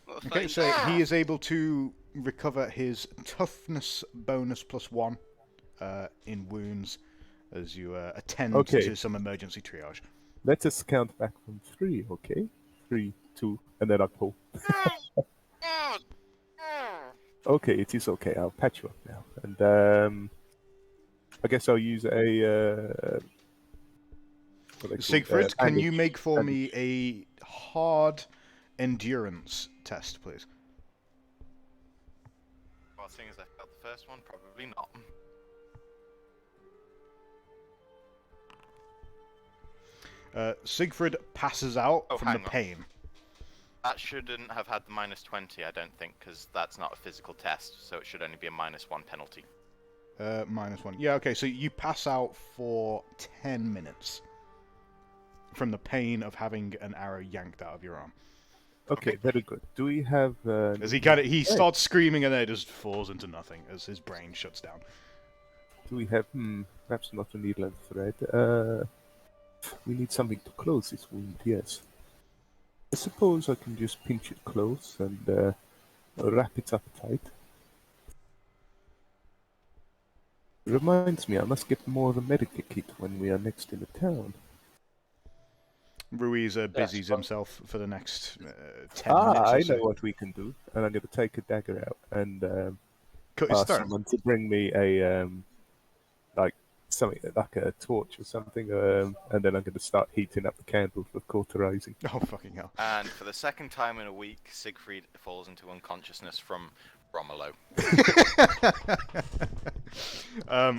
Well, Okay, fine. so he is able to recover his toughness bonus +1 in wounds as you attend Okay. to some emergency triage. Let us count back from 3, okay? 3, 2, and then I pull. Okay, it is okay. I'll patch you up now, and I guess I'll use a. What they call, Siegfried, can you bandage. make for me a hard endurance test, please? Well, seeing as I failed the first one, probably not. Siegfried passes out Oh, from the hang on. pain. That shouldn't have had the -20, I don't think, because that's not a physical test, so it should only be a -1 penalty. -1. Yeah, okay, so you pass out for 10 minutes from the pain of having an arrow yanked out of your arm. Okay, very good. Do we have? As he starts screaming and then it just falls into nothing as his brain shuts down. Do we have? Perhaps not a needle and thread. We need something to close this wound. Yes. I suppose I can just pinch it close and wrap it up tight. Reminds me, I must get more of a medical kit when we are next in the town. Ruiz busies Yes, but- himself for the next 10 minutes. I or so. know what we can do, and I'm going to take a dagger out and Cut his ask throat. someone to bring me a like something like a torch or something, and then I'm going to start heating up the candle for cauterizing. Oh, fucking hell. And for the second time in a week, Siegfried falls into unconsciousness from Romolo.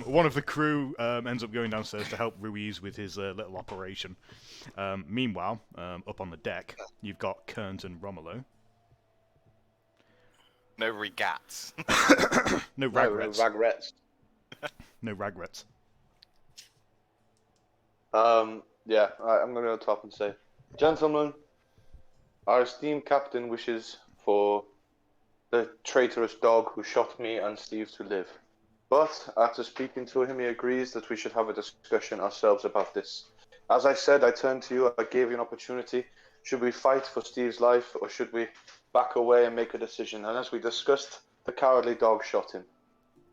One of the crew ends up going downstairs to help Ruiz with his little operation. Meanwhile, up on the deck, you've got Kearns and Romolo. No regats. No ragrets. Ragrets. No ragrets. Yeah, I'm going to go top and say, gentlemen, our esteemed captain wishes for the traitorous dog who shot me and Steve to live. But after speaking to him, he agrees that we should have a discussion ourselves about this. As I said, I turned to you, I gave you an opportunity. Should we fight for Steve's life, or should we back away and make a decision? And as we discussed, the cowardly dog shot him.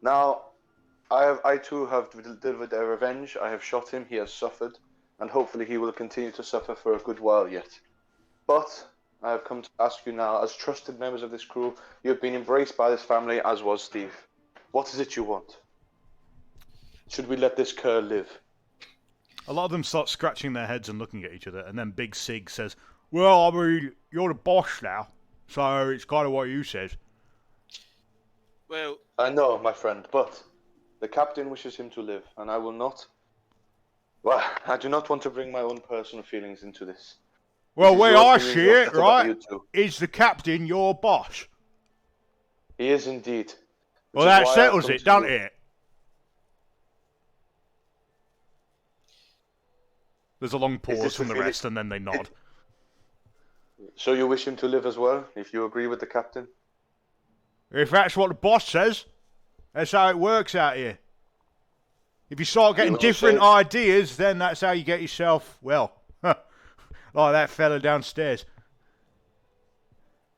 Now, I too have delivered a revenge. I have shot him, he has suffered, and hopefully he will continue to suffer for a good while yet. But I have come to ask you now, as trusted members of this crew, you have been embraced by this family, as was Steve. What is it you want? Should we let this cur live? A lot of them start scratching their heads and looking at each other, and then Big Sig says, "Well, I mean, you're the boss now, so it's kind of what you said." Well, I know, my friend, but the captain wishes him to live, and I will not. Well, I do not want to bring my own personal feelings into this. Well, This is way your I opinion, see your it, thought about right, you two. is the captain your boss? He is indeed. Well, Which is that why I've settles come it, to doesn't you. it? There's a long pause this from the the rest, and then they nod. So you wish him to live as well, if you agree with the captain? If that's what the boss says, that's how it works out here. If you start getting different ideas, then that's how you get yourself, well, like that fella downstairs.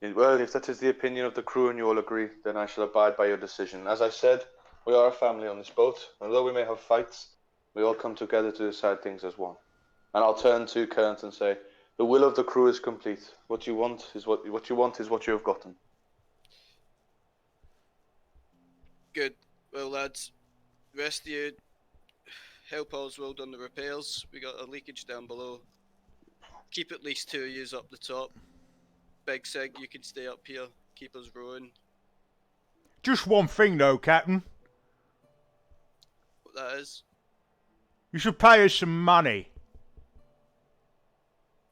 Well, if that is the opinion of the crew and you all agree, then I shall abide by your decision. As I said, we are a family on this boat. Although we may have fights, we all come together to decide things as one. And I'll turn to Kernt and say, the will of the crew is complete. What you want is what you have gotten. Good. Well, lads, the rest of you help Oswald on the repairs. We got a leakage down below. Keep at least 2 of yous up the top. Big Sig, you can stay up here. Keep us rowing. Just one thing though, Captain. What that is? You should pay us some money.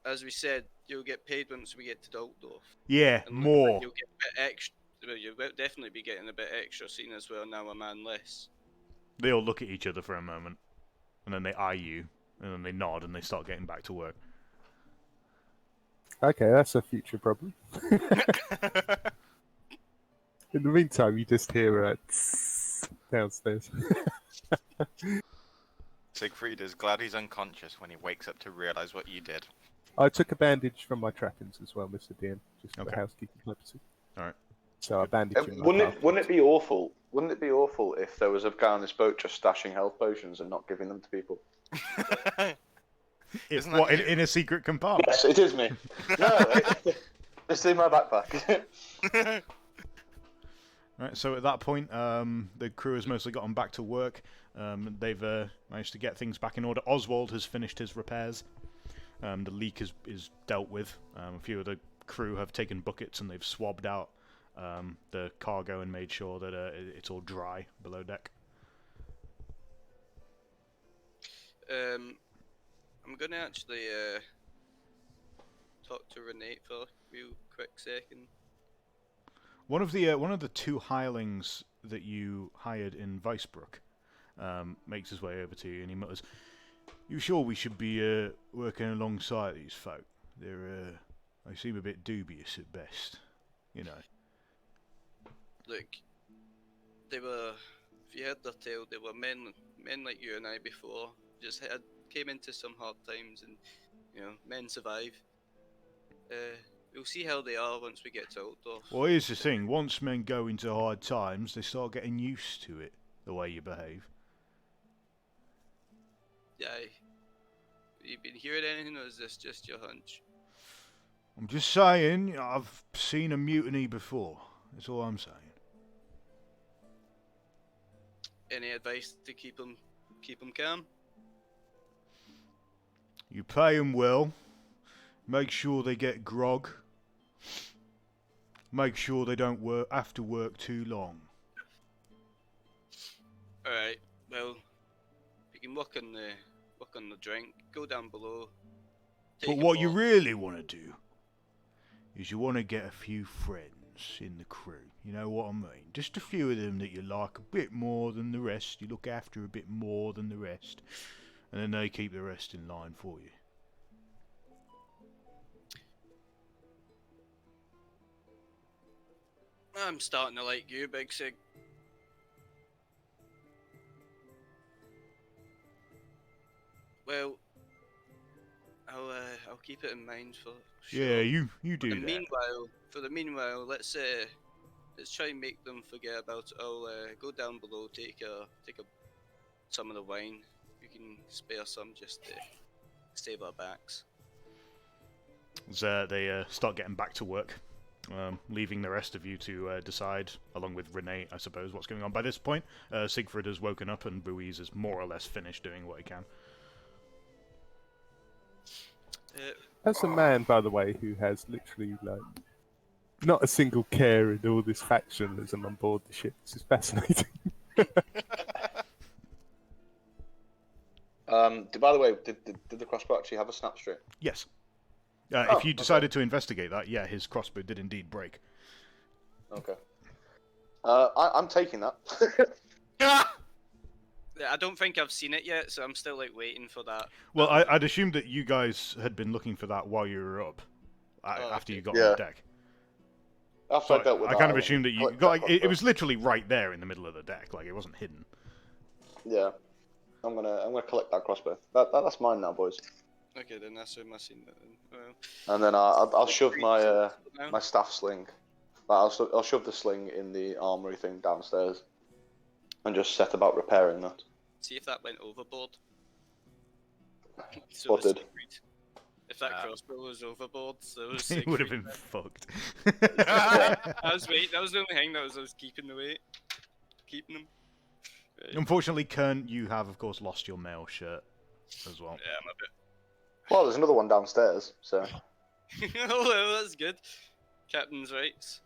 As we said, you'll get paid once we get to Dultdorf. Yeah, And more. You'll get a bit extra. Well, you'll definitely be getting a bit extra, seeing as well now a man less. They all look at each other for a moment, and then they eye you, and then they nod, and they start getting back to work. Okay, that's a future problem. In the meantime, you just hear a downstairs. Siegfried is glad he's unconscious when he wakes up to realise what you did. I took a bandage from my trappings as well, Mr. DM, just for Okay. housekeeping purposes. All right. So I bandaged him. Wouldn't it be awful? Wouldn't it be awful if there was a guy on this boat just stashing health potions and not giving them to people? It's what in a secret compartment? Yes, it is me. No, it's in my backpack. Right, so at that point, the crew has mostly gotten back to work. They've managed to get things back in order. Oswald has finished his repairs. The leak is dealt with. A few of the crew have taken buckets and they've swabbed out the cargo and made sure that it's all dry below deck. I'm gonna actually talk to Renate for a real quick second. One of the two hirelings that you hired in Weisbrook makes his way over to you and he mutters, "You sure we should be working alongside these folk? They seem a bit dubious at best, you know." Look, they were. If you heard their tale, they were men like you and I before. Came into some hard times, and men survive. We'll see how they are once we get to Altdorf. Well, here's the thing. Once men go into hard times, they start getting used to it, the way you behave. Yeah. You been hearing anything, or is this just your hunch? I'm just saying, I've seen a mutiny before. That's all I'm saying. Any advice to keep them calm? You pay them well. Make sure they get grog. Make sure they don't have to work too long. Alright, well, you can work on the drink, go down below. But what you really want to do is you want to get a few friends in the crew. You know what I mean? Just a few of them that you like a bit more than the rest. You look after a bit more than the rest. And then they keep the rest in line for you. I'm starting to like you, Big Sig. Well, I'll keep it in mind for sure. Yeah, you do that. For the meanwhile, let's try and make them forget about it. I'll go down below, take some of the wine. You can spare some just to save our backs. So they start getting back to work, leaving the rest of you to decide, along with Renee, I suppose, what's going on. By this point, Siegfried has woken up and Ruiz is more or less finished doing what he can. As a man, by the way, who has literally not a single care in all this faction as I'm on board the ship, this is fascinating. By the way, did the crossbow actually have a snapstring? Yes. If you decided to investigate that, yeah, his crossbow did indeed break. Okay. I'm taking that. I don't think I've seen it yet, so I'm still waiting for that. Well, I'd assumed that you guys had been looking for that while you were up, after you got on the deck. After I dealt with I kind of assumed that you got. It was literally right there in the middle of the deck, it wasn't hidden. Yeah. I'm gonna collect that crossbow. That's mine now, boys. Okay, then that's my scene. Well, And then I'll shove my now. my staff sling. I'll shove the sling in the armory thing downstairs, and just set about repairing that. See if that went overboard. What did? If that crossbow was overboard, so was It would have been fucked. I was waiting. That was the only thing that was keeping the weight, keeping them. Right. Unfortunately, Kern, you have, of course, lost your mail shirt as well. Yeah, I'm a bit. Well, there's another one downstairs, so. Oh, well, that's good. Captain's rights.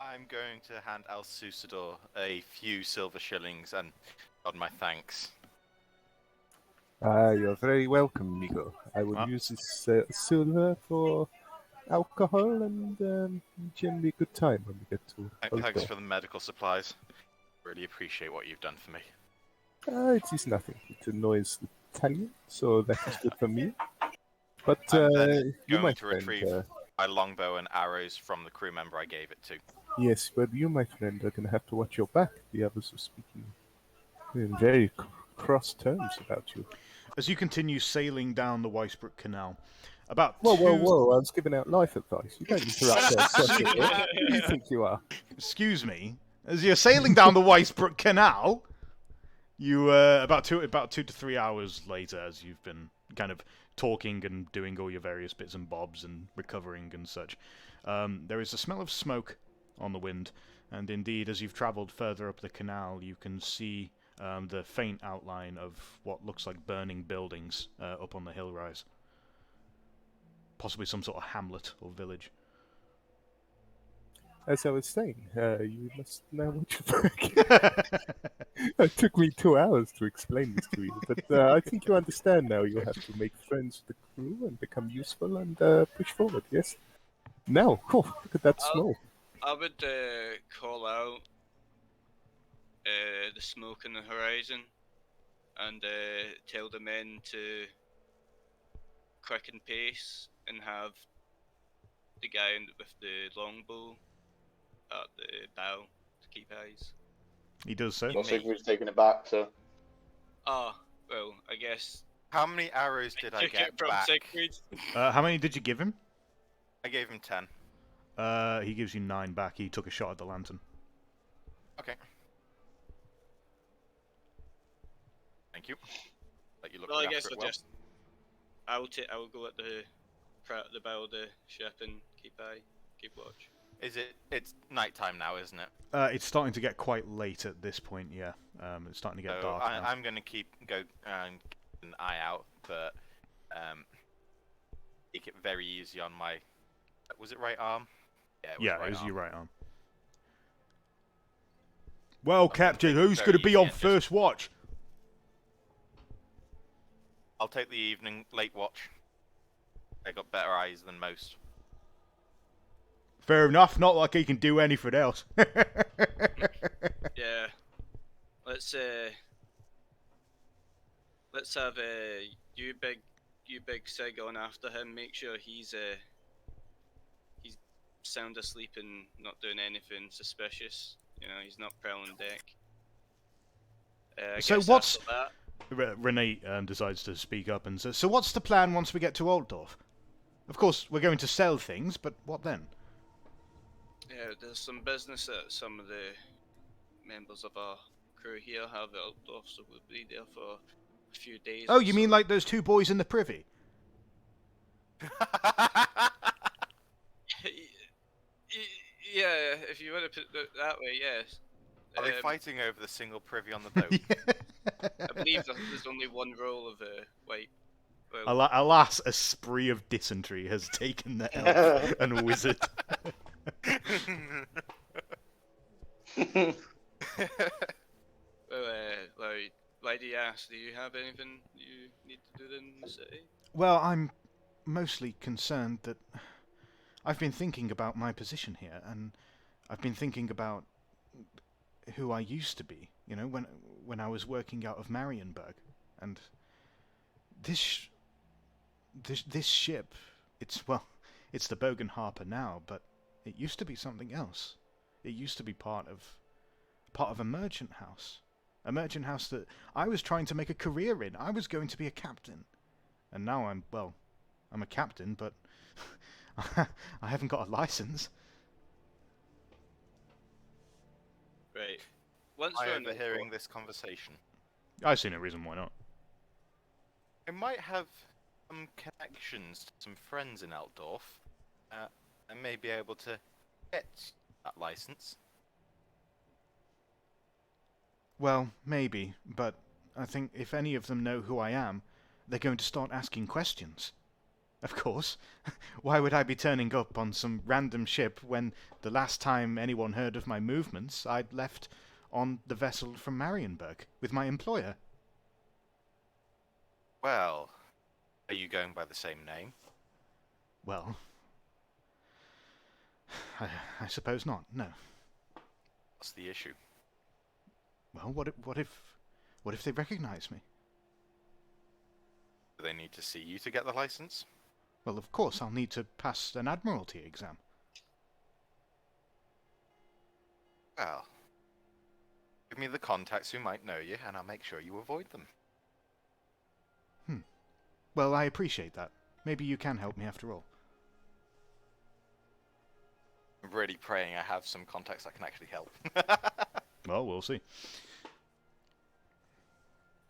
I'm going to hand Al Susador a few silver shillings and nod my thanks. You're very welcome, amigo. I will use this silver for alcohol and generally a good time when we get to. Thanks for the medical supplies. Really appreciate what you've done for me. It is nothing. It annoys the Italian, so that is good for me. But I'm you, my going to friend, retrieve my longbow and arrows from the crew member I gave it to. yes, but you, my friend, are going to have to watch your back. The others are speaking in very cross terms about you. As you continue sailing down the Weisbrook Canal, about Whoa! I was giving out life advice. You don't interrupt our session. Who do you think you are? Excuse me. As you're sailing down the Weisbrook Canal, you about 2 to 3 hours later, as you've been kind of talking and doing all your various bits and bobs and recovering and such, there is a smell of smoke on the wind, and indeed, as you've travelled further up the canal, you can see the faint outline of what looks like burning buildings up on the hill rise. Possibly some sort of hamlet or village. As I was saying, you must know what you're doing. It took me 2 hours to explain this to you, but I think you understand now. You have to make friends with the crew and become useful and push forward, yes? Now, look at that smoke. I would call out the smoke on the horizon and tell the men to quicken pace and have the guy with the longbow at the bow to keep eyes. He does so. Well, Siegfried's taking it back, so. Ah, well, I guess. How many arrows did I get from back? Siegfried? How many did you give him? I gave him 10. He gives you 9 back. He took a shot at the lantern. Okay. Thank you. Let you look Well, I after guess it I'll well. just. I will go at the bow of the ship and keep watch. It's night time now, isn't it? It's starting to get quite late at this point, yeah. It's starting to get So dark now. I'm going to keep an eye out, but take it very easy on my. Was it right arm? Yeah, It was arm. your right arm. Well, Captain, who's going to be on first watch? I'll take the evening late watch. I got better eyes than most. Fair enough. Not like he can do anything else. Yeah. Let's have you big Sig on after him. Make sure he's sound asleep and not doing anything suspicious. You know, he's not prowling deck. So guess what's after that, Renee decides to speak up and says, so what's the plan once we get to Altdorf? Of course, we're going to sell things, but what then? yeah, there's some business that some of the members of our crew here have at Altdorf, so we'll be there for a few days. Oh, you mean like those 2 boys in the privy? Yeah, if you want to put it that way, yes. Are they fighting over the single privy on the boat? I believe there's only one roll of white. Well, Alas, a spree of dysentery has taken the elf and wizard. Lady asked, do you have anything you need to do in the city? Well, I'm mostly concerned that I've been thinking about my position here, and I've been thinking about who I used to be, you know, when I was working out of Marienburg, and this ship, it's the Bogan Harper now, but it used to be something else. It used to be part of a merchant house, A merchant house that I was trying to make a career in. I was going to be a captain. And now I'm a captain, but I haven't got a license. Right. Once I we're in overhearing this conversation. I see no reason why not. I might have some connections to some friends in Altdorf. I may be able to get that license. Well, maybe, but I think if any of them know who I am, they're going to start asking questions. Of course. Why would I be turning up on some random ship when the last time anyone heard of my movements, I'd left on the vessel from Marienburg with my employer? Well, are you going by the same name? Well, I suppose not, no. What's the issue? Well, what if they recognize me? Do they need to see you to get the license? Well, of course, I'll need to pass an Admiralty exam. Well, give me the contacts who might know you, and I'll make sure you avoid them. Well, I appreciate that. Maybe you can help me after all. I'm really praying I have some contacts that can actually help. Well, we'll see.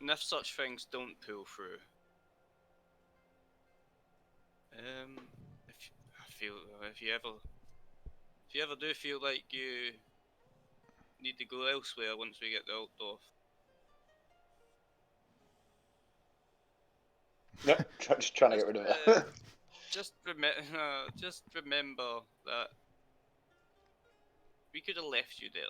And if such things don't pull through, if you ever do feel like you need to go elsewhere once we get to Altdorf, No, just trying to get rid of it. just remember that we could have left you there.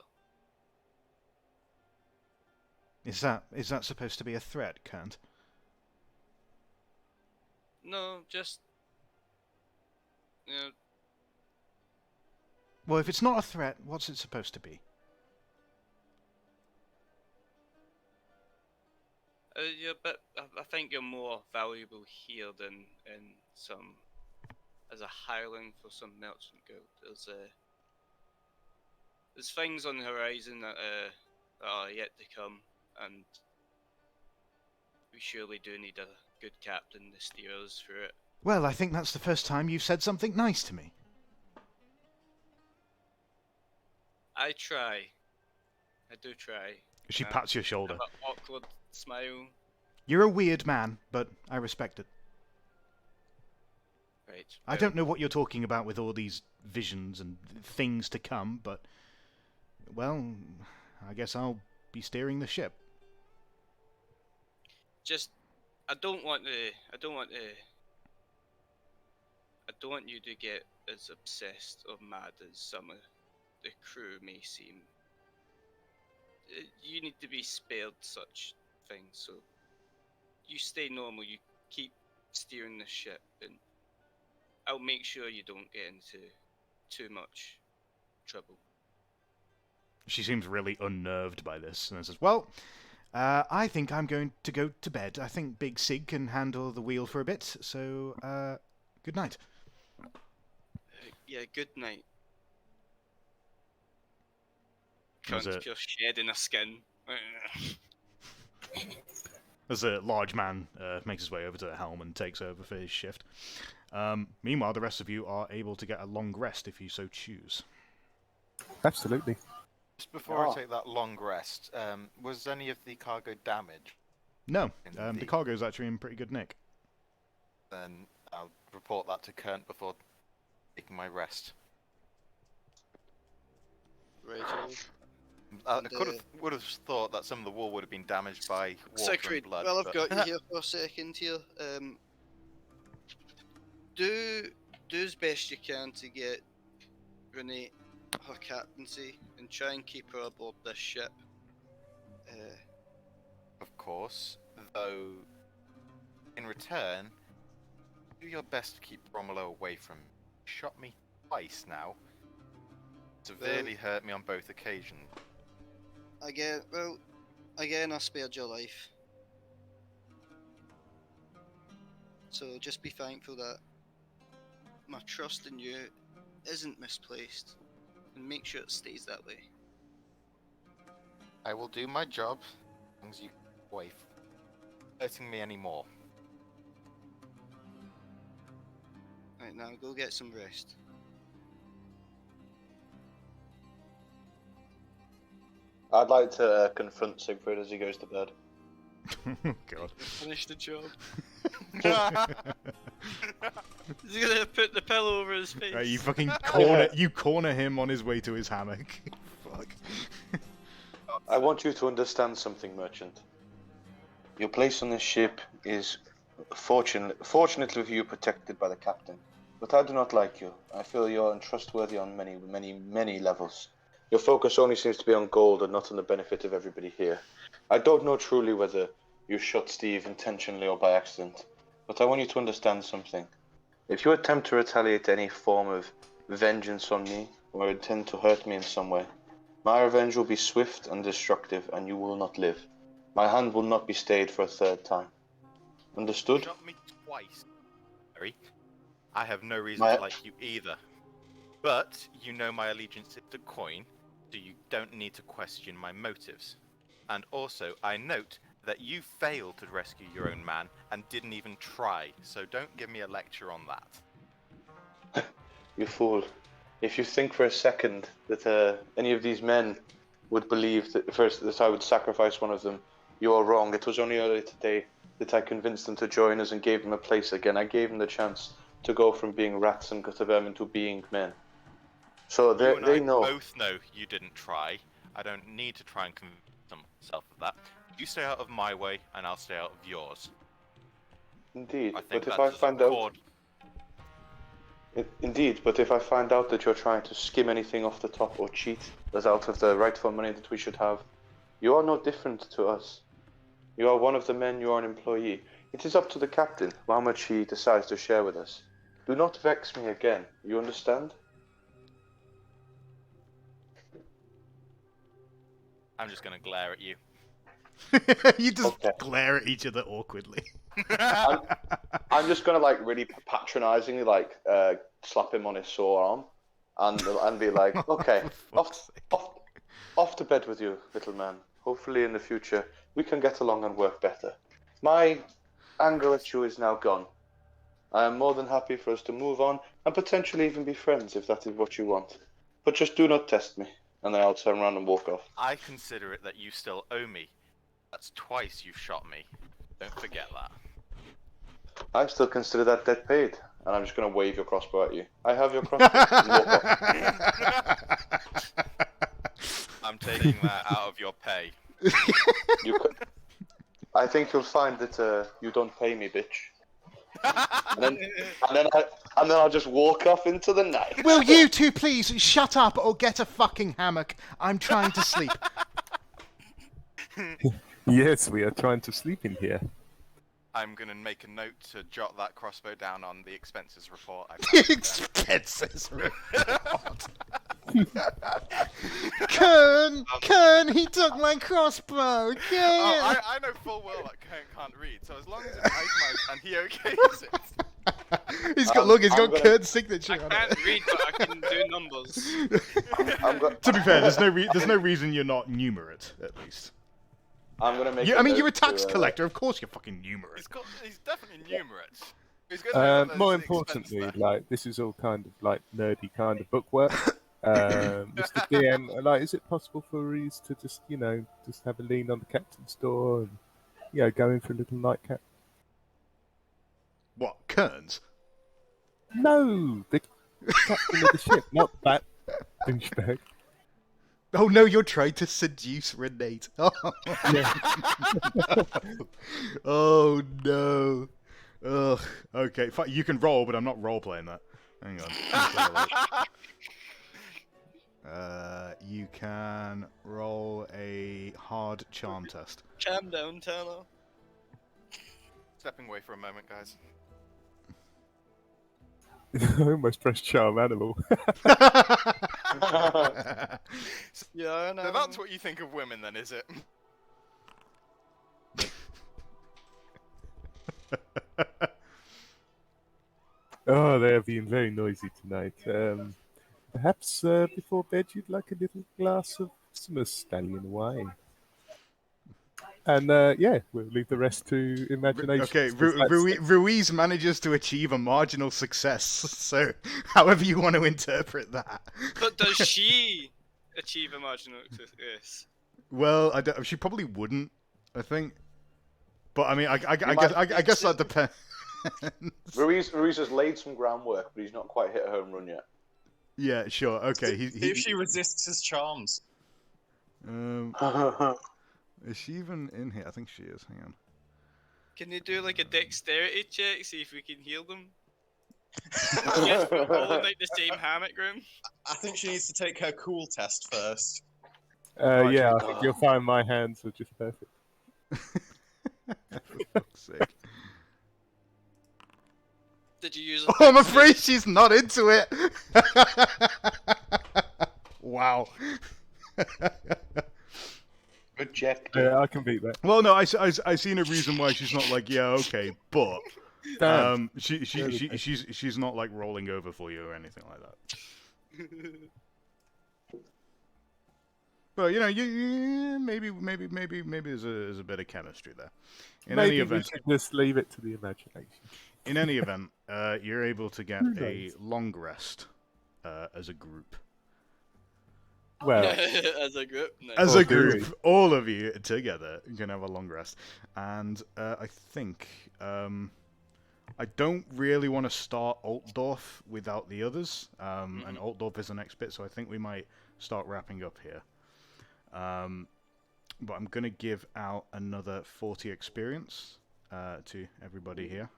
Is that supposed to be a threat, Kant? No, just you know, Well, if it's not a threat, what's it supposed to be? I think you're more valuable here than in some as a hireling for some merchant guild. There's things on the horizon that are yet to come, and we surely do need a good captain to steer us through it. Well, I think that's the first time you've said something nice to me. I try. I do try. She pats your shoulder. Have an awkward smile. You're a weird man, but I respect it. Right. I don't know what you're talking about with all these visions and things to come, but well, I guess I'll be steering the ship. Just, I don't want you to get as obsessed or mad as some of the crew may seem. You need to be spared such things, so you stay normal, you keep steering the ship, and I'll make sure you don't get into too much trouble. She seems really unnerved by this, and says, well, I think I'm going to go to bed. I think Big Sig can handle the wheel for a bit, so good night. Yeah, good night. There's Cunt's just shedding a skin. As a large man makes his way over to the helm and takes over for his shift. Meanwhile, the rest of you are able to get a long rest if you so choose. Absolutely. Just before I take that long rest, was any of the cargo damaged? No, the cargo's actually in pretty good nick. Then I'll report that to Kern before taking my rest. Right. I would have thought that some of the wall would have been damaged by water Siegfried, and blood. well, I've but... got you here for a second here. Do as best you can to get Renee her captaincy and try and keep her aboard this ship. Of course, though, in return, do your best to keep Romulo away from me. He shot me twice now. Severely hurt me on both occasions. Again, I spared your life. So just be thankful that my trust in you isn't misplaced, and make sure it stays that way. I will do my job As you away from hurting me anymore. Right, now go get some rest. I'd like to confront Siegfried as he goes to bed. God. Finish the job. He's gonna put the pillow over his face. You fucking corner him on his way to his hammock. Fuck. I want you to understand something, merchant. Your place on this ship is fortunately for you protected by the captain. But I do not like you. I feel you're untrustworthy on many levels. Your focus only seems to be on gold and not on the benefit of everybody here. I don't know truly whether you shot Steve intentionally or by accident, but I want you to understand something. If you attempt to retaliate any form of vengeance on me, or intend to hurt me in some way, my revenge will be swift and destructive, and you will not live. My hand will not be stayed for a third time. Understood? You shot me twice. Harry. I have no reason to like you either. But you know my allegiance is to coin, so you don't need to question my motives. And also, I note that you failed to rescue your own man and didn't even try, so don't give me a lecture on that. You fool. If you think for a second that any of these men would believe that I would sacrifice one of them, you are wrong. It was only earlier today that I convinced them to join us and gave them a place again. I gave them the chance to go from being rats and gutter vermin to being men. So they know. Both know you didn't try. I don't need to try and convince myself of that. You stay out of my way, and I'll stay out of yours. Indeed, but if I find out, but if I find out that you're trying to skim anything off the top or cheat us out of the rightful money that we should have, you are no different to us. You are one of the men. You are an employee. It is up to the captain how much he decides to share with us. Do not vex me again. You understand? I'm just gonna glare at you. You just glare at each other awkwardly. I'm just gonna really patronizingly slap him on his sore arm and be like, okay, off to bed with you, little man. Hopefully in the future we can get along and work better. My anger at you is now gone. I am more than happy for us to move on and potentially even be friends if that is what you want. But just do not test me. And then I'll turn around and walk off. I consider it that you still owe me. That's twice you've shot me. Don't forget that. I still consider that debt paid. And I'm just going to wave your crossbow at you. I have your crossbow. And walk off. I'm taking that out of your pay. I think you'll find that you don't pay me, bitch. and then I'll just walk off into the night. Will you two please shut up or get a fucking hammock? I'm trying to sleep. Yes, we are trying to sleep in here. I'm gonna make a note to jot that crossbow down on the expenses report. Expenses report. Kern, he took my crossbow. Yeah. Oh, I know full well that Kern can't read, so as long as it's itemized and he okays it. He's got Kern's signature on it. I can't read, but I can do numbers. To be fair, there's no reason you're not numerate, at least. I'm gonna make. You're a tax collector. Of course, you're fucking numerate. He's definitely numerate. More importantly, this is all kind of nerdy kind of bookwork. Mr. DM, is it possible for Reese to just have a lean on the captain's door and go in for a little nightcap? What, Kearns? No, the captain of the ship, not that douchebag. Oh no, you're trying to seduce Renate. Oh, oh no. Ugh. Okay, you can roll, but I'm not role-playing that. Hang on. You can roll a hard charm test. Calm down, Tanner. Stepping away for a moment, guys. I almost pressed charm animal. Yeah, I know. So that's what you think of women, then, is it? Oh, they have been very noisy tonight. Perhaps before bed you'd like a little glass of some stallion wine. And yeah, we'll leave the rest to imagination. Okay, Ruiz manages to achieve a marginal success. So, however you want to interpret that. But does she achieve a marginal success? Well, she probably wouldn't. I think. But I mean, I guess that depends. Ruiz has laid some groundwork, but he's not quite hit a home run yet. Yeah, sure. Okay. See if she resists his charms. Is she even in here? I think she is. Hang on. Can you do like a dexterity check, see if we can heal them? Yes, we're all in like the same hammock room. I think she needs to take her cool test first. Yeah, I think you'll find my hands are just perfect. For fuck's sake. Did you use? Oh, I'm afraid she's not into it. Wow. Reject. Yeah, I can beat that. Well, no, I see no reason why she's not like, yeah, okay, but she's not like rolling over for you or anything like that. But you know, you maybe there's a bit of chemistry there. In any event, we should just leave it to the imagination. In any event, you're able to get a long rest as a group. Well, as a group, no. As a group, all of you together can have a long rest. And I think I don't really want to start Altdorf without the others. And Altdorf is the next bit, so I think we might start wrapping up here. But I'm going to give out another 40 experience to everybody here.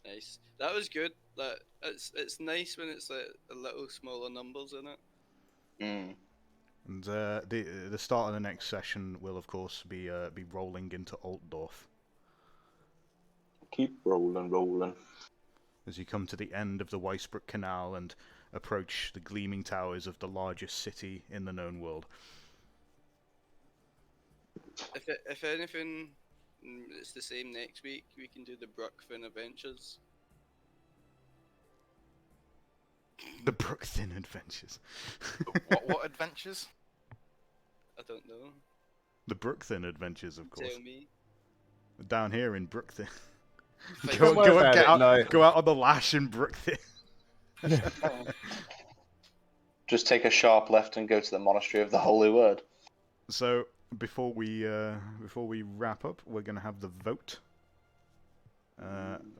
Nice. That was good. That it's nice when it's like a little smaller numbers in it. And the start of the next session will of course be rolling into Altdorf. Keep rolling. As you come to the end of the Weisbruck Canal and approach the gleaming towers of the largest city in the known world. If anything, it's the same next week. We can do the Brookfin Adventures. The Brookfin Adventures. What adventures? I don't know. The Brookfin Adventures, of course. Tell me. Down here in Brookfin. Go out on the lash in Brookfin. Just take a sharp left and go to the Monastery of the Holy Word. So before we wrap up, we're gonna have the vote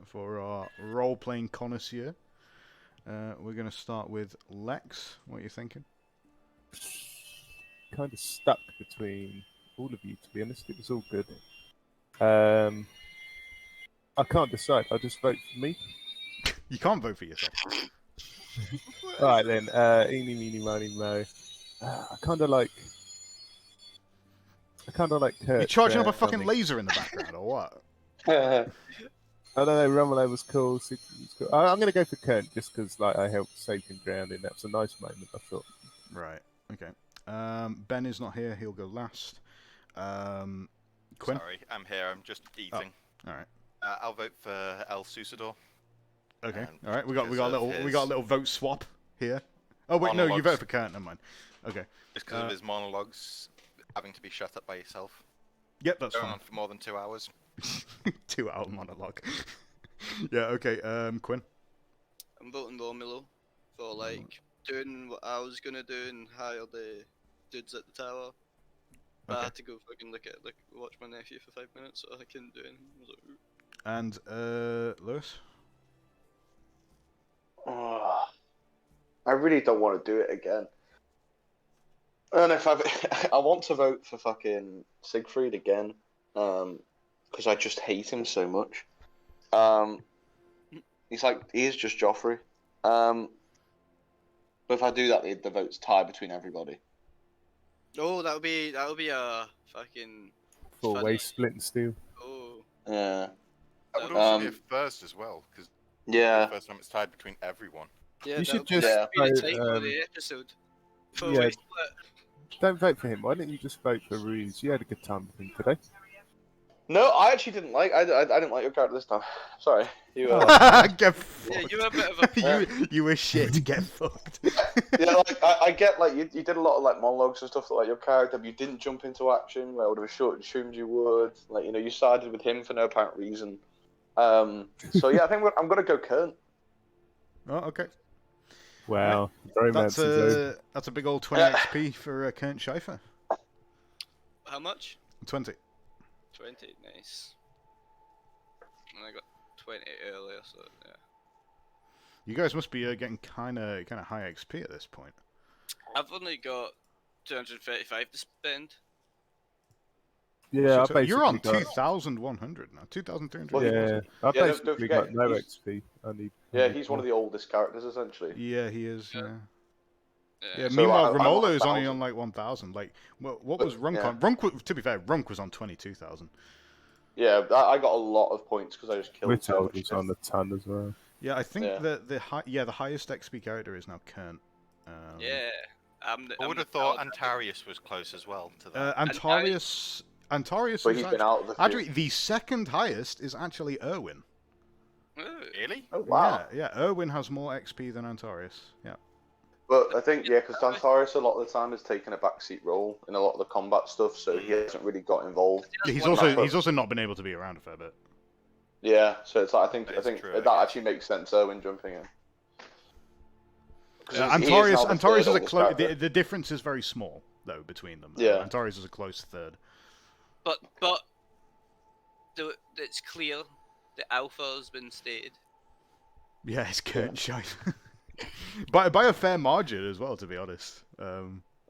for our role-playing connoisseur. We're gonna start with Lex. What are you thinking? Kind of stuck between all of you, to be honest. It was all good. I can't decide. I'll just vote for me. You can't vote for yourself. All right then. Eeny, meeny, miny, mo. I kind of like Kurt. You charging up a fucking laser in the background, or what? I don't know. Romolo was cool. Siegfried was cool. I'm going to go for Kurt just because like I helped save him grounding. That was a nice moment, I thought. Right. Okay. Ben is not here. He'll go last. Quinn. Sorry, I'm here. I'm just eating. Oh, all right. I'll vote for El Susador. Okay. All right. We got a little vote swap here. Oh wait, no, you voted for Kurt. Never mind. Okay. Just because of his monologues, having to be shut up by yourself. Yep, that's going fine. on for more than 2 hours. 2 hour monologue. Yeah. Okay. Quinn. I'm voting Romulo for like doing what I was gonna do and hire the dudes at the tower. But I had to go fucking watch my nephew for 5 minutes, so I couldn't do anything. I was like, ooh. And Lewis. Oh, I really don't want to do it again. And if I want to vote for fucking Siegfried again, because I just hate him so much. He is just Joffrey. But if I do that, the votes tie between everybody. Oh, that would be a fucking 4-way split and steal. Oh. Yeah. That would also be a first as well, because the first time it's tied between everyone. Yeah, you should just be the title of the episode. Yeah. Don't vote for him. Why don't you just vote for Ruiz? You had a good time with him today. No, I actually didn't like. I didn't like your character this time. Sorry, you. Get Yeah, fucked. you were a bit of a. you were shit. Get fucked. Yeah, like I get like you did a lot of like monologues and stuff like your character, but you didn't jump into action where I would have assumed you would. Like you sided with him for no apparent reason. So yeah, I think I'm gonna go Kern. Oh, okay. Wow, romance is over. That's a big old 20 XP for Kent Schaefer. How much? 20. 20, nice. And I got 20 earlier, so yeah. You guys must be getting kind of high XP at this point. I've only got 235 to spend. Yeah, So you're on 2,100 now. 2,300. Yeah, I basically got no XP. He's one of the oldest characters essentially. Yeah, he is. Yeah. Yeah. So meanwhile, I'm Romolo on is only 1,000. on like 1,000. Like, what was Runk yeah. on? Runk, to be fair, Runk was on 22,000. Yeah, I got a lot of points because I just killed. Whittle was on a ton as well. Yeah, I think the highest XP character is now Kern. Yeah. I would have thought Antarius was close as well to that. Antarius But he's been out of the field. actually the second highest is actually Erwin. Really? Oh wow. Yeah, Erwin has more XP than Antarius. Yeah. But I think because Antarius a lot of the time has taken a backseat role in a lot of the combat stuff, so he hasn't really got involved. He's also not been able to be around a fair bit. Yeah, so it's like I think true, that actually makes sense. Erwin jumping in. Antarius is a close. The difference is very small though between them. Yeah. Antarius is a close third. But it's clear the alpha has been stated. Yeah, it's Kurt shite. by a fair margin as well, to be honest.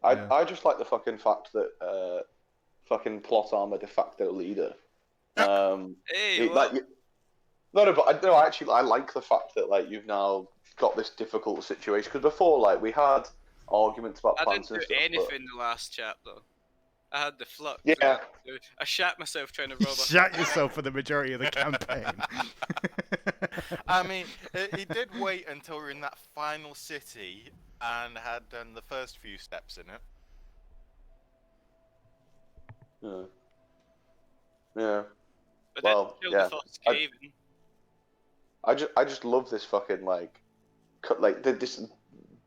I just like the fucking fact that fucking plot armor de facto leader. Hey, I like the fact that like you've now got this difficult situation because before like we had arguments about I plans didn't and do stuff. anything in the last chapter. I had the flux. Yeah. I shat myself trying to rob a... Shat yourself for the majority of the campaign. I mean, he did wait until we were in that final city and had done the first few steps in it. Yeah. But Well, then yeah. the first cave in. I just love this fucking like this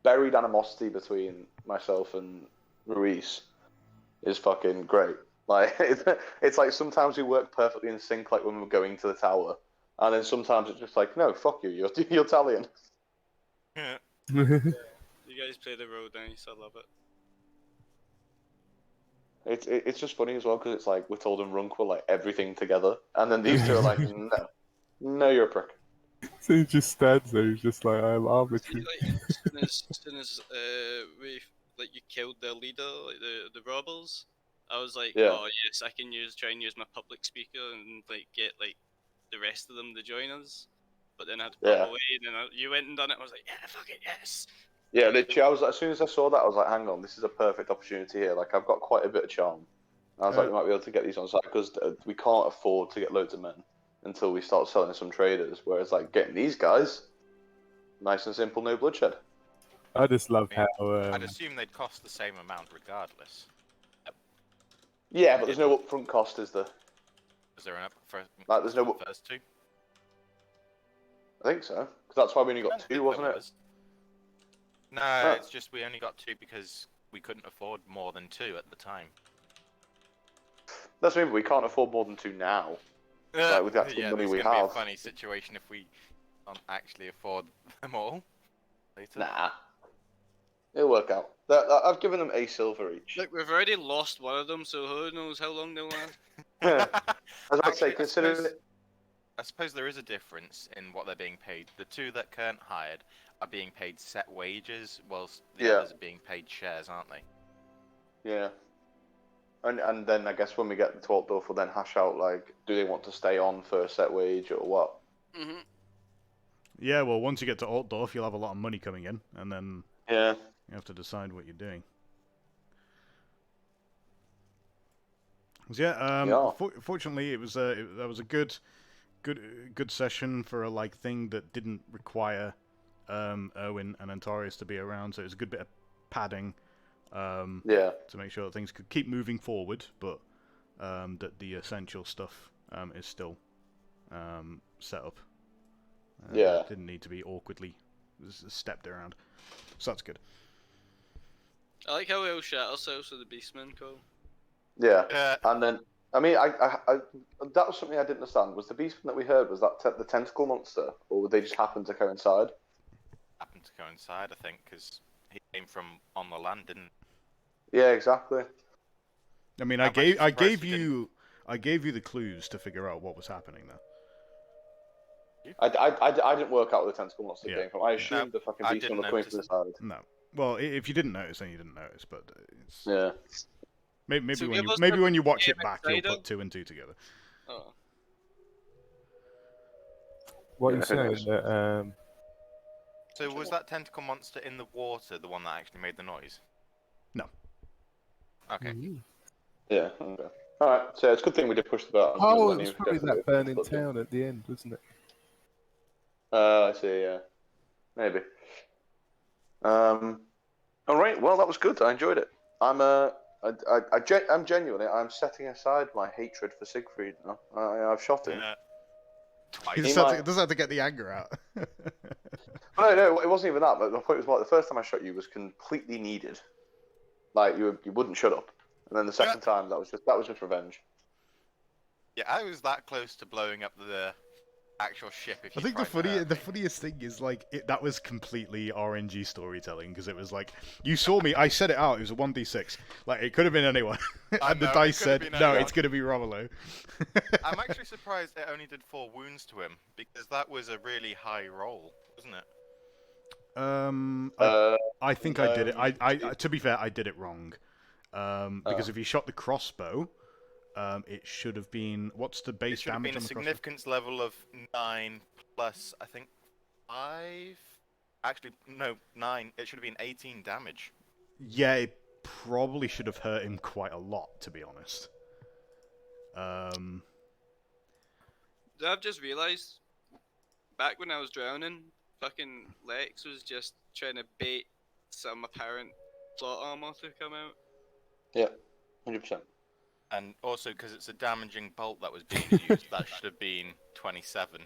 buried animosity between myself and Ruiz is fucking great. Like it's like sometimes we work perfectly in sync, like when we're going to the tower, and then sometimes it's just like, no, fuck you, you're Italian. Yeah. You guys play the role nice. I love it. It's just funny as well because it's like Whittle and Runk were like everything together, and then these two are like, no, you're a prick. So he just stands there. He's just like, I'm arbitrary. As soon as you killed their leader, like the robbers, I was like, Yeah. oh yes, I can try and use my public speaker and like get like the rest of them to join us. But then I had to put away, and then you went and done it. I was like, yeah, fuck it, yes. Yeah, literally. As soon as I saw that, I was like, hang on, this is a perfect opportunity here. Like I've got quite a bit of charm. And I was like, we might be able to get these on site because we can't afford to get loads of men until we start selling some traders. Whereas like getting these guys, nice and simple, no bloodshed. I just love how. I'd assume they'd cost the same amount regardless. Yeah, but there's no upfront cost, is there? Is there an upfront? Like, there's no. For the first two? I think so, because that's why we only got two, wasn't it? No, it's just we only got two because we couldn't afford more than two at the time. That's maybe we can't afford more than two now. Like, with the actual money we have. Be a funny situation if we can't actually afford them all later. Nah, it'll work out. I've given them a silver each. Look, we've already lost one of them, so who knows how long they'll last. I was about to say, considering I suppose there is a difference in what they're being paid. The two that Kern hired are being paid set wages, whilst the others are being paid shares, aren't they? Yeah. And then I guess when we get to Altdorf, we'll then hash out, like, do they want to stay on for a set wage or what? Mm-hmm. Yeah, well, once you get to Altdorf, you'll have a lot of money coming in, and then you have to decide what you're doing. So, fortunately, it was that was a good session for a thing that didn't require Erwin and Antarius to be around. So it was a good bit of padding. To make sure that things could keep moving forward, but that the essential stuff is still set up. Yeah. Didn't need to be awkwardly stepped around. So that's good. I like how we all shot ourselves with the Beastman, Cole. Yeah. And then, I mean, I that was something I didn't understand. Was the Beastman that we heard, was that the tentacle monster? Or would they just happen to coincide? Happened to coincide, I think, because he came from on the land, didn't Yeah, exactly. I mean, I'm I actually gave surprised you the clues to figure out what was happening there. I didn't work out where the tentacle monster Yeah. came from. I assumed the fucking I Beastman didn't was coming notice from the side. No. Well, if you didn't notice, then you didn't notice. But it's Yeah. maybe So when give us maybe the when you watch it game back, you'll insider. put 2 and 2 together. Oh. What are you Yeah, saying? it That, So was that tentacle monster in the water the one that actually made the noise? No. Okay. Yeah. Okay. All right. So it's a good thing we did push the button. oh, it was probably that burning town at the end, wasn't it? I see. Yeah. Maybe. All right. Well, that was good. I enjoyed it. I'm genuinely. I'm setting aside my hatred for Siegfried now. I've shot him. Twice. He He just might- has to get the anger out. No, it wasn't even that. But the point was, like, the first time I shot you was completely needed. Like you wouldn't shut up, and then the second time that was just revenge. Yeah, I was that close to blowing up the actual ship. If I you think tried the funniest thing is like that was completely RNG storytelling because it was like you saw me, I said it out. It was a 1d6. Like it could have been anyone, and the know, it dice could have said been no, anyone." it's gonna be Romolo. I'm actually surprised it only did 4 wounds to him because that was a really high roll, wasn't it? I think I did it. no, I to be fair, I did it wrong. Because if you shot the crossbow, it should have been what's the It base should have damage been a on the crossbow? significance level of 9 plus, I think, 5. Actually, no, 9. It should have been 18 damage. Yeah, it probably should have hurt him quite a lot, to be honest. I've just realised, back when I was drowning, fucking Lex was just trying to bait some apparent plot armor to come out. Yeah, 100%. And also, because it's a damaging bolt that was being used, that should have been 27.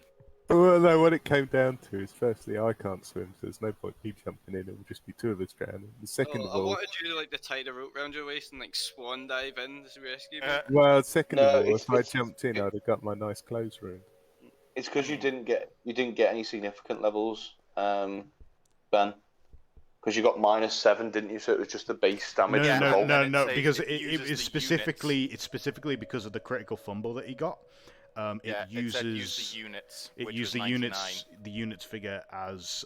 Well, no, what it came down to is firstly, I can't swim, so there's no point me jumping in. It will just be 2 of us drowning. The second Oh, of I all, wanted you to like to tie the rope round your waist and like swan dive in to rescue me. well, second No, of all, it's- if I it's- jumped in, I'd have got my nice clothes ruined. It's because you didn't get any significant levels, Ben. Because you got -7, didn't you? So it was just the base damage. Yeah, of the and bolt. then it No, says because it it uses is the specifically it's specifically because of the critical fumble that he got. Yeah, It uses said use the units. it which used was the 99. units figure as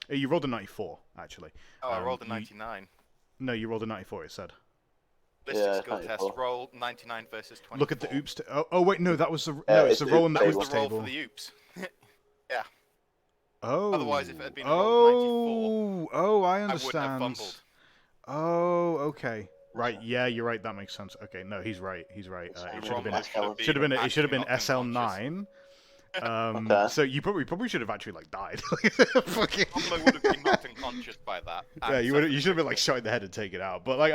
you rolled a 94 actually. Oh, I rolled a you- 99. No, you rolled a 94. It said. Ballistic Yeah, skill test. 94. Roll 99 versus 24. Look at the oops. Oh wait, no, that was the it's it's the the roll in the oops That was oops the roll table. for the oops. Oh. Otherwise, if it had been a roll of Oh, I I wouldn't have understand. fumbled. Oh, okay. Right, yeah, you're right. That makes sense. Okay, no, he's right. He's right. It's It a should have been. Romolo It should have been. It should have been actually knocked SL9. Okay. So you probably should have actually like died. Fucking. Romolo would have been knocked unconscious by that. Yeah, and you should have been like shot in the head and take it out. But like,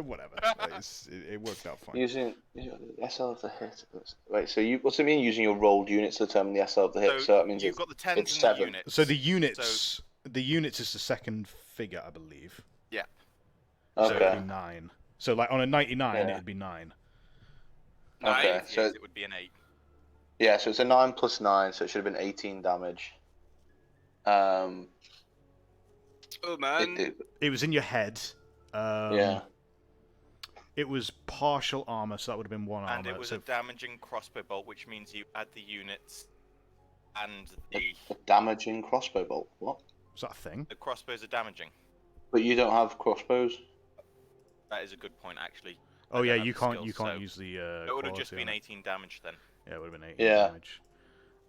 whatever. Like, it worked out fine. Using the SL of the hit. Right. So what's it mean using your rolled units to determine the SL of the hit? So that means you've got the 10s it's and 7. the units. So the units is the second figure, I believe. Yeah. So Okay. it'd be 9. So like on a 99, Yeah. it'd be 9. Okay, Nine, so- yes, it would be an 8. Yeah. So it's a 9 plus 9, so it should have been 18 damage. Oh man, It was in your head. Yeah. It was partial armor, so that would have been 1 armor. And it was so a damaging crossbow bolt, which means you add the units and the A damaging crossbow bolt. What? was that a thing? crossbows are damaging. But you don't have crossbows. That is a good point, actually. Oh I yeah, don't have you the can't skills, you can't so use the. It would have just quality been on it. 18 damage then. Yeah, it would have been 8 Yeah. damage.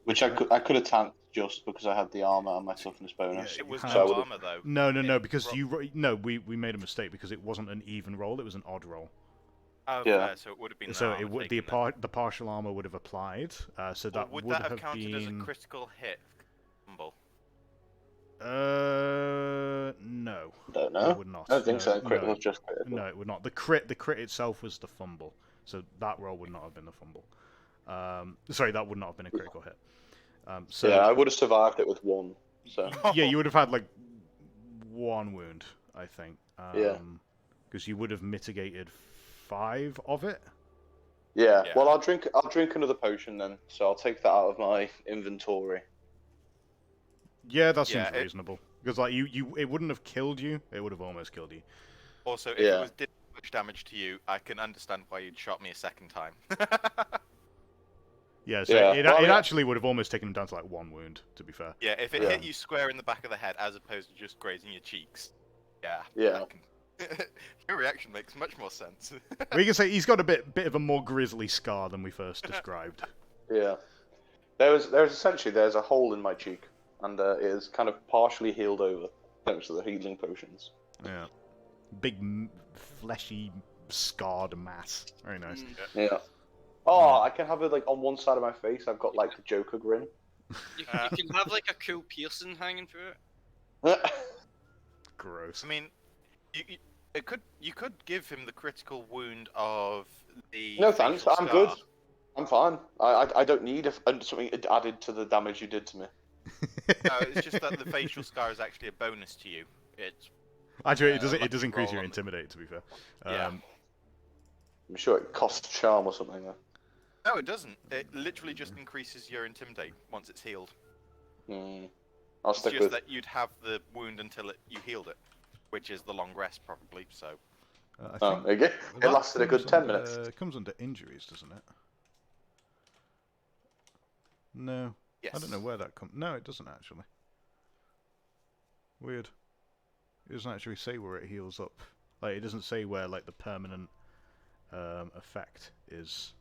Which I could have tanked just because I had the armor and my toughness bonus. Yeah, It was So I no would've- armor though. No, because Ro- we made a mistake because it wasn't an even roll; it was an odd roll. Oh, Yeah. fair, so it would have been. So no it armor would taken the partial armor would have applied. So then. that Or would that have counted been. as a critical hit? Fumble. No. Don't know. It would not. I don't think No, so. Crit no. was just critical. No, it would not. The crit itself was the fumble. So that roll would not have been the fumble. Sorry, that would not have been a critical hit. So yeah, I would have survived it with 1. So yeah, you would have had like 1 wound, I think. Yeah. Because you would have mitigated 5 of it. yeah. Yeah. Well, I'll drink another potion then. So I'll take that out of my inventory. Yeah, that seems Yeah, reasonable. Because like it wouldn't have killed you. It would have almost killed you. Also, if Yeah. it did much damage to you, I can understand why you'd shot me a second time. Yeah, so Yeah, it well, yeah. actually would have almost taken him down to like 1 wound, to be fair. Yeah, if it Yeah. hit you square in the back of the head as opposed to just grazing your cheeks. Yeah. Yeah. Your reaction makes much more sense. We can say he's got a bit of a more grisly scar than we first described. Yeah. There's a hole in my cheek, and it is kind of partially healed over thanks to the healing potions. Yeah. Big, fleshy, scarred mass. Very nice. Yeah. Oh, I can have it like on one side of my face. I've got like the Joker grin. You can have like a cool piercing hanging through it. Gross. I mean, you could give him the critical wound of the. No thanks, facial I'm scar. good. I'm fine. I don't need something added to the damage you did to me. No, it's just that the facial scar is actually a bonus to you. It's Actually, it does lucky increase roll your on the- intimidate, to be fair. Yeah. I'm sure it costs charm or something. Though. No, it doesn't. It literally just increases your intimidate once it's healed. I'll It's stick just with. that you'd have the wound until you healed it, which is the long rest probably. So I Oh, think there you go. It that lasted a good comes 10 under- minutes. It comes under injuries, doesn't it? No. yes, I don't know where that comes. No, it doesn't actually. Weird. It doesn't actually say where it heals up. Like, it doesn't say where like the permanent effect is.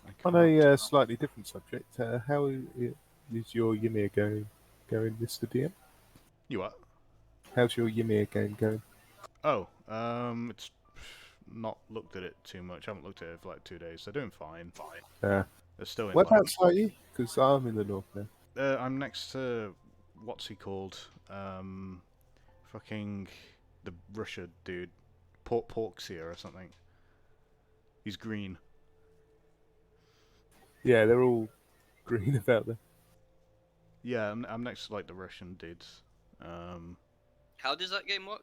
I On can't- a slightly different subject, how is your Ymir going, Mr. DM? You what? How's your Ymir game going? Oh, it's not looked at it too much. I haven't looked at it for like 2 days. They're doing fine. They're still in. Whereabouts are you? Because I'm in the north now. I'm next to what's he called? Fucking the Russia dude, Porksia or something. He's green. Yeah, they're all green about there. Yeah, I'm next to like the Russian dudes. How does that game work?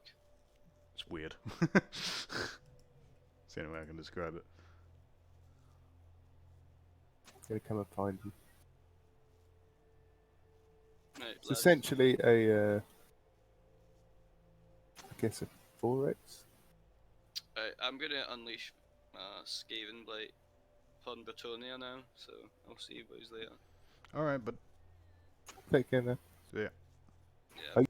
It's weird. It's the only way I can describe it. Gonna come and find you. Right, It's essentially a, I guess a 4X. I'm gonna unleash Skaven Blight upon Bretonia now, so I'll see you boys later. All right, but Take care now. yeah. Yeah.